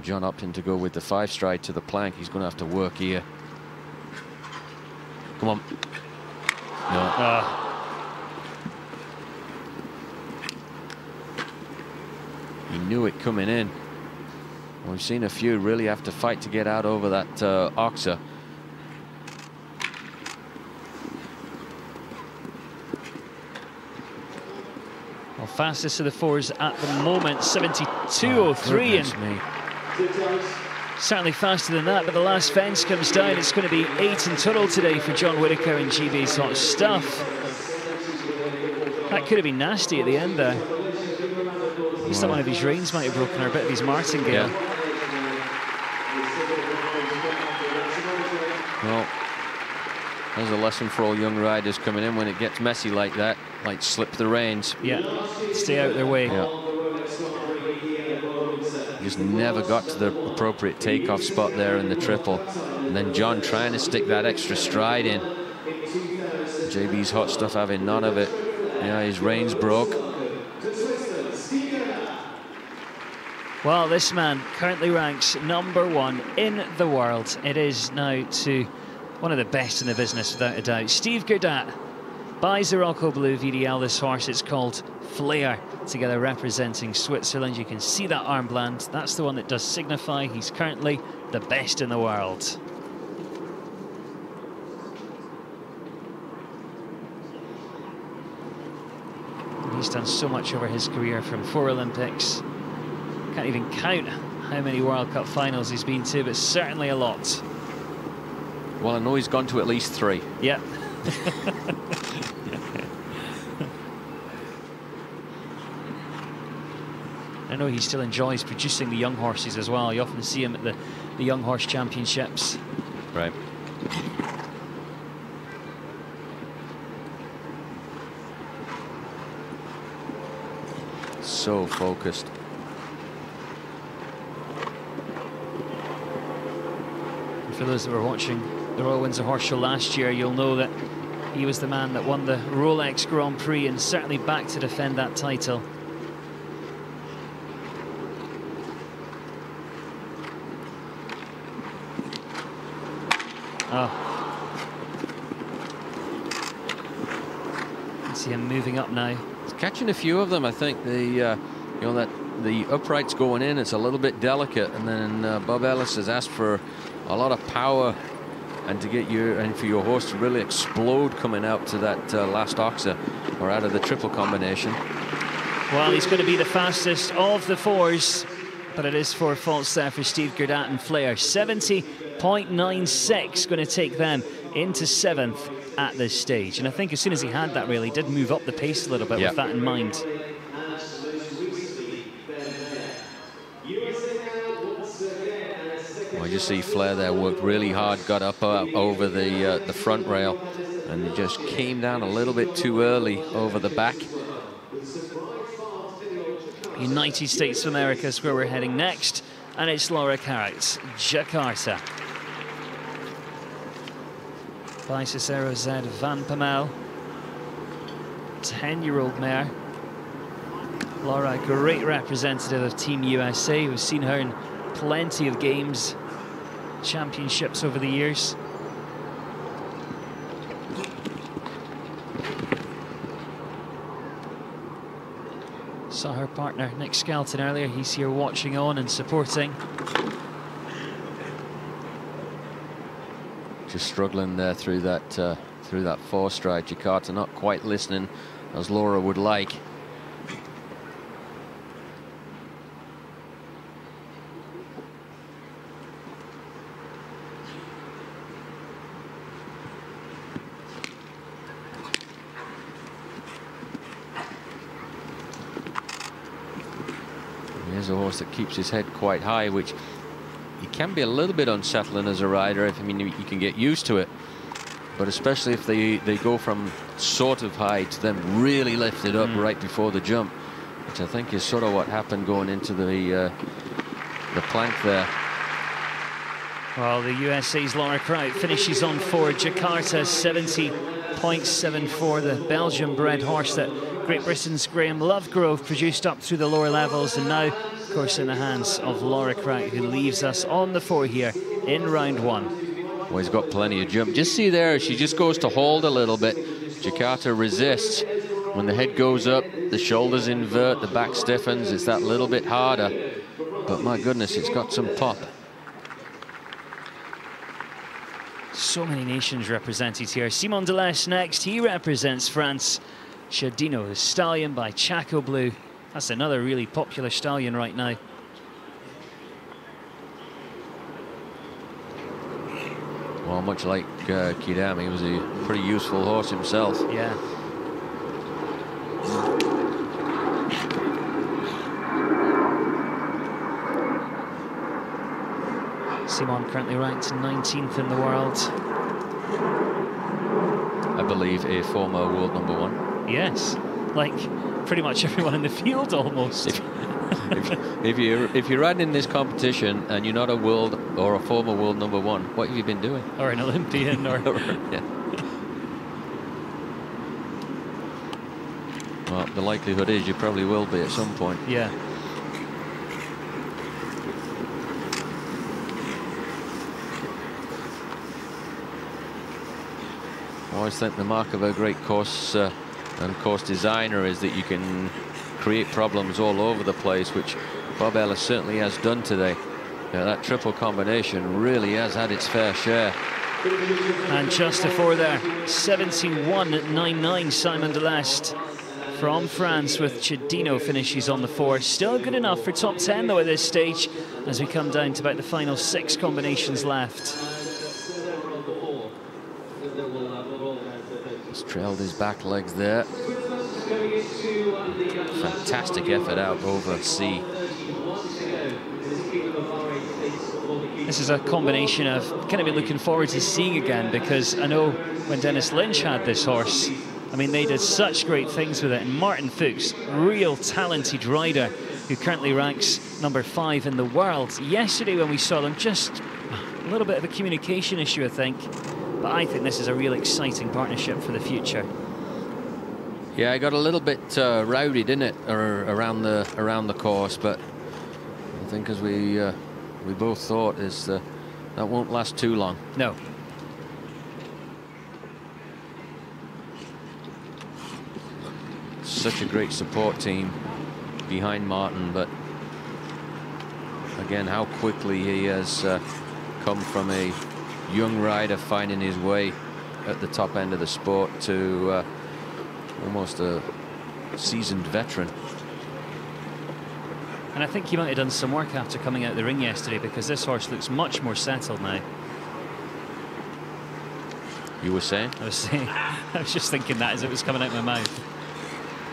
John opting to go with the 5 stride to the plank. He's going to have to work here. Come on. No. He knew it coming in. We've seen a few really have to fight to get out over that oxer. Well, fastest of the 4s at the moment, 72.03, and certainly faster than that, but the last fence comes down. It's going to be 8 in total today for John Whittaker and GB's Hot Stuff. That could have been nasty at the end there. At least that one of his reins might have broken, or a bit of his martingale. Yeah. Well, there's a lesson for all young riders coming in when it gets messy like that. Like slip the reins. Yeah, stay out of their way. Yeah. Just never got to the appropriate takeoff spot there in the triple. And then John trying to stick that extra stride in. JB's Hot Stuff having none of it. Yeah, his reins broke. Well, this man currently ranks #1 in the world. It is now to one of the best in the business, without a doubt. Steve Gurdat buys the Rocco Blue VDL. This horse, it's called Flair, together representing Switzerland. You can see that armband. That's the one that does signify he's currently the best in the world. He's done so much over his career, from 4 Olympics. Can't even count how many World Cup finals he's been to, but certainly a lot. Well, I know he's gone to at least 3. Yeah. I know he still enjoys producing the young horses as well. You often see him at the Young Horse Championships. Right. So focused. And for those that were watching the Royal Windsor Horse Show last year, you'll know that he was the man that won the Rolex Grand Prix, and certainly back to defend that title. See him moving up now. He's catching a few of them. I think the you know, that the uprights going in, it's a little bit delicate, and then Bob Ellis has asked for a lot of power and to get for your horse to really explode coming out to that last oxer, or out of the triple combination. Well, he's going to be the fastest of the 4s, but it is 4 faults there for Steve Gurdat and Flair. 70.96 going to take them into 7th at this stage. And I think as soon as he had that, really, he did move up the pace a little bit with that in mind. Well, you see Flair there worked really hard, got up over the front rail, and just came down a little bit too early over the back. United States of America is where we're heading next, and it's Laura Carrick's Jakarta. By Cicero Z Van Pamel, 10-year-old mare. Laura, great representative of Team USA. We've seen her in plenty of games, championships over the years. Saw her partner Nick Skelton earlier. He's here watching on and supporting. Just struggling there through that four-stride. Jakarta not quite listening as Laura would like. Here's a horse that keeps his head quite high, which he can be a little bit unsettling as a rider. I mean, you can get used to it, but especially if they go from sort of high to then really lift it up right before the jump, which I think is sort of what happened going into the plank there. Well, the USA's Laura Kraut finishes on 4. Jakarta 70.74, the Belgian-bred horse that Great Britain's Graham Lovegrove produced up through the lower levels, and now, of course, in the hands of Laura Kraut, who leaves us on the 4 here in round 1. Well, he's got plenty of jump. Just see there, she just goes to hold a little bit. Jakarta resists. When the head goes up, the shoulders invert, the back stiffens. It's that little bit harder. But my goodness, it's got some pop. So many nations represented here. Simon Delestre next. He represents France. Chadino, the stallion by Chaco Blue. That's another really popular stallion right now. Well, much like Kidam, he was a pretty useful horse himself. Yeah. Simon currently ranked 19th in the world. I believe a former world #1. Yes, like pretty much everyone in the field almost. If you're riding in this competition and you're not a world or a former world #1, what have you been doing? Or an Olympian, or yeah. Well, the likelihood is you probably will be at some point. Yeah. I always think the mark of a great course and course designer is that you can create problems all over the place, which Bob Ellis certainly has done today. That triple combination really has had its fair share. And just a 4 there, 71.99. Simon Delestre from France with Chadino finishes on the 4. Still good enough for top 10 though at this stage, as we come down to about the final 6 combinations left. He's trailed his back legs there. Fantastic effort out over C. This is a combination I've kind of been looking forward to seeing again, because I know when Dennis Lynch had this horse, I mean, they did such great things with it. And Martin Fuchs, real talented rider, who currently ranks #5 in the world. Yesterday when we saw them, just a little bit of a communication issue, I think. But I think this is a real exciting partnership for the future. Yeah, I got a little bit rowdy, didn't it, around the course, but I think, as we both thought, is that won't last too long. No. Such a great support team behind Martin, but again, how quickly he has come from a young rider finding his way at the top end of the sport to almost a seasoned veteran. And I think he might have done some work after coming out of the ring yesterday, because this horse looks much more settled now. You were saying? I was just thinking that as it was coming out of my mouth.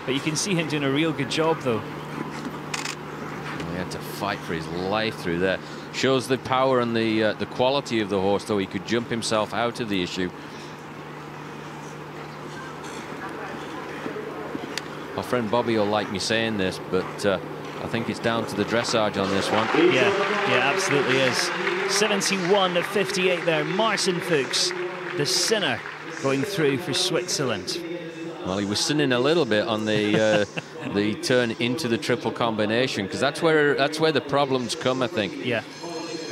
But you can see him doing a real good job, though. He had to fight for his life through there. Shows the power and the quality of the horse, though. He could jump himself out of the issue. My friend Bobby will like me saying this, but I think it's down to the dressage on this one. Yeah, absolutely is. 71-58 there. Martin Fuchs, the sinner, going through for Switzerland. Well, he was sinning a little bit on the the turn into the triple combination, because that's where the problems come, I think. Yeah.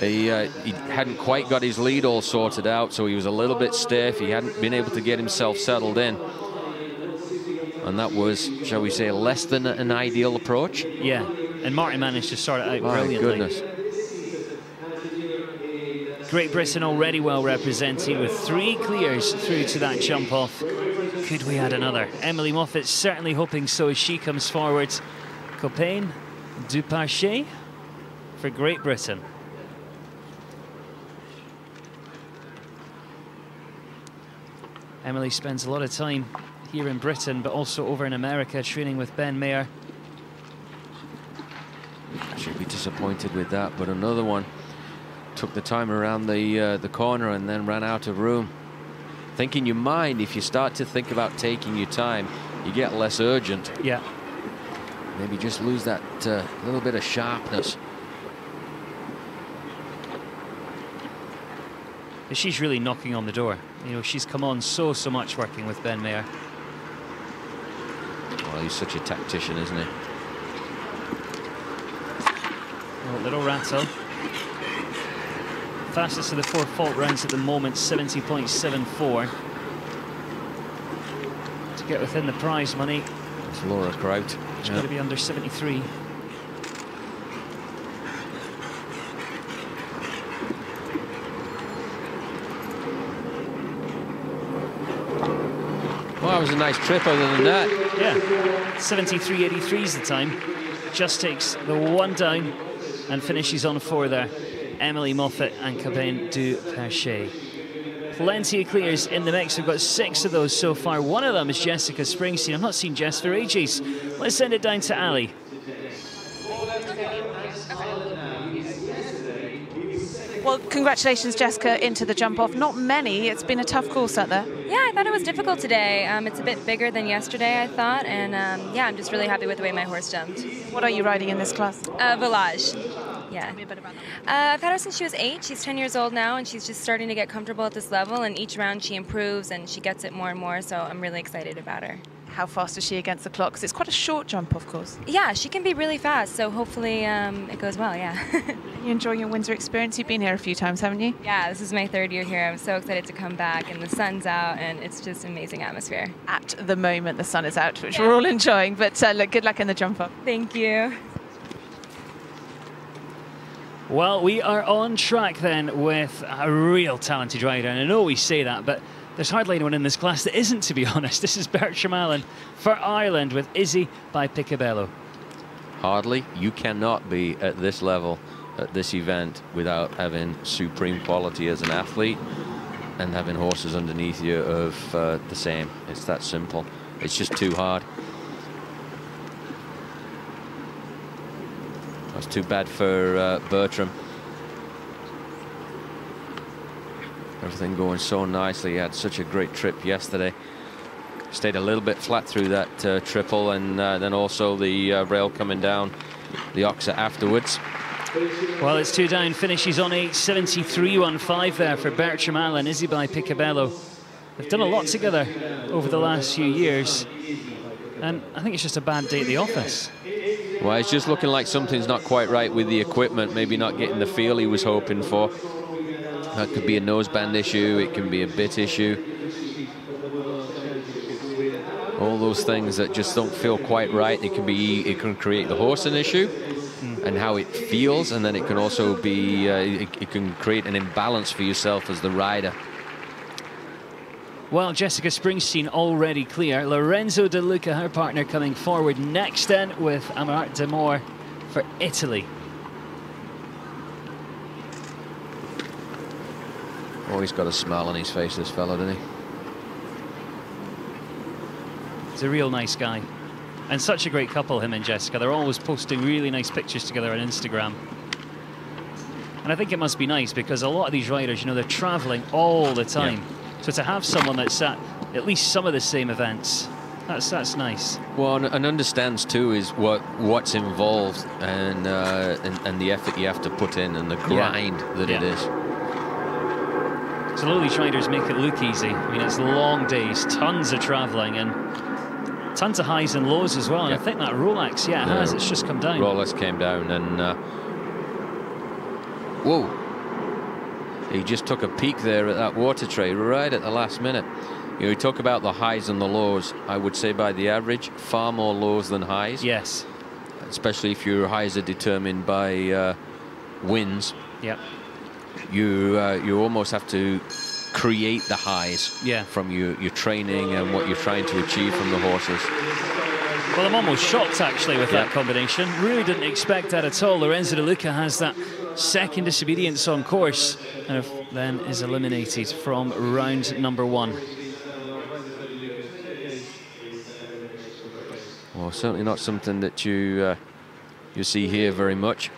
He hadn't quite got his lead all sorted out, so he was a little bit stiff. He hadn't been able to get himself settled in. And that was, shall we say, less than an ideal approach. Yeah, and Martin managed to sort it out My brilliantly. goodness. Great Britain already well represented with 3 clears through to that jump off. Could we add another? Emily Moffat's certainly hoping so as she comes forward. Copain Duparchet for Great Britain. Emily spends a lot of time here in Britain, but also over in America, training with Ben Mayer. I should be disappointed with that, but another one took the time around the corner and then ran out of room. I think in your mind, if you start to think about taking your time, you get less urgent. Yeah. Maybe just lose that little bit of sharpness. But she's really knocking on the door. You know, she's come on so much working with Ben Mayer. Well, he's such a tactician, isn't he? Oh, little rattle. Fastest of the 4 fault rounds at the moment, 70.74. To get within the prize money. It's Laura Kraut. She's got to be under 73. Well, that was a nice trip other than that. Yeah, 73.83 is the time. Just takes the 1 down and finishes on 4 there. Emily Moffat and Copain Duparchet. Plenty of clears in the mix. We've got 6 of those so far. One of them is Jessica Springsteen. I've not seen Jess for ages. Let's send it down to Ali. Well, congratulations, Jessica, into the jump off. Not many. It's been a tough course out there. Yeah, I thought it was difficult today. It's a bit bigger than yesterday, I thought, and yeah, I'm just really happy with the way my horse jumped. What are you riding in this class? Village. Yeah. Tell me a bit about that. I've had her since she was 8. She's 10 years old now, and she's just starting to get comfortable at this level, and each round she improves and she gets it more and more, so I'm really excited about her. How fast is she against the clock? Because it's quite a short jump, of course. Yeah, she can be really fast, so hopefully it goes well, yeah. You enjoying your Windsor experience? You've been here a few times, haven't you? Yeah, this is my 3rd year here. I'm so excited to come back, and the sun's out, and it's just an amazing atmosphere. At the moment, the sun is out, which we're all enjoying, but look, good luck in the jump up. Thank you. Well, we are on track then with a real talented rider, and I know we say that, but there's hardly anyone in this class that isn't, to be honest. This is Bertram Allen for Ireland with Izzy by Picabello. Hardly. You cannot be at this level at this event without having supreme quality as an athlete and having horses underneath you of the same. It's that simple. It's just too hard. That's too bad for Bertram. Everything going so nicely. He had such a great trip yesterday. Stayed a little bit flat through that triple, and then also the rail coming down the Oxa afterwards. Well, it's 2 down. Finishes on 8, 73.15 there for Bertram Allen, Izzy by Picabello. They've done a lot together over the last few years, and I think it's just a bad day at the office. Well, it's just looking like something's not quite right with the equipment, maybe not getting the feel he was hoping for. That could be a noseband issue, it can be a bit issue. All those things that just don't feel quite right. It can create the horse an issue and how it feels, and then it can also be, it can create an imbalance for yourself as the rider. Well, Jessica Springsteen already clear. Lorenzo De Luca, her partner, coming forward next then with Amarat Demore for Italy. Oh, he's got a smile on his face, this fella, doesn't he? He's a real nice guy. And such a great couple, him and Jessica. They're always posting really nice pictures together on Instagram. And I think it must be nice because a lot of these riders, you know, they're traveling all the time. Yeah. So to have someone that's at least some of the same events, that's nice. Well, and understands too is what's involved and the effort you have to put in and the grind that it is. So a lot of these riders make it look easy. I mean, it's long days, tons of traveling, and tons of highs and lows as well. And I think that Rolex, it has. It's just come down. Rolex came down, and whoa! He just took a peek there at that water tray right at the last minute. You know, we talk about the highs and the lows. I would say by the average, far more lows than highs. Yes. Especially if your highs are determined by winds. Yep. You almost have to create the highs from your training and what you're trying to achieve from the horses. Well, I'm almost shocked actually with that combination. Really didn't expect that at all. Lorenzo De Luca has that second disobedience on course and then is eliminated from round number 1. Well, certainly not something that you see here very much.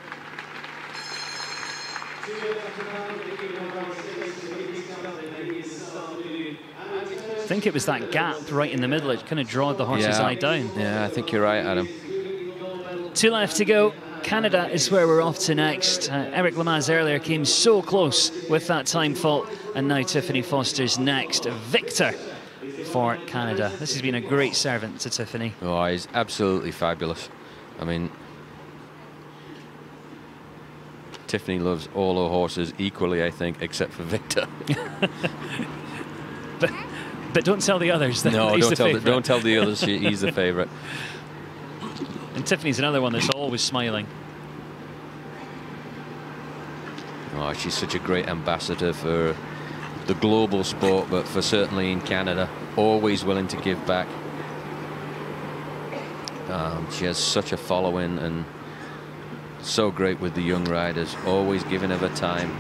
I think it was that gap right in the middle. It kind of drawed the horse's eye down. Yeah, I think you're right, Adam. 2 left to go. Canada is where we're off to next. Eric Lamaze earlier came so close with that time fault, and now Tiffany Foster's next. Victor for Canada. This has been a great servant to Tiffany. Oh, he's absolutely fabulous. I mean, Tiffany loves all her horses equally, I think, except for Victor. But don't tell the others. No, don't tell the others. He's the favourite. And Tiffany's another one that's always smiling. Oh, she's such a great ambassador for the global sport, but for certainly in Canada, always willing to give back. She has such a following and so great with the young riders, always giving of her time.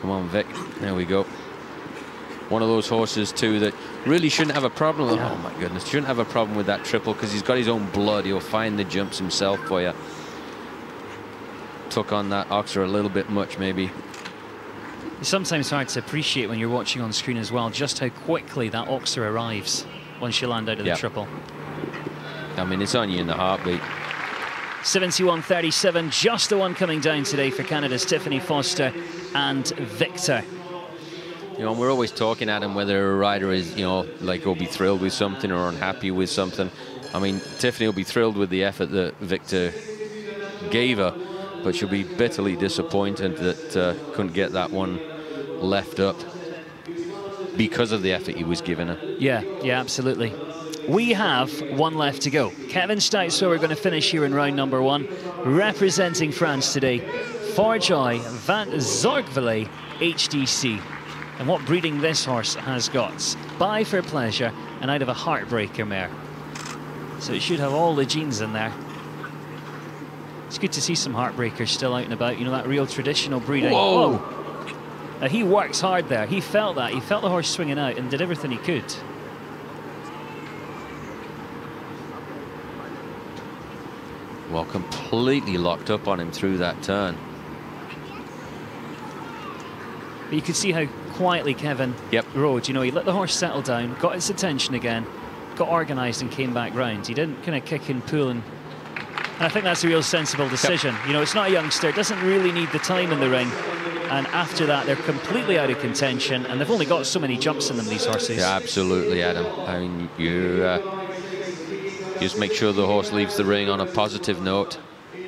Come on, Vic. There we go. One of those horses, too, that really shouldn't have a problem. Oh, my goodness. Shouldn't have a problem with that triple because he's got his own blood. He'll find the jumps himself for you. Took on that Oxer a little bit much, maybe. It's sometimes hard to appreciate when you're watching on screen as well just how quickly that Oxer arrives once you land out of the triple. I mean, it's on you in the heartbeat. 71.37, just the one coming down today for Canada's Tiffany Foster and Victor. You know, we're always talking at him whether a rider is, you know, like will be thrilled with something or unhappy with something. I mean, Tiffany will be thrilled with the effort that Victor gave her, but she'll be bitterly disappointed that couldn't get that one left up because of the effort he was giving her. Yeah, absolutely. We have 1 left to go. Kevin Stout's where we're going to finish here in round number 1. Representing France today, Forjoy Van Zorgvele HDC. And what breeding this horse has got. Buy for pleasure and out of a heartbreaker mare. So it should have all the genes in there. It's good to see some heartbreakers still out and about. You know, that real traditional breeding. Whoa! Now, he works hard there. He felt that. He felt the horse swinging out and did everything he could. Well, completely locked up on him through that turn. But you could see how quietly Kevin rode. You know, he let the horse settle down, got its attention again, got organised and came back round. He didn't kind of kick and pull. And I think that's a real sensible decision. You know, it's not a youngster, doesn't really need the time in the ring. And after that, they're completely out of contention. And they've only got so many jumps in them, these horses. Yeah, absolutely, Adam. I mean, you just make sure the horse leaves the ring on a positive note. I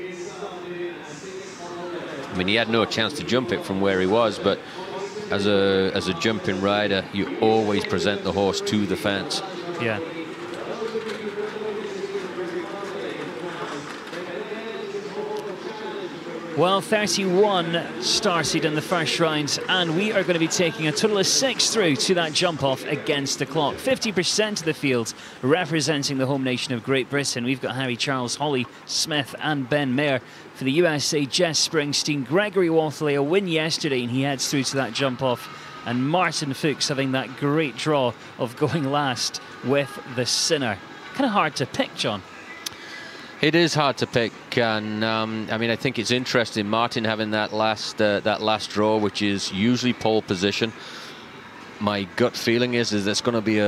mean, he had no chance to jump it from where he was, but as a jumping rider, you always present the horse to the fence. Yeah. Well, 31 started in the first round, and we are going to be taking a total of 6 through to that jump off against the clock. 50% of the field representing the home nation of Great Britain. We've got Harry Charles, Holly Smith and Ben Mayer. For the USA, Jess Springsteen, Gregory Wathley, a win yesterday, and he heads through to that jump off. And Martin Fuchs having that great draw of going last with the Sinner. Kind of hard to pick, John. It is hard to pick, and I mean, I think it's interesting Martin having that last draw, which is usually pole position. My gut feeling is that's going to be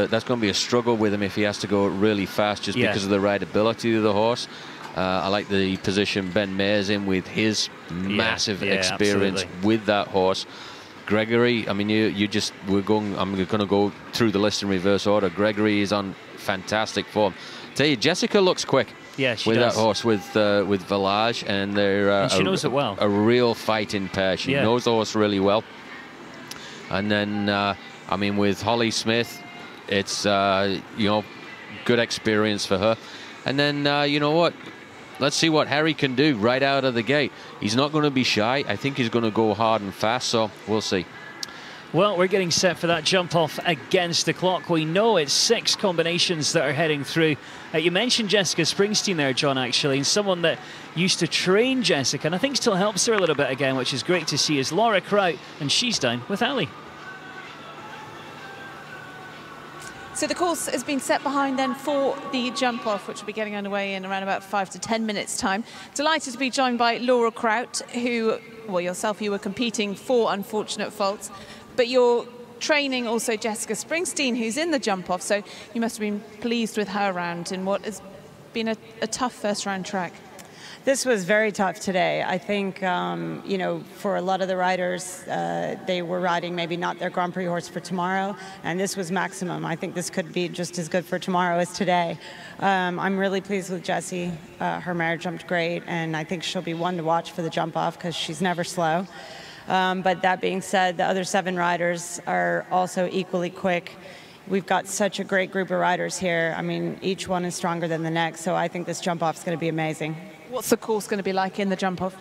a struggle with him if he has to go really fast, just because of the rideability of the horse. I like the position Ben Mayer's in with his massive experience with that horse. Gregory, I mean, I'm going to go through the list in reverse order. Gregory is on fantastic form. Tell you, Jessica looks quick. Yeah, she with does. that horse with Village, and they're and she knows it well. A real fighting pair. She knows the horse really well. And then, I mean, with Holly Smith, it's you know, good experience for her. And then you know what? Let's see what Harry can do right out of the gate. He's not going to be shy. I think he's going to go hard and fast. So we'll see. Well, we're getting set for that jump off against the clock. We know it's 6 combinations that are heading through. You mentioned Jessica Springsteen there, John, actually, and someone that used to train Jessica, and I think still helps her a little bit again, which is great to see, is Laura Kraut, and she's down with Ali. So the course has been set behind then for the jump off, which will be getting underway in around about 5 to 10 minutes time. Delighted to be joined by Laura Kraut, who, well, yourself, you were competing for Unfortunate Faults, but you're training also Jessica Springsteen, who's in the jump off, so you must have been pleased with her round in what has been a tough first round track. This was very tough today. I think, you know, for a lot of the riders, they were riding maybe not their Grand Prix horse for tomorrow, and this was maximum. I think this could be just as good for tomorrow as today. I'm really pleased with Jessie. Her mare jumped great, and I think she'll be one to watch for the jump off because she's never slow. But that being said, the other 7 riders are also equally quick. We've got such a great group of riders here. I mean, each one is stronger than the next, so I think this jump off is going to be amazing. What's the course going to be like in the jump off?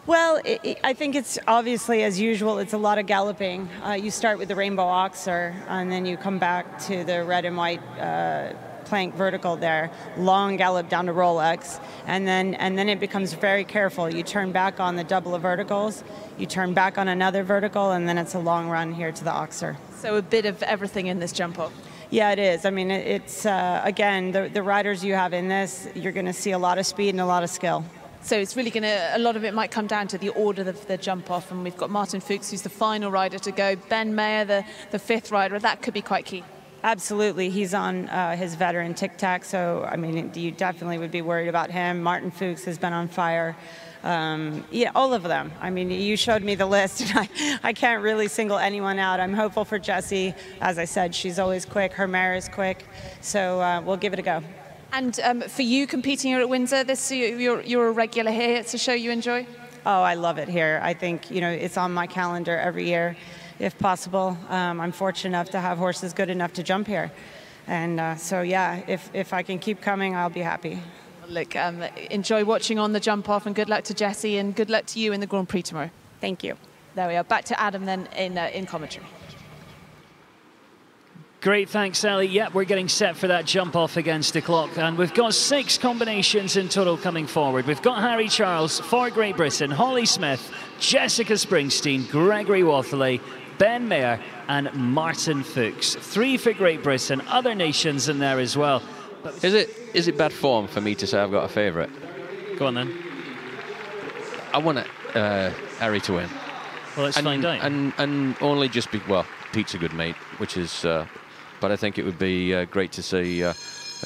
Well, I think it's obviously, as usual, it's a lot of galloping. You start with the Rainbow Oxer, and then you come back to the red and white plank vertical there, long gallop down to Rolex, and then it becomes very careful. You turn back on the double of verticals, you turn back on another vertical, and then it's a long run here to the Oxer. So a bit of everything in this jump off. Yeah, it is. I mean, it's, again, the riders you have in this, you're going to see a lot of speed and a lot of skill. So it's really going to, a lot of it might come down to the order of the jump off, and we've got Martin Fuchs, who's the final rider to go, Ben Mayer, the 5th rider. That could be quite key. Absolutely. He's on his veteran tic-tac, so, I mean, you definitely would be worried about him. Martin Fuchs has been on fire. Yeah, all of them. I mean, you showed me the list, and I can't really single anyone out. I'm hopeful for Jessie. As I said, she's always quick. Her mare is quick, so we'll give it a go. And for you competing here at Windsor, you're a regular here. It's a show you enjoy? Oh, I love it here. I think, you know, it's on my calendar every year, if possible. I'm fortunate enough to have horses good enough to jump here. And so, yeah, if I can keep coming, I'll be happy. Look, enjoy watching on the jump off, and good luck to Jessie, and good luck to you in the Grand Prix tomorrow. Thank you. There we are. Back to Adam then in commentary. Great, thanks, Ali. Yep, we're getting set for that jump off against the clock, and we've got 6 combinations in total coming forward. We've got Harry Charles for Great Britain, Holly Smith, Jessica Springsteen, Gregory Wathley, Ben Mayer and Martin Fuchs. 3 for Great Britain, other nations in there as well. But is it bad form for me to say I've got a favourite? Go on then. I want Harry to win. Well, let's find out. And only just be, well, Pete's a good mate, which is, but I think it would be great to see a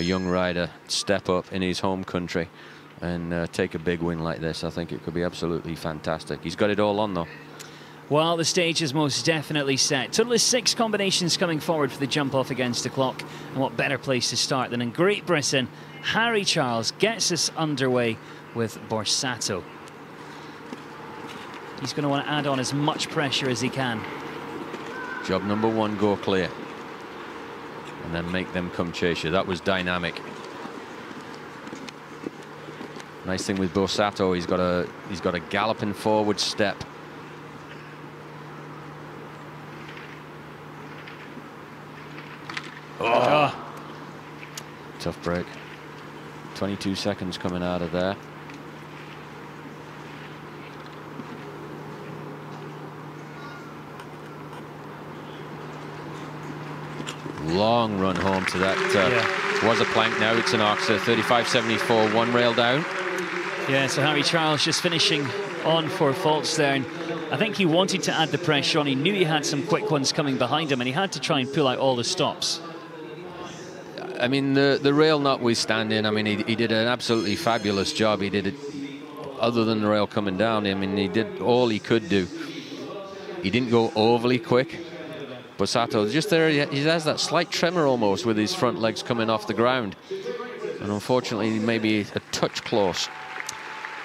young rider step up in his home country and take a big win like this. I think it could be absolutely fantastic. He's got it all on, though. Well, the stage is most definitely set. Total of 6 combinations coming forward for the jump off against the clock. And what better place to start than in Great Britain? Harry Charles gets us underway with Borsato. He's going to want to add on as much pressure as he can. Job number 1, go clear. And then make them come chase you. That was dynamic. Nice thing with Borsato, he's got a galloping forward step. Oh. Tough break. 22 seconds coming out of there. Long run home to that. Was a plank, now it's an oxer. 35.74, one rail down. Yeah, so Harry Charles just finishing on for faults there. And I think he wanted to add the pressure on. He knew he had some quick ones coming behind him, and he had to try and pull out all the stops. I mean, the rail notwithstanding, I mean, he did an absolutely fabulous job. He did it, other than the rail coming down, I mean, he did all he could do. He didn't go overly quick. Borsato, just there, he has that slight tremor almost with his front legs coming off the ground. And unfortunately, maybe a touch close.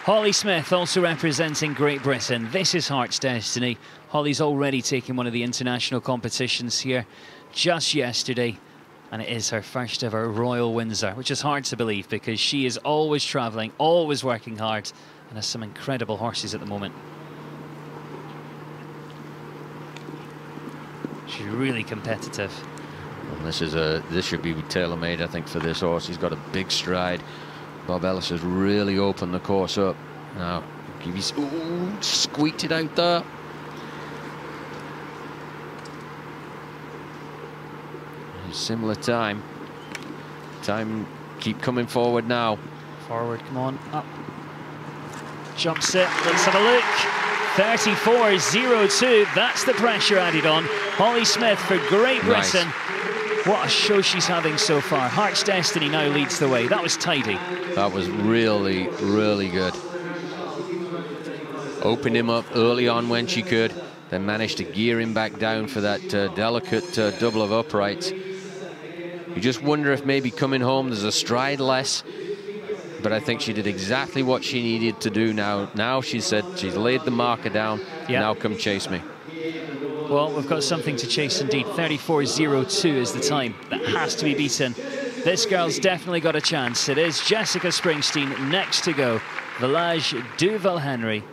Holly Smith also representing Great Britain. This is Heart's Destiny. Holly's already taken one of the international competitions here just yesterday. And it is her first ever Royal Windsor, which is hard to believe because she is always travelling, always working hard, and has some incredible horses at the moment. She's really competitive. And this should be tailor-made, I think, for this horse. He's got a big stride. Bob Ellis has really opened the course up. Now, squeaked it out there. Similar time. Keep coming forward now. Forward, come on, up. Jumps it, let's have a look. 34.02, that's the pressure added on. Holly Smith for Great Britain. Nice. What a show she's having so far. Heart's Destiny now leads the way. That was tidy. That was really, really good. Opened him up early on when she could, then managed to gear him back down for that delicate double of uprights. You just wonder if maybe coming home there's a stride less, but I think she did exactly what she needed to do now. Now she said she's laid the marker down, now come chase me. Well, we've got something to chase indeed. 34.02 is the time that has to be beaten. This girl's definitely got a chance. It is Jessica Springsteen next to go. Village Duval Henry.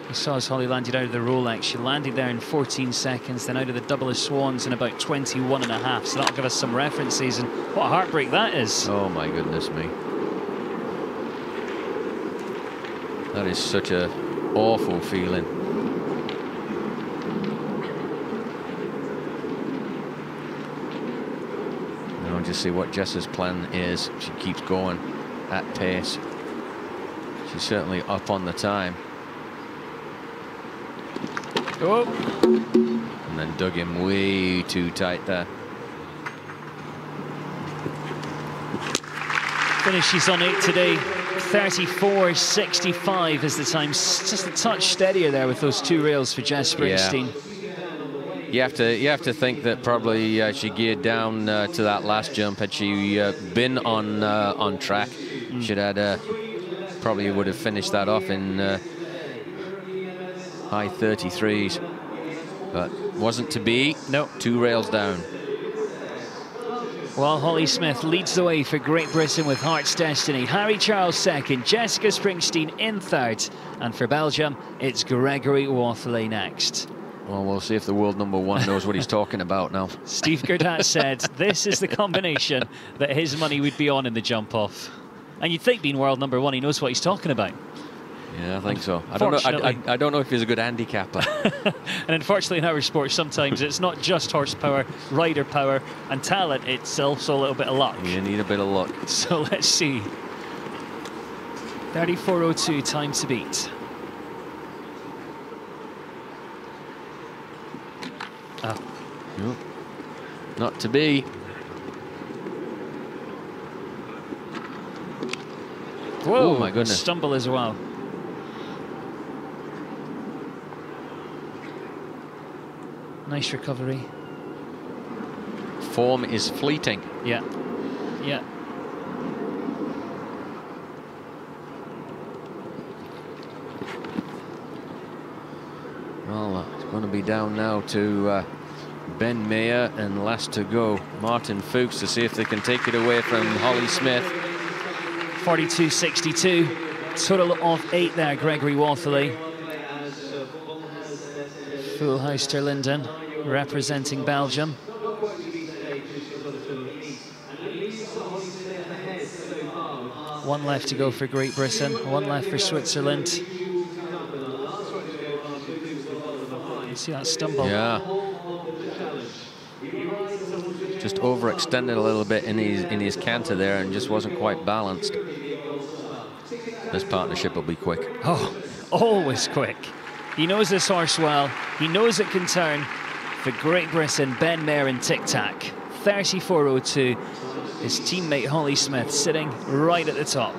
You saw as Holly landed out of the Rolex. She landed there in 14 seconds, then out of the double of Swans in about 21.5. So that'll give us some references, and what a heartbreak that is. Oh my goodness me. That is such a awful feeling. Now just see what Jess's plan is. She keeps going at pace. She's certainly up on the time. Oh. And then dug him way too tight there. Finishes on 8 today. 34.65 is the time. Just a touch steadier there with those two rails for Jess Springsteen. Yeah. You have to think that probably she geared down to that last jump. Had she been on track, she'd had probably would have finished that off in high 33s, but wasn't to be. No. Two rails down. Well, Holly Smith leads the way for Great Britain with Heart's Destiny. Harry Charles second, Jessica Springsteen in third, and for Belgium, it's Gregory Wathelet next. Well, we'll see if the world #1 knows what he's talking about now. Steve Goodhat said this is the combination that his money would be on in the jump-off. And you'd think being world #1, he knows what he's talking about. Yeah, I think so. I don't know if he's a good handicapper. And unfortunately in our sport, sometimes it's not just horsepower, rider power and talent, it's also a little bit of luck. You need a bit of luck. So let's see. 34.02, time to beat. Oh. Nope. Not to be. Whoa, oh my goodness. Stumble as well. Nice recovery. Form is fleeting. Yeah. Yeah. Well, it's going to be down now to Ben Mayer, and last to go, Martin Fuchs, to see if they can take it away from Holly Smith. 42.62. Total of 8 there, Gregory Watherley. Full house to Linden, representing Belgium. One left to go for Great Britain, one left for Switzerland. You see that stumble? Yeah. Just overextended a little bit in his canter there and just wasn't quite balanced. This partnership will be quick. Oh, always quick. He knows this horse well. He knows it can turn. For Great Britain, Ben Mayer and Tic Tac. 34.02. His teammate Holly Smith sitting right at the top.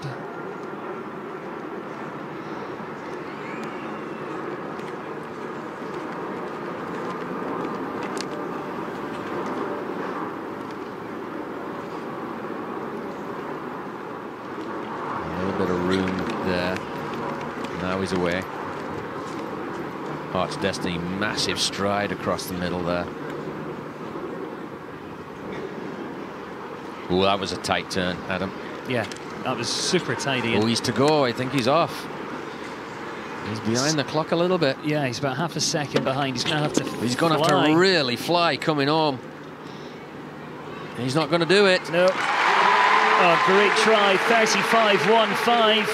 A little bit of room there. Now he's away. Heart's Destiny, massive stride across the middle there. Oh, that was a tight turn, Adam. Yeah, that was super tidy. Oh, he's to go. I think he's off. He's behind the clock a little bit. Yeah, he's about half a second behind. He's going to have to He's going to have to really fly coming home. He's not going to do it. No. Oh, great try. 35.15.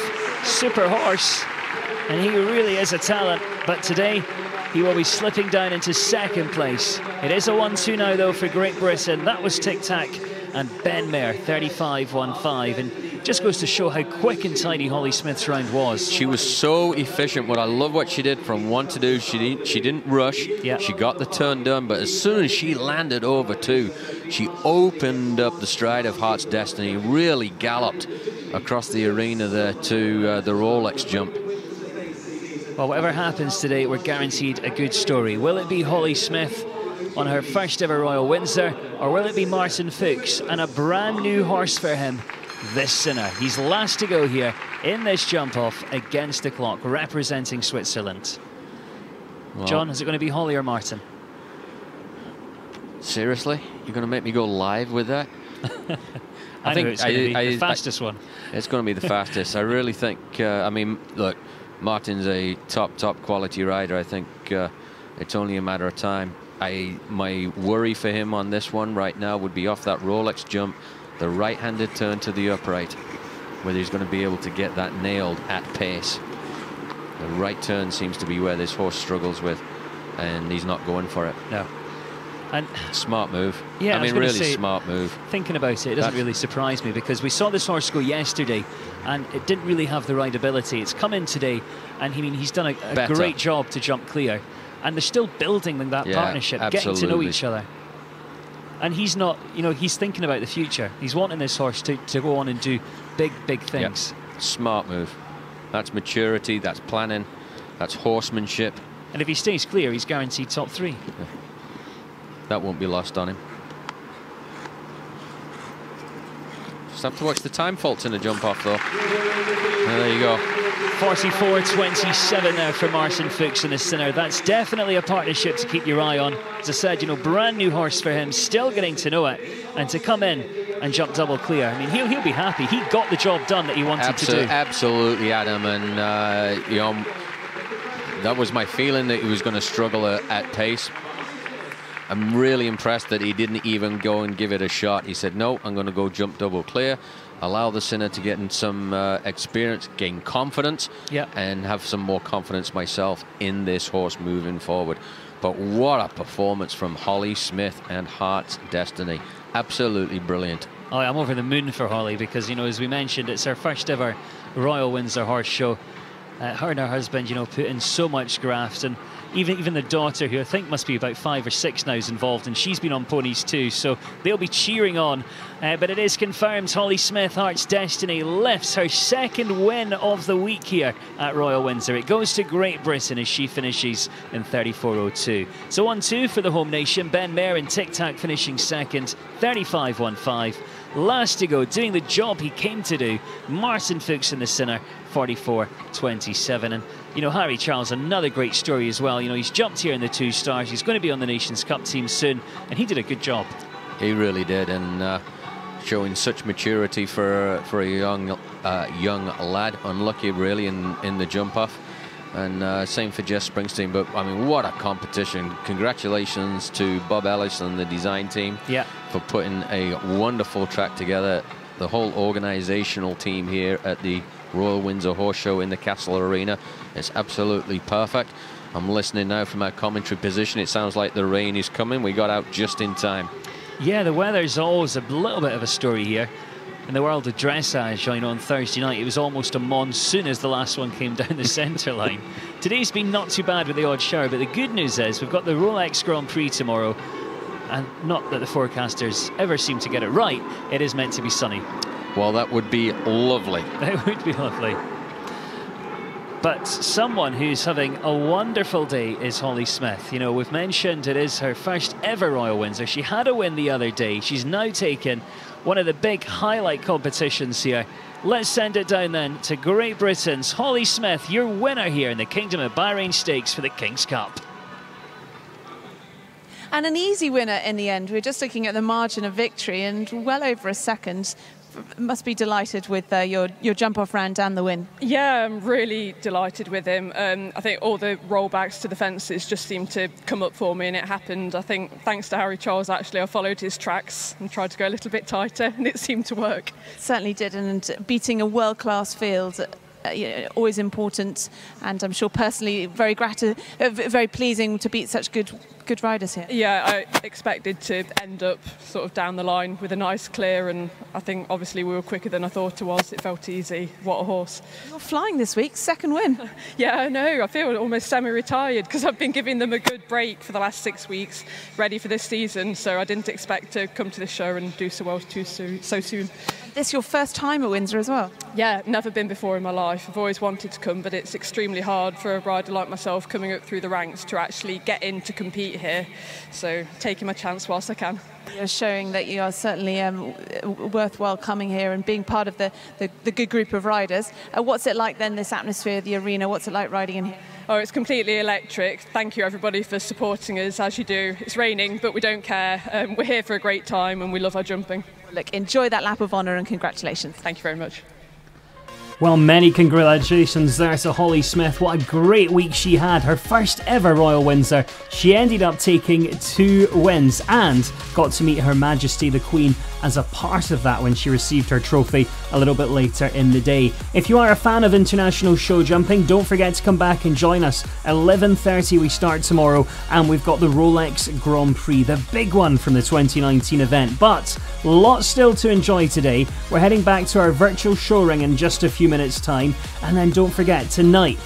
Super horse. And he really is a talent. But today, he will be slipping down into second place. It is a 1-2 now, though, for Great Britain. That was Tic Tac and Ben Mayer, 35.15. And just goes to show how quick and tidy Holly Smith's round was. She was so efficient. What I love what she did from 1 to 2. She didn't rush. Yeah. She got the turn done. But as soon as she landed over 2, she opened up the stride of Heart's Destiny. Really galloped across the arena there to the Rolex jump. Well, whatever happens today, we're guaranteed a good story. Will it be Holly Smith on her first ever Royal Windsor, or will it be Martin Fuchs and a brand new horse for him, this Sinner? He's last to go here in this jump off against the clock, representing Switzerland. Well, John, is it going to be Holly or Martin? Seriously? You're going to make me go live with that? I think it's going to be the fastest one. It's going to be the fastest. I really think, I mean, look, Martin's a top quality rider. I think it's only a matter of time. My worry for him on this one right now would be off that Rolex jump, the right-handed turn to the upright, whether he's going to be able to get that nailed at pace. The right turn seems to be where this horse struggles with, and he's not going for it. No. And smart move. Yeah, I mean, really smart move. Thinking about it, it doesn't really surprise me, because we saw this horse go yesterday and it didn't really have the right ability. It's come in today, and he's done a great job to jump clear. And they're still building that partnership, getting to know each other. And he's not, he's thinking about the future. He's wanting this horse to go on and do big things. Yeah. Smart move. That's maturity, that's planning, that's horsemanship. And if he stays clear, he's guaranteed top 3. Yeah. That won't be lost on him. Just have to watch the time faults in the jump off, though. There you go. 44.27 now for Martin Fuchs and the Sinner. That's definitely a partnership to keep your eye on. As I said, brand new horse for him, still getting to know it, and to come in and jump double clear. I mean, he'll be happy. He got the job done that he wanted to do. Absolutely, Adam, and that was my feeling, that he was going to struggle at pace. I'm really impressed that he didn't even go and give it a shot. He said, no, I'm going to go jump double clear, allow the Sinner to get in some experience, gain confidence, and have some more confidence myself in this horse moving forward. But what a performance from Holly Smith and Heart's Destiny. Absolutely brilliant. Oh, I'm over the moon for Holly, because, as we mentioned, it's her first ever Royal Windsor Horse Show. Her and her husband, put in so much graft, and even the daughter, who I think must be about 5 or 6 now, is involved, and she's been on ponies too, so they'll be cheering on. But it is confirmed, Holly Smith, Heart's Destiny, lifts her second win of the week here at Royal Windsor. It goes to Great Britain as she finishes in 34.02. So 1-2 for the home nation. Ben Mayer and Tic Tac finishing second, 35.15. Last to go, doing the job he came to do, Martin Fuchs in the Sinner, 44.27. And, you know, Harry Charles, another great story as well. You know, he's jumped here in the 2 stars. He's going to be on the Nations Cup team soon, and he did a good job. He really did, and showing such maturity for a young lad. Unlucky, really, in the jump-off. And same for Jess Springsteen. But, I mean, what a competition. Congratulations to Bob Ellis and the design team for putting a wonderful track together. The whole organizational team here at the Royal Windsor Horse Show in the Castle Arena. It's absolutely perfect. I'm listening now from our commentary position. It sounds like the rain is coming. We got out just in time. Yeah, the weather's always a little bit of a story here. In the world of dressage, you know, on Thursday night, it was almost a monsoon as the last one came down the centre line. Today's been not too bad with the odd shower, but the good news is we've got the Rolex Grand Prix tomorrow. And not that the forecasters ever seem to get it right, it is meant to be sunny. Well, that would be lovely. It would be lovely. But someone who's having a wonderful day is Holly Smith. You know, we've mentioned it is her first ever Royal Windsor. She had a win the other day. She's now taken one of the big highlight competitions here. Let's send it down then to Great Britain's Holly Smith, your winner here in the Kingdom of Bahrain Stakes for the King's Cup. And an easy winner in the end. We're just looking at the margin of victory and well over a second. Must be delighted with your jump-off round and the win. Yeah, I'm really delighted with him. I think all the rollbacks to the fences just seemed to come up for me, and it happened. I think thanks to Harry Charles, actually, I followed his tracks and tried to go a little bit tighter, and it seemed to work. Certainly did, and beating a world-class field, always important, and I'm sure personally very pleasing to beat such good riders here. Yeah, I expected to end up sort of down the line with a nice clear, and I think obviously we were quicker than I thought it was. It felt easy. What a horse. You're flying this week, second win. Yeah, I know. I feel almost semi-retired because I've been giving them a good break for the last 6 weeks, ready for this season, so I didn't expect to come to this show and do so well so soon. This your first time at Windsor as well? Yeah, never been before in my life. I've always wanted to come, but it's extremely hard for a rider like myself coming up through the ranks to actually get in to compete here. So taking my chance whilst I can. You're showing that you are certainly worthwhile coming here and being part of the good group of riders. What's it like then, this atmosphere, the arena? What's it like riding in here? Oh, it's completely electric. Thank you everybody for supporting us as you do. It's raining, but we don't care. We're here for a great time and we love our jumping. Look, enjoy that lap of honour and congratulations. Thank you very much. Well, many congratulations there to Holly Smith. What a great week she had. Her first ever Royal Windsor. She ended up taking 2 wins and got to meet Her Majesty the Queen as a part of that when she received her trophy a little bit later in the day. If you are a fan of international show jumping, don't forget to come back and join us. 11:30 we start tomorrow, and we've got the Rolex Grand Prix, the big one from the 2019 event. But lots still to enjoy today. We're heading back to our virtual show ring in just a few minutes time, and then don't forget tonight,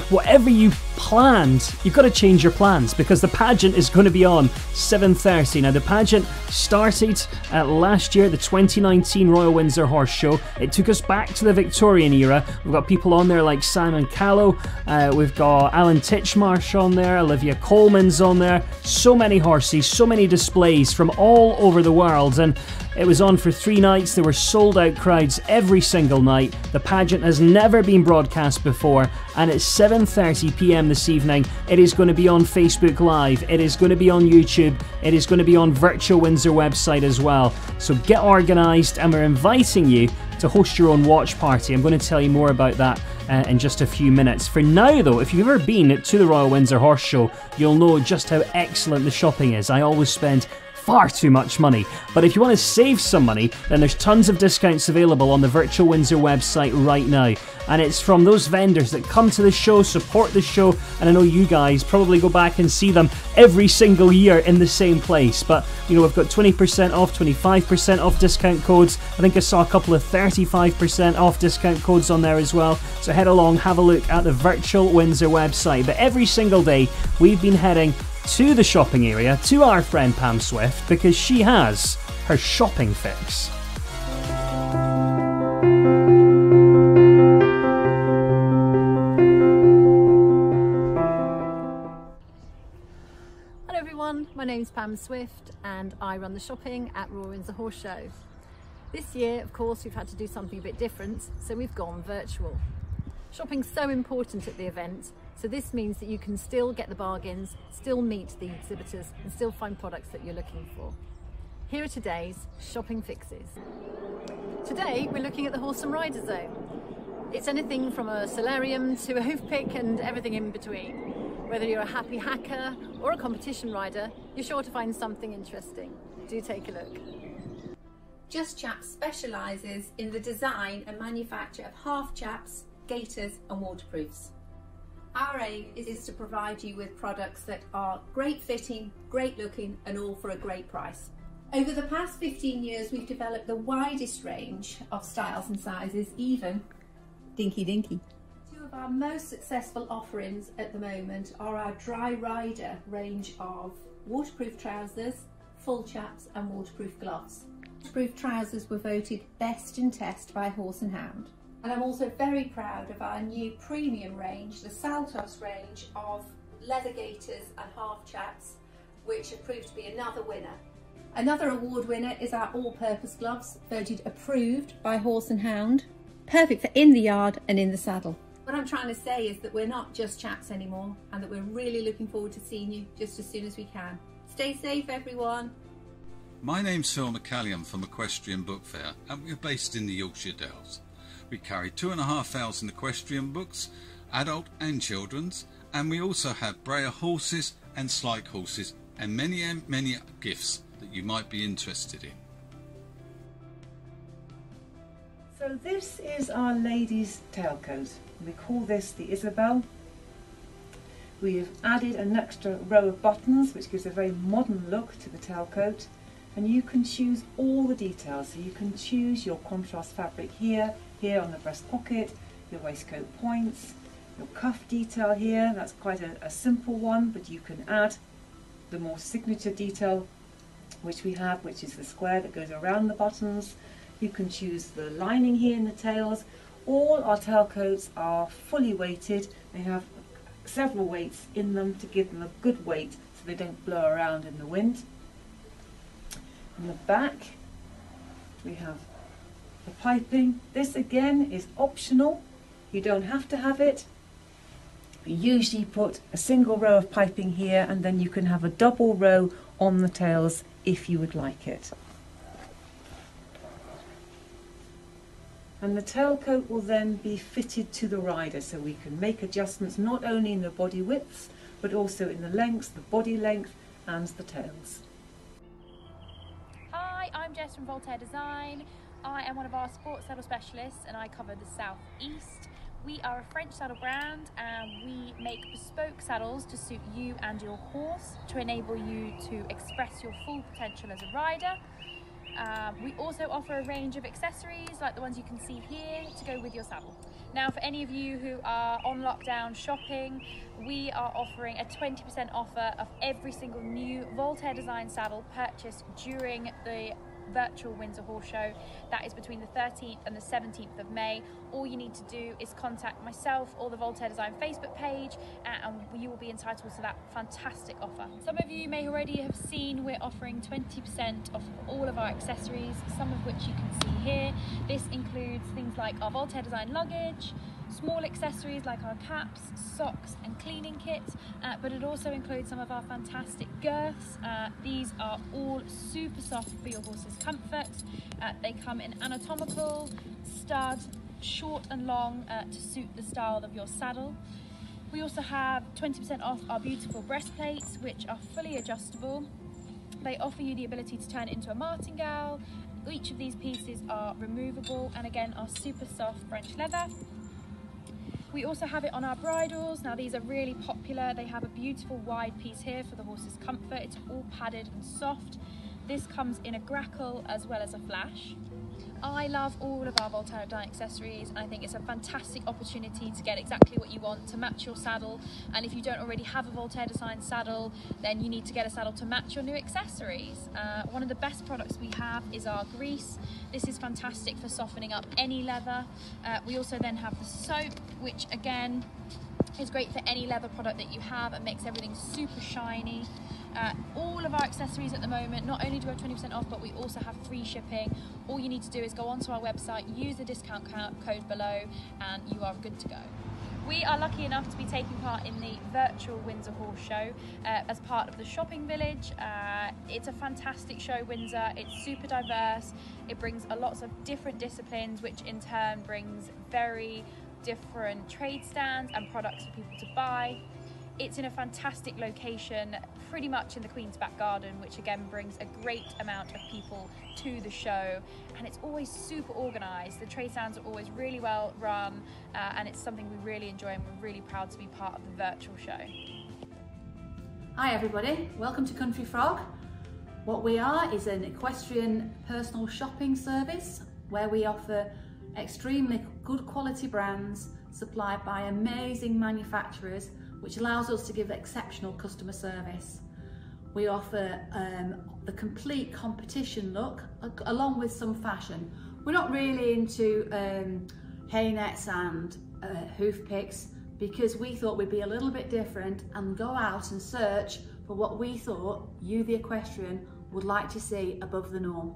whatever you planned, you've got to change your plans because the pageant is going to be on 7:30. Now, the pageant started last year, the 2019 Royal Windsor Horse Show. It took us back to the Victorian era. We've got people on there like Simon Callow, we've got Alan Titchmarsh on there, Olivia Coleman's on there. So many horses, so many displays from all over the world, and it was on for 3 nights. There were sold out crowds every single night. The pageant has never been broadcast before, and it's 7:30 p.m. this evening. It is going to be on Facebook Live, it is going to be on YouTube, it is going to be on Virtual Windsor website as well. So get organised, and we're inviting you to host your own watch party. I'm going to tell you more about that in just a few minutes. For now though, if you've ever been to the Royal Windsor Horse Show, you'll know just how excellent the shopping is. I always spend far too much money. But if you want to save some money, then there's tons of discounts available on the Virtual Windsor website right now. And it's from those vendors that come to the show, support the show, and I know you guys probably go back and see them every single year in the same place. But, you know, we've got 20% off, 25% off discount codes. I think I saw a couple of 35% off discount codes on there as well. So head along, have a look at the Virtual Windsor website. But every single day, we've been heading to the shopping area, to our friend Pam Swift, because she has her shopping fix. Hello everyone, my name's Pam Swift and I run the shopping at Royal Windsor Horse Show. This year, of course, we've had to do something a bit different, so we've gone virtual. Shopping's so important at the event, so this means that you can still get the bargains, still meet the exhibitors and still find products that you're looking for. Here are today's shopping fixes. Today we're looking at the horse and rider zone. It's anything from a solarium to a hoof pick and everything in between. Whether you're a happy hacker or a competition rider, you're sure to find something interesting. Do take a look. Just Chaps specialises in the design and manufacture of half chaps, gaiters and waterproofs. Our aim is to provide you with products that are great fitting, great looking and all for a great price. Over the past 15 years we've developed the widest range of styles and sizes, even dinky dinky. Two of our most successful offerings at the moment are our dry rider range of waterproof trousers, full chaps and waterproof gloves. Waterproof trousers were voted best in test by Horse and Hound. And I'm also very proud of our new premium range, the Saltos range of leather gaiters and half chaps, which have proved to be another winner. Another award winner is our all-purpose gloves, voted approved by Horse and Hound, perfect for in the yard and in the saddle. What I'm trying to say is that we're not just chaps anymore and that we're really looking forward to seeing you just as soon as we can. Stay safe, everyone. My name's Phil McCallion from Equestrian Book Fair and we're based in the Yorkshire Dales. We carry 2,500 equestrian books, adult and children's, and we also have Breyer horses and Slyke horses and many gifts that you might be interested in. So this is our ladies' tailcoat. We call this the Isabel. We've added an extra row of buttons which gives a very modern look to the tailcoat, and you can choose all the details. So you can choose your contrast fabric here on the breast pocket, your waistcoat points, your cuff detail here. That's quite a simple one, but you can add the more signature detail which we have, which is the square that goes around the buttons. You can choose the lining here in the tails. All our tailcoats are fully weighted. They have several weights in them to give them a good weight so they don't blow around in the wind. In the back we have the piping. This again is optional, you don't have to have it. You usually put a single row of piping here and then you can have a double row on the tails if you would like it. And the tailcoat will then be fitted to the rider, so we can make adjustments not only in the body widths but also in the lengths, the body length and the tails. Hi, I'm Jess from Voltaire Design. I am one of our sports saddle specialists and I cover the South East. We are a French saddle brand and we make bespoke saddles to suit you and your horse to enable you to express your full potential as a rider. We also offer a range of accessories like the ones you can see here to go with your saddle. Now for any of you who are on lockdown shopping, we are offering a 20% offer of every single new Voltaire Design saddle purchased during the virtual Windsor Horse Show. That is between the 13th and the 17th of May. All you need to do is contact myself or the Voltaire Design Facebook page and you will be entitled to that fantastic offer. Some of you may already have seen we're offering 20% off all of our accessories, some of which you can see here. This includes things like our Voltaire Design luggage, small accessories like our caps, socks and cleaning kits, but it also includes some of our fantastic girths. These are all super soft for your horse's comfort. They come in anatomical, stud, short and long to suit the style of your saddle. We also have 20% off our beautiful breastplates, which are fully adjustable. They offer you the ability to turn it into a martingale. Each of these pieces are removable and again are super soft French leather. We also have it on our bridles. Now these are really popular. They have a beautiful wide piece here for the horse's comfort. It's all padded and soft. This comes in a grackle as well as a flash. I love all of our Voltaire Design accessories and I think it's a fantastic opportunity to get exactly what you want to match your saddle, and if you don't already have a Voltaire Design saddle then you need to get a saddle to match your new accessories. One of the best products we have is our grease. This is fantastic for softening up any leather. We also then have the soap, which again is great for any leather product that you have and makes everything super shiny. All of our accessories at the moment, not only do we have 20% off, but we also have free shipping. All you need to do is go onto our website, use the discount code below, and you are good to go. We are lucky enough to be taking part in the virtual Windsor Horse Show as part of the shopping village. It's a fantastic show, Windsor. It's super diverse. It brings lots of different disciplines, which in turn brings very different trade stands and products for people to buy. It's in a fantastic location, pretty much in the Queen's back garden, which again brings a great amount of people to the show, and it's always super organised. The trade stands are always really well run, and it's something we really enjoy, and we're really proud to be part of the virtual show. Hi everybody, welcome to Country Frog. What we are is an equestrian personal shopping service where we offer extremely good quality brands supplied by amazing manufacturers, which allows us to give exceptional customer service. We offer the complete competition look along with some fashion. We're not really into hay nets and hoof picks, because we thought we'd be a little bit different and go out and search for what we thought you, the equestrian, would like to see above the norm.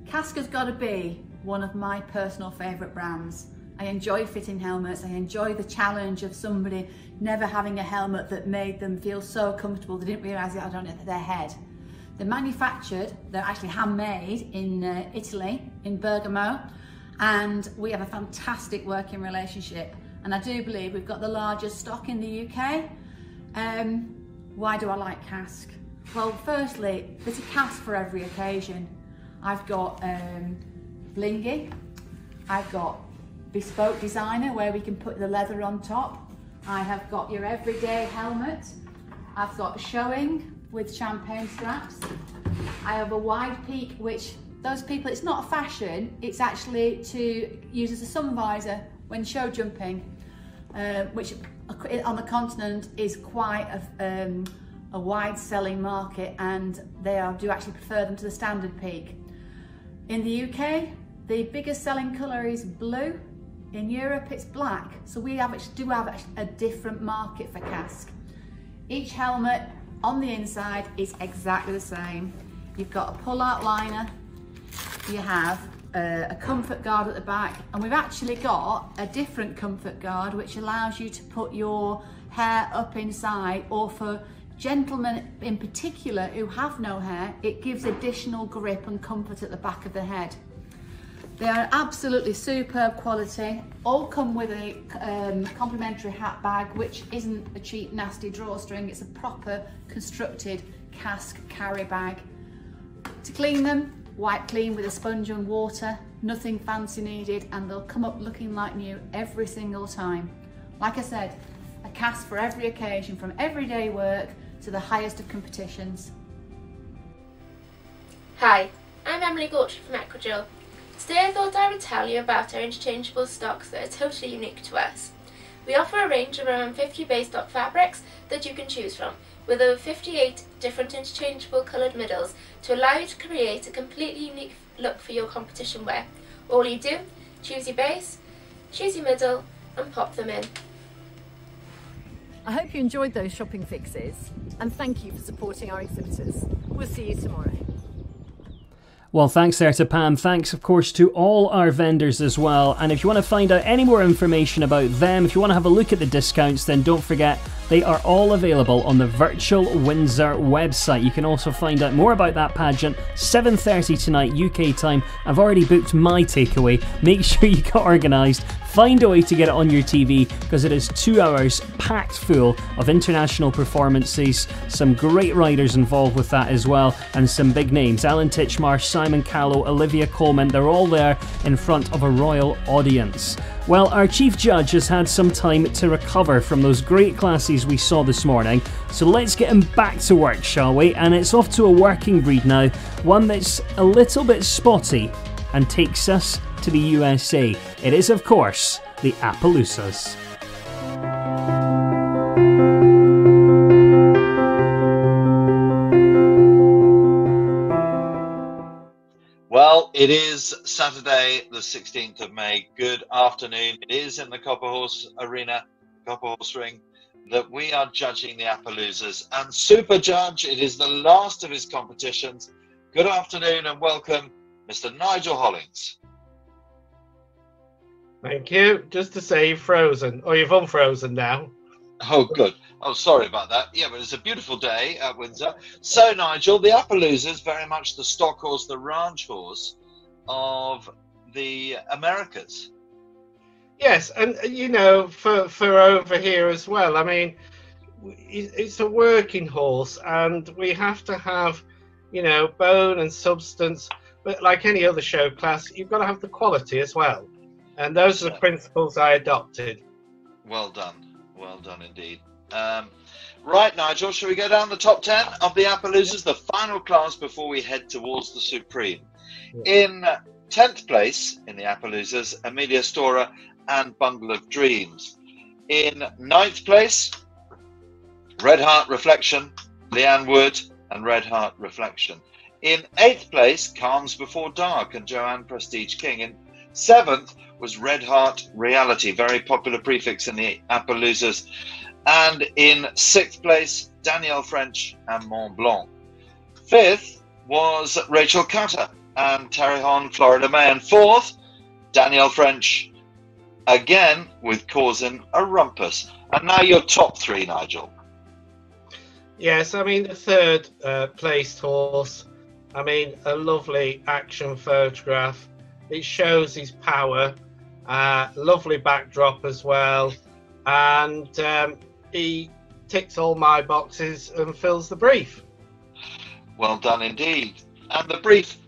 Casque has got to be one of my personal favourite brands. I enjoy fitting helmets. I enjoy the challenge of somebody never having a helmet that made them feel so comfortable they didn't realise it had on their head. They're manufactured, they're actually handmade in Italy, in Bergamo, and we have a fantastic working relationship. And I do believe we've got the largest stock in the UK. Why do I like Casque? Well, firstly, there's a Casque for every occasion. I've got blingy, I've got bespoke designer where we can put the leather on top. I have got your everyday helmet. I've got showing with champagne straps. I have a wide peak, which those people, it's not a fashion, it's actually to use as a sun visor when show jumping, which on the continent is quite a wide selling market, and they do actually prefer them to the standard peak. In the UK, the biggest selling colour is blue. In Europe, it's black. So we do have a different market for Casque. Each helmet on the inside is exactly the same. You've got a pull-out liner, you have a comfort guard at the back, and we've actually got a different comfort guard which allows you to put your hair up inside, or for gentlemen in particular who have no hair, it gives additional grip and comfort at the back of the head. They are absolutely superb quality. All come with a complimentary hat bag, which isn't a cheap, nasty drawstring. It's a proper constructed Casque carry bag. To clean them, wipe clean with a sponge and water. Nothing fancy needed, and they'll come up looking like new every single time. Like I said, a Casque for every occasion, from everyday work to the highest of competitions. Hi, I'm Emily Gortry from Equidrill. Today I thought I would tell you about our interchangeable stocks that are totally unique to us. We offer a range of around 50 base stock fabrics that you can choose from, with over 58 different interchangeable coloured middles to allow you to create a completely unique look for your competition wear. All you do, choose your base, choose your middle and pop them in. I hope you enjoyed those shopping fixes, and thank you for supporting our exhibitors. We'll see you tomorrow. Well, thanks there to Pam. Thanks, of course, to all our vendors as well. And if you want to find out any more information about them, if you want to have a look at the discounts, then don't forget they are all available on the Virtual Windsor website. You can also find out more about that pageant, 7:30 tonight UK time. I've already booked my takeaway. Make sure you get organised. Find a way to get it on your TV, because it is 2 hours packed full of international performances. Some great riders involved with that as well, and some big names. Alan Titchmarsh, Simon Callow, Olivia Colman, they're all there in front of a royal audience. Well, our chief judge has had some time to recover from those great classes we saw this morning, so let's get him back to work, shall we? And it's off to a working breed now, one that's a little bit spotty and takes us to the USA. It is, of course, the Appaloosas. Well, it is Saturday, the 16th of May. Good afternoon. It is in the Copper Horse Arena, Copper Horse Ring, that we are judging the Appaloosas, and Super Judge, it is the last of his competitions. Good afternoon and welcome, Mr. Nigel Hollings. Thank you. Just to say you've frozen, or you've unfrozen now. Oh, good. Oh, sorry about that. Yeah, but it's a beautiful day at Windsor. So, Nigel, the Appaloosas, very much the stock horse, the ranch horse of the Americas. Yes, and you know, for over here as well. I mean, it's a working horse, and we have to have, you know, bone and substance. But like any other show class, you've got to have the quality as well. And those are the principles I adopted. Well done. Well done indeed. Right, Nigel, shall we go down the top 10 of the Appaloosas, the final class before we head towards the Supreme? Yeah. In 10th place in the Appaloosas, Amelia Stora and Bundle of Dreams. In 9th place, Red Heart Reflection, Leanne Wood and Red Heart Reflection. In 8th place, Calms Before Dark and Joanne Prestige King. In 7th was Red Heart Reality, very popular prefix in the Appaloosas. And in 6th place, Danielle French and Mont Blanc. 5th was Rachel Cutter and Tarryhon Florida May. And 4th, Danielle French, again with Causing a Rumpus. And now your top 3, Nigel. Yes, I mean, the 3rd placed horse, I mean, a lovely action photograph. It shows his power, lovely backdrop as well. And he ticks all my boxes and fills the brief. Well done indeed. And the brief,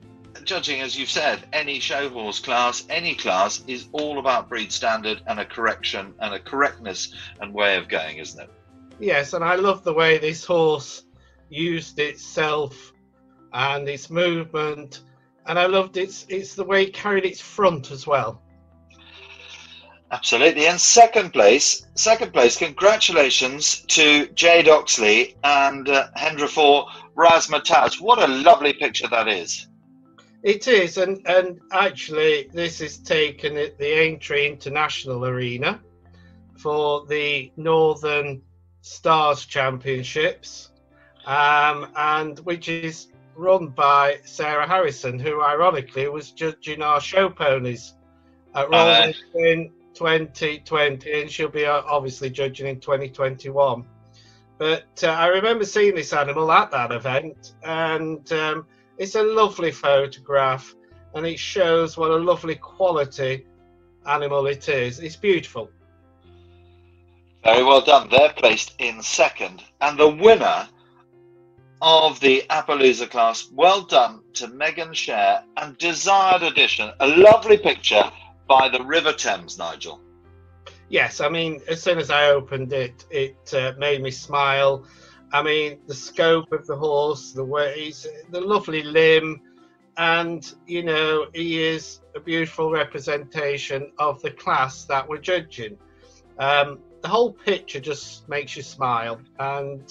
judging as you've said, any show horse class, any class, is all about breed standard and a correction and a correctness and way of going, isn't it? Yes, and I love the way this horse used itself and its movement, and I loved it's the way it carried its front as well. Absolutely. And second place, congratulations to Jade Oxley and Hendra for Razzmatazz. What a lovely picture that is. It is, and actually this is taken at the Aintree International Arena for the Northern Stars Championships, and which is run by Sarah Harrison, who ironically was judging our show ponies at Royal in 2020, and she'll be obviously judging in 2021. But I remember seeing this animal at that event, and it's a lovely photograph, and it shows what a lovely quality animal it is. It's beautiful. Very well done. They're placed in second. And the winner of the Appaloosa class, well done to Megan Scher and Desired Edition. A lovely picture by the River Thames, Nigel. Yes, I mean, as soon as I opened it, it made me smile. I mean, the scope of the horse, the way the lovely limb, and, you know, he is a beautiful representation of the class that we're judging. The whole picture just makes you smile, and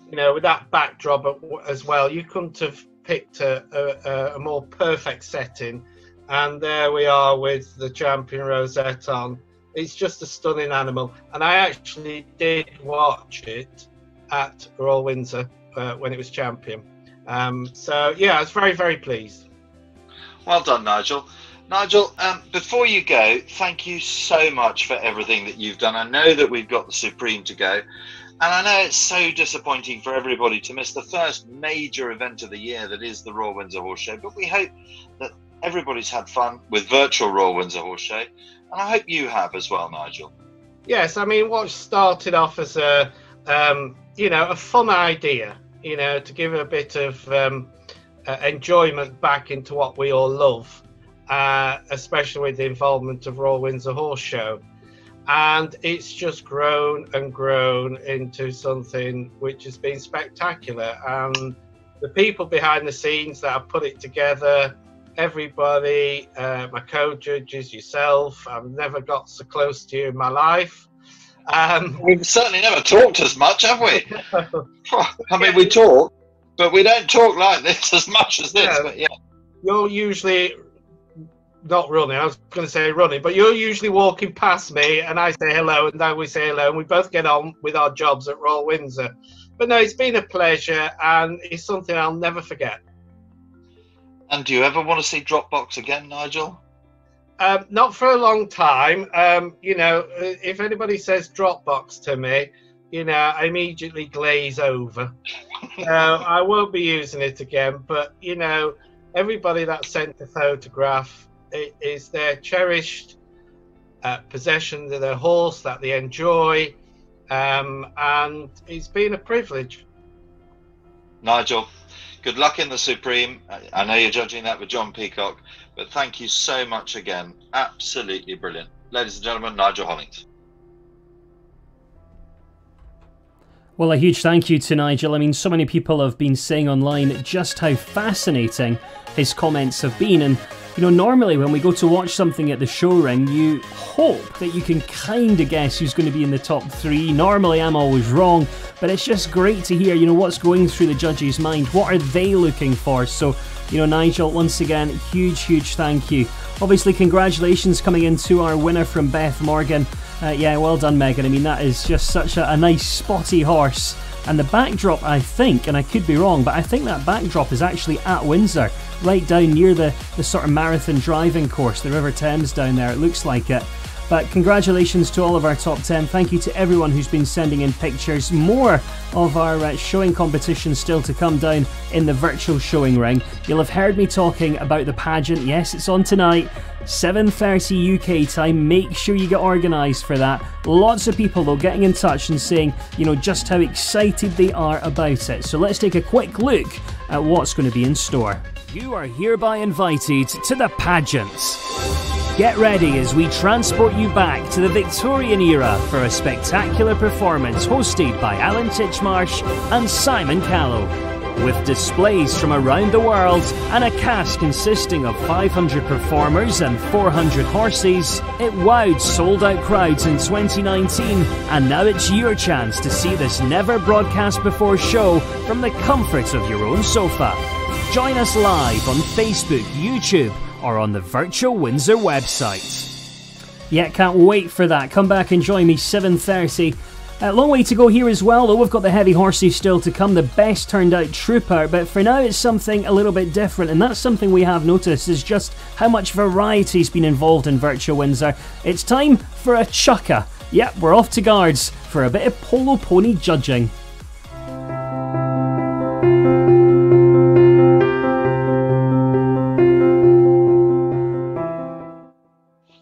you know, with that backdrop as well, you couldn't have picked a more perfect setting. And there we are with the champion rosette on. It's just a stunning animal, and I actually did watch it at Royal Windsor when it was champion. So yeah, I was very, very pleased. Well done, Nigel. Nigel, before you go, thank you so much for everything that you've done. I know that we've got the Supreme to go, and I know it's so disappointing for everybody to miss the first major event of the year that is the Royal Windsor Horse Show, but we hope that everybody's had fun with virtual Royal Windsor Horse Show, and I hope you have as well, Nigel. Yes, I mean, what started off as a, you know, a fun idea, you know, to give a bit of enjoyment back into what we all love. Especially with the involvement of Royal Windsor Horse Show, and it's just grown and grown into something which has been spectacular. And the people behind the scenes that have put it together, everybody, my co-judges, yourself, I've never got so close to you in my life. We've certainly never talked as much, have we? I mean, we talk, but we don't talk like this as much as this. Yeah. But yeah, you're usually not running. I was going to say running, but you're usually walking past me, and I say hello, and then we say hello, and we both get on with our jobs at Royal Windsor. But no, it's been a pleasure, and it's something I'll never forget. And do you ever want to see Dropbox again, Nigel? Not for a long time. You know, if anybody says Dropbox to me, you know, I immediately glaze over. I won't be using it again, but, you know, everybody that sent a photograph is their cherished possession of their horse that they enjoy, and it's been a privilege. Nigel, good luck in the Supreme. I know you're judging that with John Peacock, but thank you so much again. Absolutely brilliant. Ladies and gentlemen, Nigel Hollings. Well, a huge thank you to Nigel. I mean, so many people have been saying online just how fascinating his comments have been. And, you know, normally when we go to watch something at the show ring, you hope that you can kind of guess who's going to be in the top 3. Normally I'm always wrong, but it's just great to hear, you know, what's going through the judges' mind. What are they looking for? So, you know, Nigel, once again, huge thank you. Obviously, congratulations coming in to our winner from Beth Morgan. Yeah, well done, Megan. I mean, that is just such a nice spotty horse. And the backdrop, I think, and I could be wrong, but I think that backdrop is actually at Windsor, right down near the sort of marathon driving course, the River Thames down there. It looks like it. But congratulations to all of our top 10. Thank you to everyone who's been sending in pictures. More of our showing competition still to come down in the virtual showing ring. You'll have heard me talking about the pageant. Yes, it's on tonight, 7:30 UK time. Make sure you get organised for that. Lots of people though getting in touch and saying, you know, just how excited they are about it. So let's take a quick look at what's going to be in store. You are hereby invited to the pageant. Get ready as we transport you back to the Victorian era for a spectacular performance hosted by Alan Titchmarsh and Simon Callow. With displays from around the world and a cast consisting of 500 performers and 400 horses, it wowed sold-out crowds in 2019, and now it's your chance to see this never broadcast before show from the comfort of your own sofa. Join us live on Facebook, YouTube, or on the Virtual Windsor website. Yeah, can't wait for that. Come back and join me 7:30. A long way to go here as well, though. We've got the heavy horses still to come, the best turned out trooper, but for now it's something a little bit different, and that's something we have noticed is just how much variety's been involved in Virtual Windsor. It's time for a chucker. Yep, we're off to Guards for a bit of polo pony judging.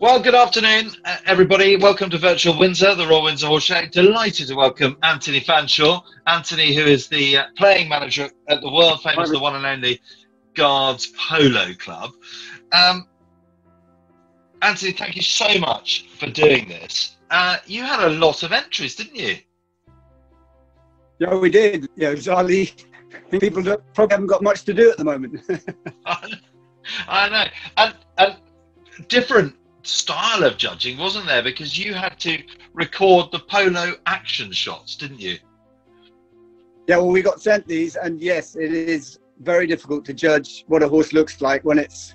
Well, good afternoon, everybody. Welcome to Virtual Windsor, the Royal Windsor Horse Show. Delighted to welcome Anthony Fanshawe. Anthony, who is the playing manager at the world famous, the one and only Guards Polo Club. Anthony, thank you so much for doing this. You had a lot of entries, didn't you? Yeah, we did. Yeah, bizarrely, people probably haven't got much to do at the moment. I know. And different style of judging, wasn't there? Because you had to record the polo action shots, didn't you? Yeah, well, we got sent these, and yes, it is very difficult to judge what a horse looks like when it's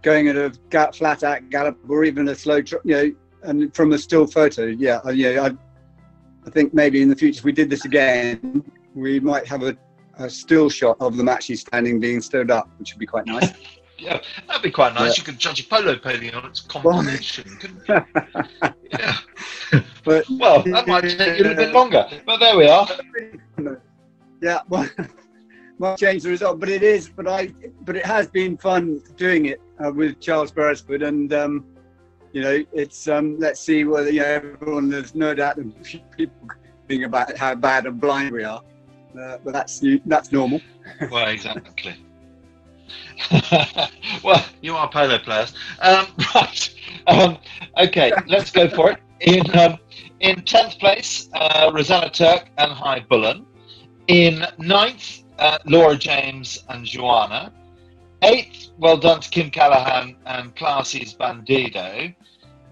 going at a flat out gallop or even a slow, and from a still photo. Yeah, I think maybe in the future, if we did this again, we might have a still shot of them actually standing, being stood up, which would be quite nice. Yeah, that'd be quite nice. Yeah. You could judge a polo pony on its combination, couldn't you? Yeah. But, well, that might take you a little bit longer, but there we are. Yeah, well, might change the result, but it is. But it has been fun doing it with Charles Beresford, and it's let's see whether everyone. There's no doubt people thinking about how bad and blind we are, but that's normal. Well, exactly. Well, you are polo players, right? Okay, let's go for it. In 10th place, Rosanna Turk and High Bullen. In 9th, Laura James and Joanna. 8th, well done to Kim Callahan and Classy's Bandido.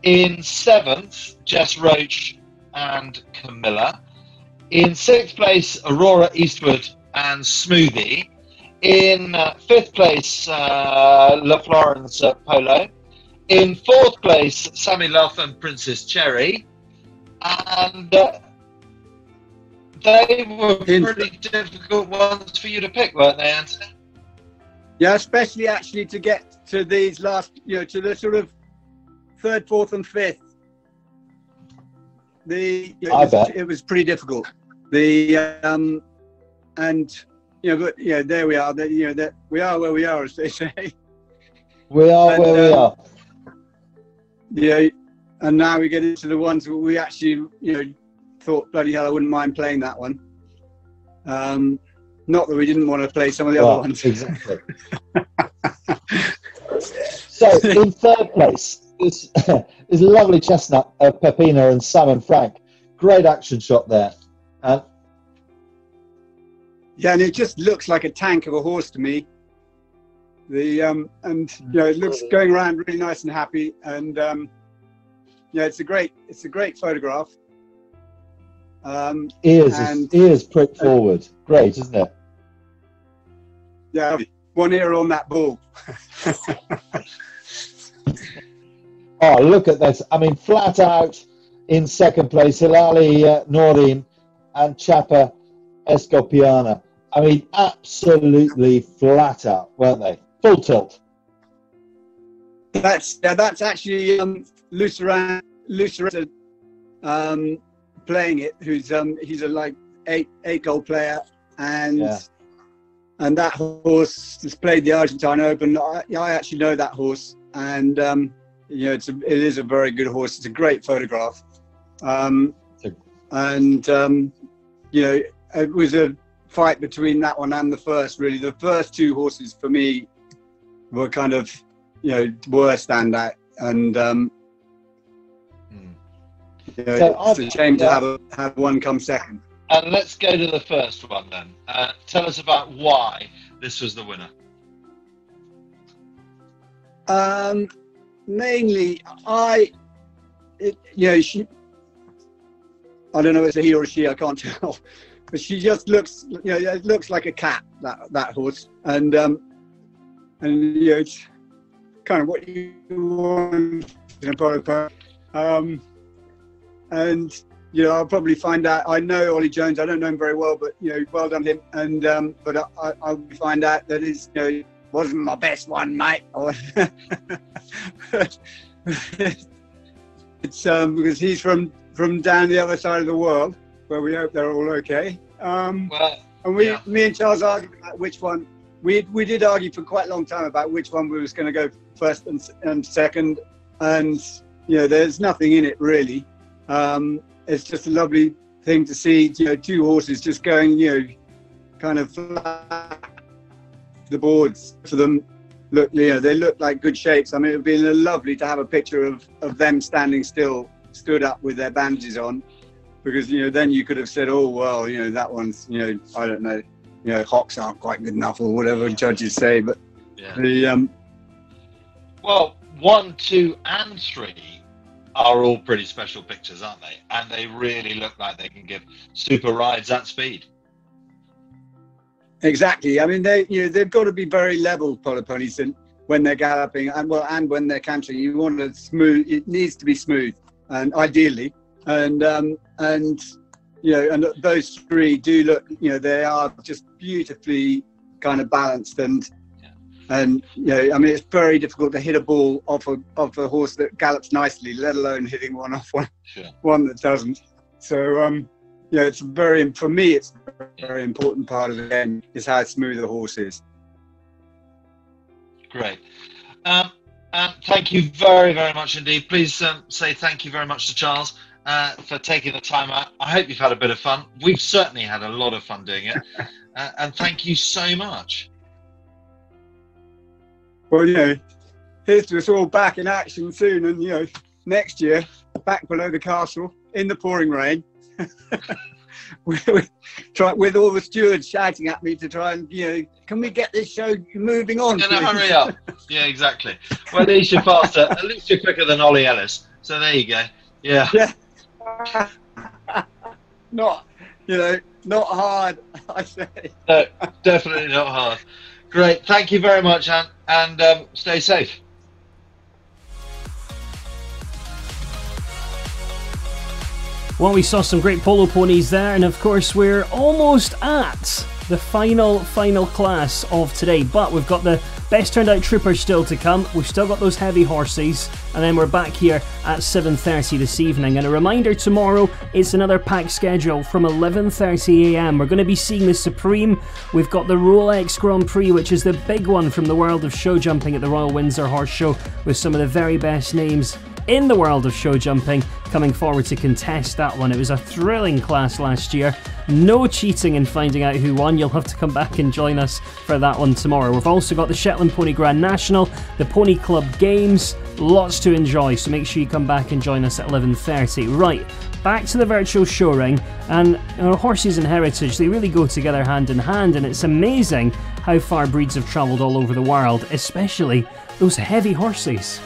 In 7th, Jess Roach and Camilla. In 6th place, Aurora Eastwood and Smoothie. In 5th place, La Florence Polo. In fourth place, Sammy Luff and Princess Cherry. And they were pretty difficult ones for you to pick, weren't they, Anthony? Yeah, especially actually to get to these last, to the sort of third, fourth, and fifth. It was pretty difficult. And but there we are. That we are where we are, as they say. We are where we are. Yeah, and now we get into the ones that we actually, thought, bloody hell, I wouldn't mind playing that one. Not that we didn't want to play some of the other ones. Exactly. So, in third place is a lovely chestnut of Pepina and Sam and Frank. Great action shot there. Yeah, and it just looks like a tank of a horse to me. It looks going around really nice and happy, and it's a great photograph. Ears pricked forward. Great, isn't it? Yeah, one ear on that bull. Oh, look at this. I mean, flat out in second place, Hilali Norin and Chapa Escopiana. I mean, absolutely flat out, weren't they? Full tilt. That's actually Lucera playing it. He's a eight goal player, and that horse has played the Argentine Open. I actually know that horse, and it is a very good horse. It's a great photograph, it was a fight between that one and the first. Really, the first two horses for me were kind of were standout, and it's a shame to have one come second. And let's go to the first one then. Tell us about why this was the winner. Mainly, I don't know if it's a he or a she, I can't tell, but she just looks, it looks like a cat, that horse, and it's kind of what you want in a polo. I'll probably find out. I know Ollie Jones. I don't know him very well, but well done him. And but I'll find out that his wasn't my best one, mate. It's because he's from down the other side of the world, where we hope they're all okay. Me and Charles argued about which one. We did argue for quite a long time about which one we was going to go first and second, and there's nothing in it really. It's just a lovely thing to see, two horses just going, kind of flat the boards for them. Look, they look like good shapes. I mean, it would be lovely to have a picture of them standing still, stood up with their bandages on, because then you could have said, oh well, that one's, I don't know, hocks aren't quite good enough or whatever judges say, but well, 1, 2, and 3 are all pretty special pictures, aren't they? And they really look like they can give super rides at speed. Exactly. I mean, they've got to be very level polo ponies when they're galloping, and when they're cantering. You want it smooth. It needs to be smooth, and ideally, and those three do look. They are just beautifully kind of balanced, and I mean, it's very difficult to hit a ball off a horse that gallops nicely, let alone hitting one off one that doesn't. So it's for me, it's a very important part of the game is how smooth the horse is. Great. Thank you very, very much indeed. Please say thank you very much to Charles for taking the time out. I hope you've had a bit of fun. We've certainly had a lot of fun doing it. And thank you so much. Well, here's to us all back in action soon, and next year back below the castle in the pouring rain. we try with all the stewards shouting at me to try and can we get this show moving on? Hurry up. Yeah, exactly. Well, at least you're faster. At least you're quicker than Ollie Ellis. So there you go. Yeah. Not hard, I say. No, definitely not hard. Great. Thank you very much, and stay safe. Well, we saw some great polo ponies there, and of course we're almost at the final class of today, but we've got the best turned out troopers still to come. We've still got those heavy horses, and then we're back here at 7:30 this evening. And a reminder, tomorrow it's another packed schedule from 11:30 a.m. We're going to be seeing the Supreme. We've got the Rolex Grand Prix, which is the big one from the world of show jumping at the Royal Windsor Horse Show, with some of the very best names in the world of show jumping coming forward to contest that one. It was a thrilling class last year. No cheating in finding out who won. You'll have to come back and join us for that one tomorrow. We've also got the Shetland Pony Grand National, the Pony Club Games, lots to enjoy, so make sure you come back and join us at 11:30. Right, back to the virtual show ring, and horses and heritage, they really go together hand in hand, and it's amazing how far breeds have travelled all over the world, especially those heavy horses.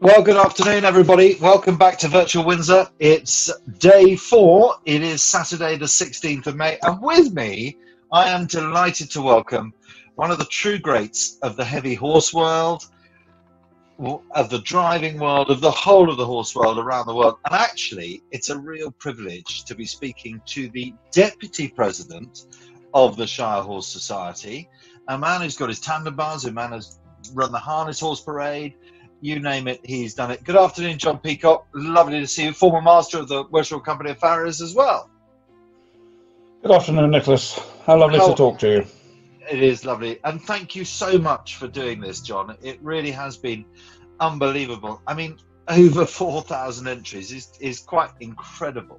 Well, good afternoon, everybody. Welcome back to Virtual Windsor. It's day 4. It is Saturday, the 16th of May. And with me, I am delighted to welcome one of the true greats of the heavy horse world, of the driving world, of the whole of the horse world around the world. And actually, it's a real privilege to be speaking to the Deputy President of the Shire Horse Society, a man who's got his tandem bars, a man who's run the Harness Horse Parade. You name it, he's done it. Good afternoon, John Peacock. Lovely to see you. Former master of the Welsh Royal Company of Farriers as well. Good afternoon, Nicholas. How lovely to talk to you. It is lovely. And thank you so much for doing this, John. It really has been unbelievable. I mean, over 4,000 entries is quite incredible.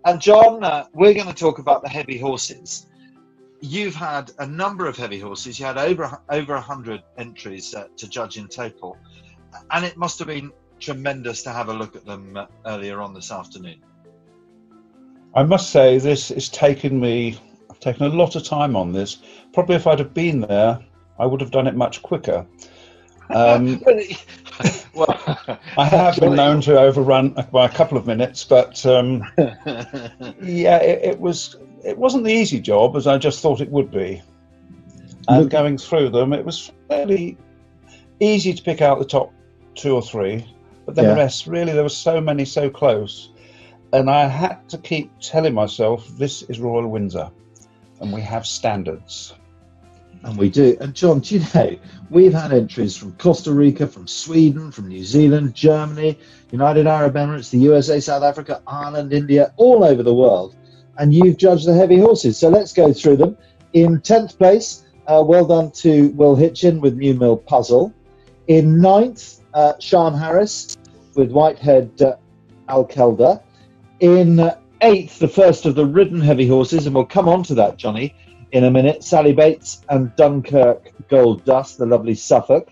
And John, we're going to talk about the heavy horses. You've had a number of heavy horses. You had over 100 entries to judge in total. And it must have been tremendous to have a look at them earlier on this afternoon. I must say, this has taken I've taken a lot of time on this. Probably if I'd have been there, I would have done it much quicker. I have been known to overrun by a couple of minutes, but yeah, it wasn't the easy job as I just thought it would be. And going through them, it was fairly easy to pick out the top 2 or 3, but then the rest, really, there were so many so close, and I had to keep telling myself, this is Royal Windsor, and we have standards. And we do. And John, do you know, we've had entries from Costa Rica, from Sweden, from New Zealand, Germany, United Arab Emirates, the USA, South Africa, Ireland, India, all over the world, and you've judged the heavy horses. So let's go through them. In 10th place, well done to Will Hitchin with New Mill Puzzle. In 9th, Sean Harris with Whitehead Al-Kelda. In 8th, the first of the ridden heavy horses, and we'll come on to that, Johnny, in a minute, Sally Bates and Dunkirk Gold Dust, the lovely Suffolk.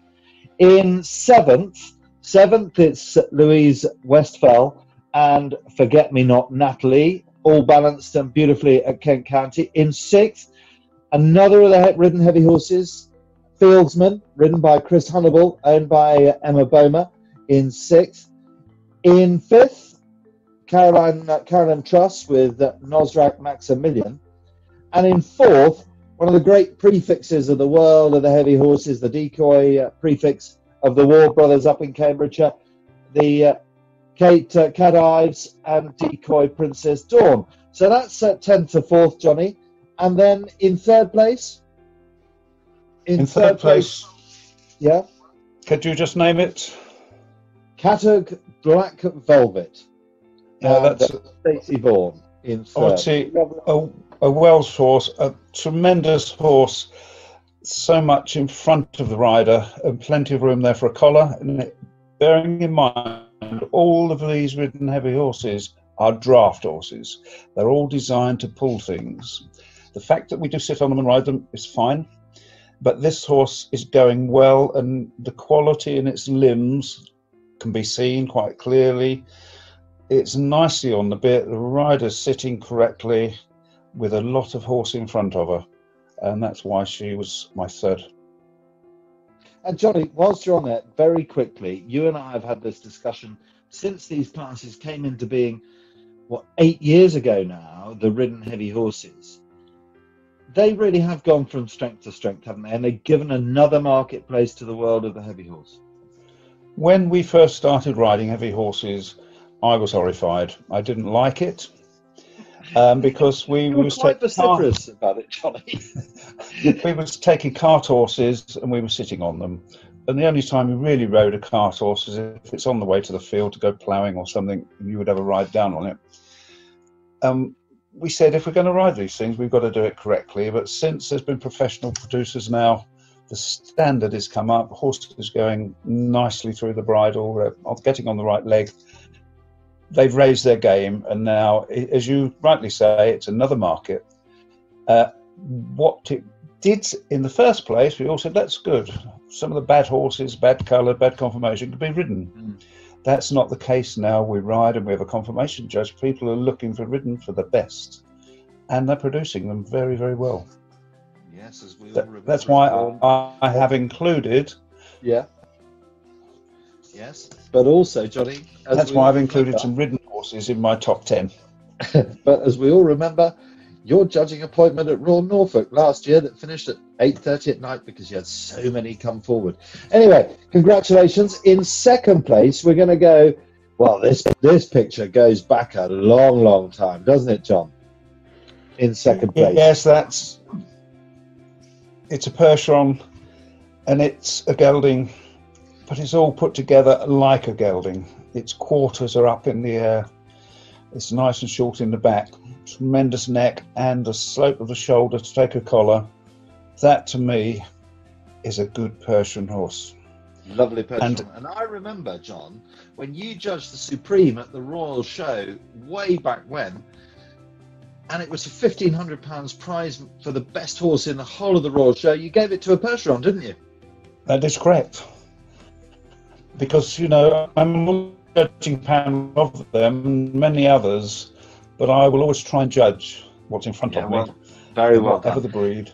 In 7th, it's Louise Westphal and Forget Me Not Natalie, all balanced and beautifully at Kent County. In 6th, another of the ridden heavy horses, Fieldsman, ridden by Chris Hunnable, owned by Emma Boma, in 6th. In 5th, Caroline Truss with Nosrak Maximilian. And in 4th, one of the great prefixes of the world of the heavy horses, the decoy prefix of the Ward Brothers up in Cambridgeshire, the Kate Cat Ives and decoy Princess Dawn. So that's 10th to 4th, Johnny. And then in 3rd place? In third place, yeah. Could you just name it? Cattock Black Velvet. That's Stacey Vaughan in 3rd. I would say a Welsh horse, a tremendous horse, so much in front of the rider and plenty of room there for a collar. And bearing in mind, all of these ridden heavy horses are draft horses. They're all designed to pull things. The fact that we do sit on them and ride them is fine. But this horse is going well, and the quality in its limbs can be seen quite clearly. It's nicely on the bit, the rider's sitting correctly with a lot of horse in front of her, and that's why she was my 3rd. And Johnny, whilst you're on that, very quickly, you and I have had this discussion since these classes came into being, 8 years ago now, the ridden heavy horses. they really have gone from strength to strength, haven't they? And they've given another marketplace to the world of the heavy horse. When we first started riding heavy horses, I was horrified. I didn't like it because we were quite vociferous about it, Johnny. We was taking cart horses and we were sitting on them. And the only time we really rode a cart horse is if it's on the way to the field to go ploughing or something, and you would have a ride down on it. We said, if we're going to ride these things, we've got to do it correctly. But since there's been professional producers now, the standard has come up. The horse is going nicely through the bridle, getting on the right leg. They've raised their game, and now, as you rightly say, it's another market. What it did in the first place, we all said, that's good. Some of the bad horses, bad colour, bad conformation could be ridden. That's not the case now. We ride and we have a conformation judge. People are looking for ridden for the best, and they're producing them very, very well. Yes, as we all remember. That's why I have included. Yeah. Yes, but also, Johnny. That's why I've included some ridden horses in my top 10. But as we all remember, your judging appointment at Royal Norfolk last year that finished at 8:30 at night because you had so many come forward. Anyway, congratulations. In second place, we're going to go, well, this picture goes back a long, long time, doesn't it, John? In second place. Yes, it's a Percheron and it's a gelding, but it's all put together like a gelding. Its quarters are up in the air. It's nice and short in the back. Tremendous neck and the slope of the shoulder to take a collar. That to me is a good Persian horse. Lovely Persian. And I remember, John, when you judged the Supreme at the Royal Show way back when, and it was a £1,500 prize for the best horse in the whole of the Royal Show, you gave it to a Percheron, didn't you? That is correct. Because, you know, I'm a judging panel of them and many others, but I will always try and judge what's in front of me. Very well whatever done. the breed.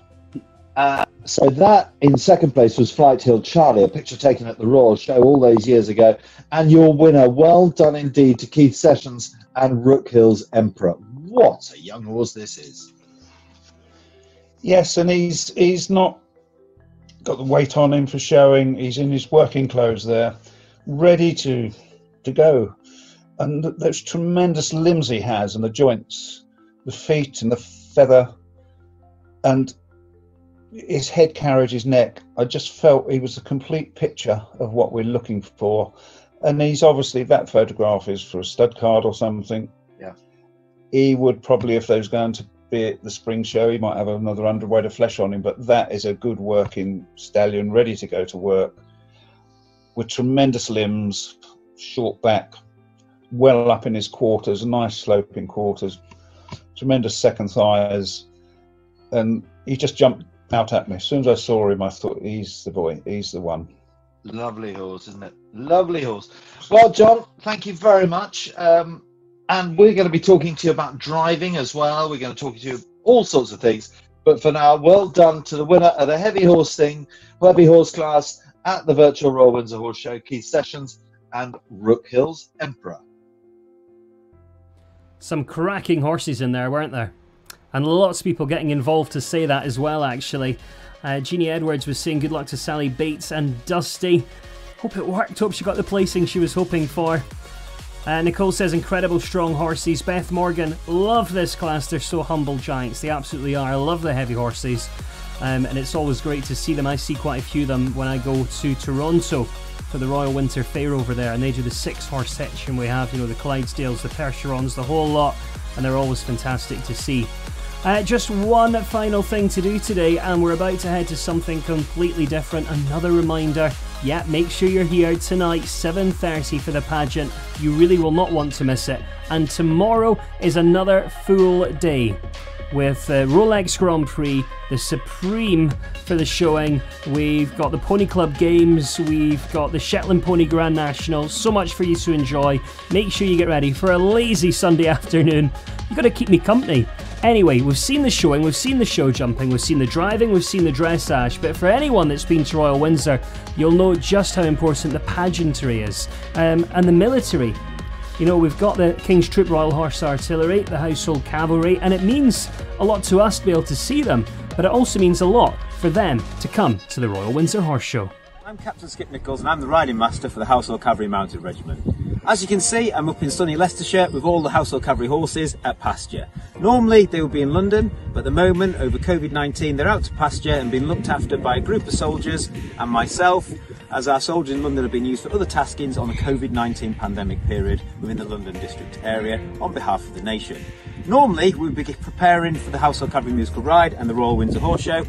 So that in second place was Flight Hill Charlie, a picture taken at the Royal Show all those years ago, and your winner. Well done indeed to Keith Sessions and Rook Hill's Emperor. What a young horse this is. Yes, and he's not got the weight on him for showing. He's in his working clothes there, ready to go. And those tremendous limbs he has, and the joints, the feet and the feather, and his head carriage, his neck. I just felt he was a complete picture of what we're looking for. And he's obviously, that photograph is for a stud card or something. Yeah. He would probably, if there was going to be at the spring show, he might have another underweight of flesh on him, but that is a good working stallion, ready to go to work, with tremendous limbs, short back, well up in his quarters, nice sloping quarters, tremendous second thighs, and he just jumped out at me. As soon as I saw him, I thought, he's the boy, he's the one. Lovely horse, isn't it? Lovely horse. Well, John, thank you very much. And we're going to be talking to you about driving as well. We're going to talk to you all sorts of things. But for now, well done to the winner of the heavy horse class at the virtual Royal Windsor Horse Show, Keith Sessions and Rook Hill's Emperor. Some cracking horses in there, weren't there? And lots of people getting involved to say that as well, actually. Jeannie Edwards was saying good luck to Sally Bates and Dusty. Hope it worked. Hope she got the placing she was hoping for. Nicole says incredible strong horses. Beth Morgan, love this class. They're so humble giants. They absolutely are. I love the heavy horses. And it's always great to see them. I see quite a few of them when I go to Toronto for the Royal Winter Fair over there. And they do the 6-horse section. We have, you know, the Clydesdales, the Percherons, the whole lot. And they're always fantastic to see. Just one final thing to do today, and we're about to head to something completely different. Another reminder, yeah, make sure you're here tonight, 7:30 for the pageant. You really will not want to miss it. And tomorrow is another full day with Rolex Grand Prix, the Supreme for the showing. We've got the Pony Club Games, we've got the Shetland Pony Grand National, so much for you to enjoy. Make sure you get ready for a lazy Sunday afternoon. You've got to keep me company. Anyway, we've seen the showing, we've seen the show jumping, we've seen the driving, we've seen the dressage, but for anyone that's been to Royal Windsor, you'll know just how important the pageantry is, and the military. You know, we've got the King's Troop Royal Horse Artillery, the Household Cavalry, and it means a lot to us to be able to see them. but it also means a lot for them to come to the Royal Windsor Horse Show. I'm Captain Skip Nichols and I'm the riding master for the Household Cavalry Mounted Regiment. As you can see, I'm up in sunny Leicestershire with all the Household Cavalry horses at pasture. Normally they would be in London, but at the moment, over COVID-19, they're out to pasture and being looked after by a group of soldiers and myself, as our soldiers in London have been used for other taskings on the COVID-19 pandemic period within the London district area on behalf of the nation. Normally we'd be preparing for the Household Cavalry Musical Ride and the Royal Windsor Horse Show.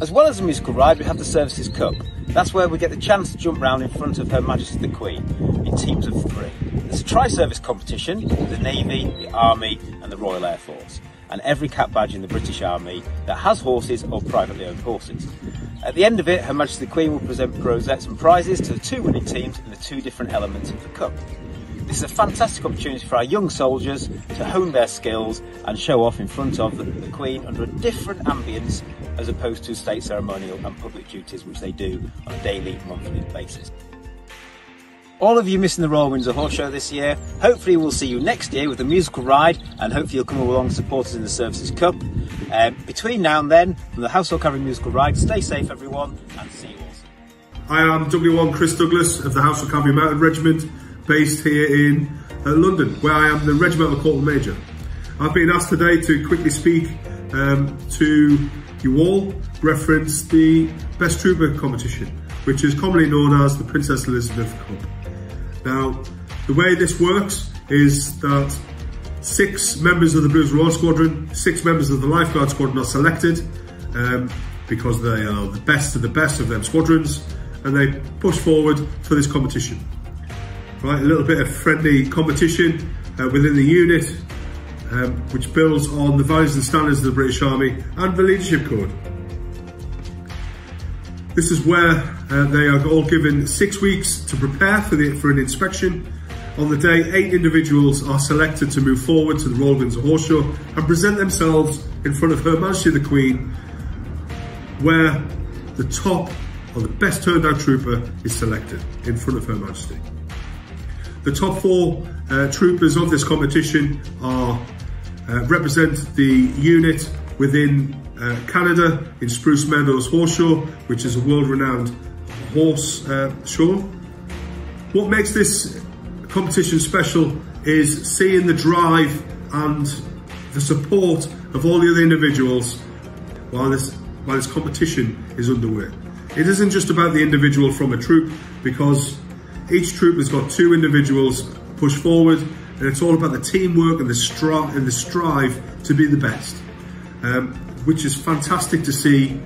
As well as the musical ride, we have the Services Cup. That's where we get the chance to jump round in front of Her Majesty the Queen in teams of 3. There's a tri-service competition with the Navy, the Army and the Royal Air Force, and every cap badge in the British Army that has horses or privately owned horses. At the end of it, Her Majesty the Queen will present rosettes and prizes to the 2 winning teams in the 2 different elements of the Cup. This is a fantastic opportunity for our young soldiers to hone their skills and show off in front of the Queen under a different ambience as opposed to state ceremonial and public duties which they do on a daily, monthly basis. All of you missing the Royal Windsor Horse Show this year, hopefully we'll see you next year with the musical ride and hopefully you'll come along and support us in the Services Cup. Between now and then, from the Household Cavalry Musical Ride, stay safe everyone and see you all soon. I am W1 Chris Douglas of the Household Cavalry Mounted Regiment, based here in London, where I am the Regimental Corporal Major. I've been asked today to quickly speak to you all, reference the Best Trooper competition, which is commonly known as the Princess Elizabeth Cup. Now, the way this works is that 6 members of the Blues Royal Squadron, 6 members of the Lifeguard Squadron are selected because they are the best of them squadrons, and they push forward for this competition. Right, a little bit of friendly competition within the unit, which builds on the values and standards of the British Army and the Leadership Code. This is where they are all given 6 weeks to prepare for an inspection. On the day, 8 individuals are selected to move forward to the Royal Windsor Horse Show and present themselves in front of Her Majesty the Queen, where the top or the best turned out trooper is selected in front of Her Majesty. The top 4 troopers of this competition are represent the unit within Canada in Spruce Meadows Horse Show, which is a world-renowned horse show. What makes this competition special is seeing the drive and the support of all the other individuals while this competition is underway. It isn't just about the individual from a troop, because each troop has got 2 individuals push forward, and it's all about the teamwork and the strive to be the best, which is fantastic to see,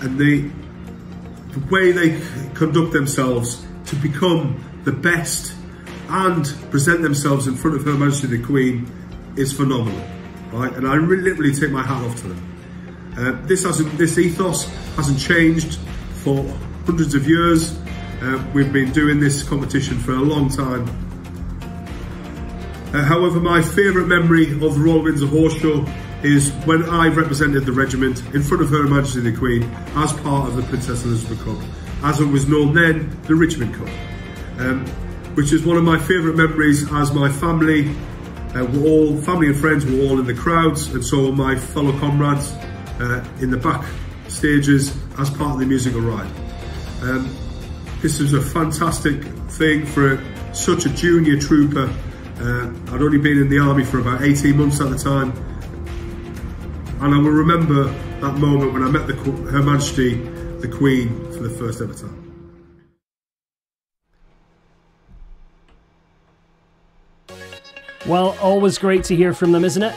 and the way they conduct themselves to become the best and present themselves in front of Her Majesty the Queen is phenomenal, right? And I literally take my hat off to them. This ethos hasn't changed for hundreds of years. We've been doing this competition for a long time. However, my favourite memory of the Royal Windsor Horse Show is when I represented the regiment in front of Her Majesty the Queen as part of the Princess Elizabeth Cup, as it was known then, the Richmond Cup, which is one of my favourite memories, as my family and friends were all in the crowds, and so were my fellow comrades in the back stages as part of the musical ride. This was a fantastic thing for such a junior trooper. I'd only been in the army for about 18 months at the time, and I will remember that moment when I met Her Majesty the Queen for the first ever time. Well, always great to hear from them, isn't it?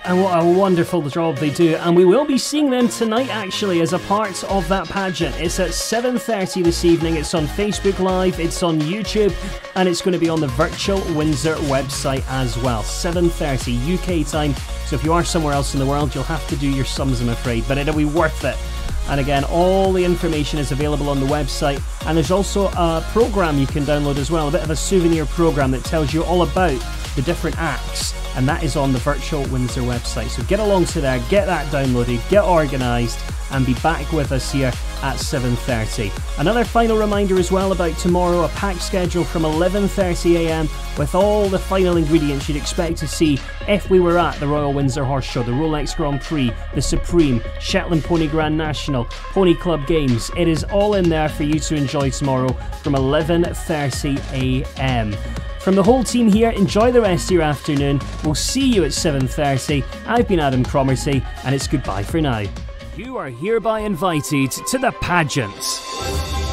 And what a wonderful job they do. And we will be seeing them tonight, actually, as a part of that pageant. It's at 7:30 this evening. It's on Facebook Live, it's on YouTube, and it's going to be on the Virtual Windsor website as well. 7:30 UK time. So if you are somewhere else in the world, you'll have to do your sums, I'm afraid. But it'll be worth it. And again, all the information is available on the website. And there's also a programme you can download as well, a bit of a souvenir programme that tells you all about the different acts, and that is on the Virtual Windsor website. So get along to there, get that downloaded, get organised, and be back with us here at 7:30. Another final reminder as well about tomorrow, a packed schedule from 11:30 a.m. with all the final ingredients you'd expect to see if we were at the Royal Windsor Horse Show, the Rolex Grand Prix, the Supreme, Shetland Pony Grand National, Pony Club Games. It is all in there for you to enjoy tomorrow from 11:30 a.m. From the whole team here, enjoy the rest of your afternoon. We'll see you at 7:30. I've been Adam Cromarty, and it's goodbye for now. You are hereby invited to the pageants.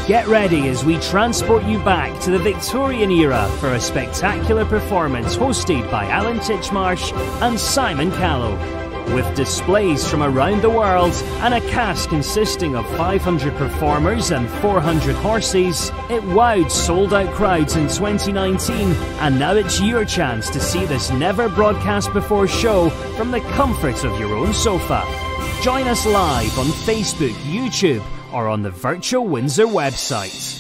Get ready as we transport you back to the Victorian era for a spectacular performance hosted by Alan Titchmarsh and Simon Callow. With displays from around the world and a cast consisting of 500 performers and 400 horses, it wowed sold-out crowds in 2019, and now it's your chance to see this never-broadcast-before show from the comfort of your own sofa. Join us live on Facebook, YouTube, or on the Virtual Windsor website.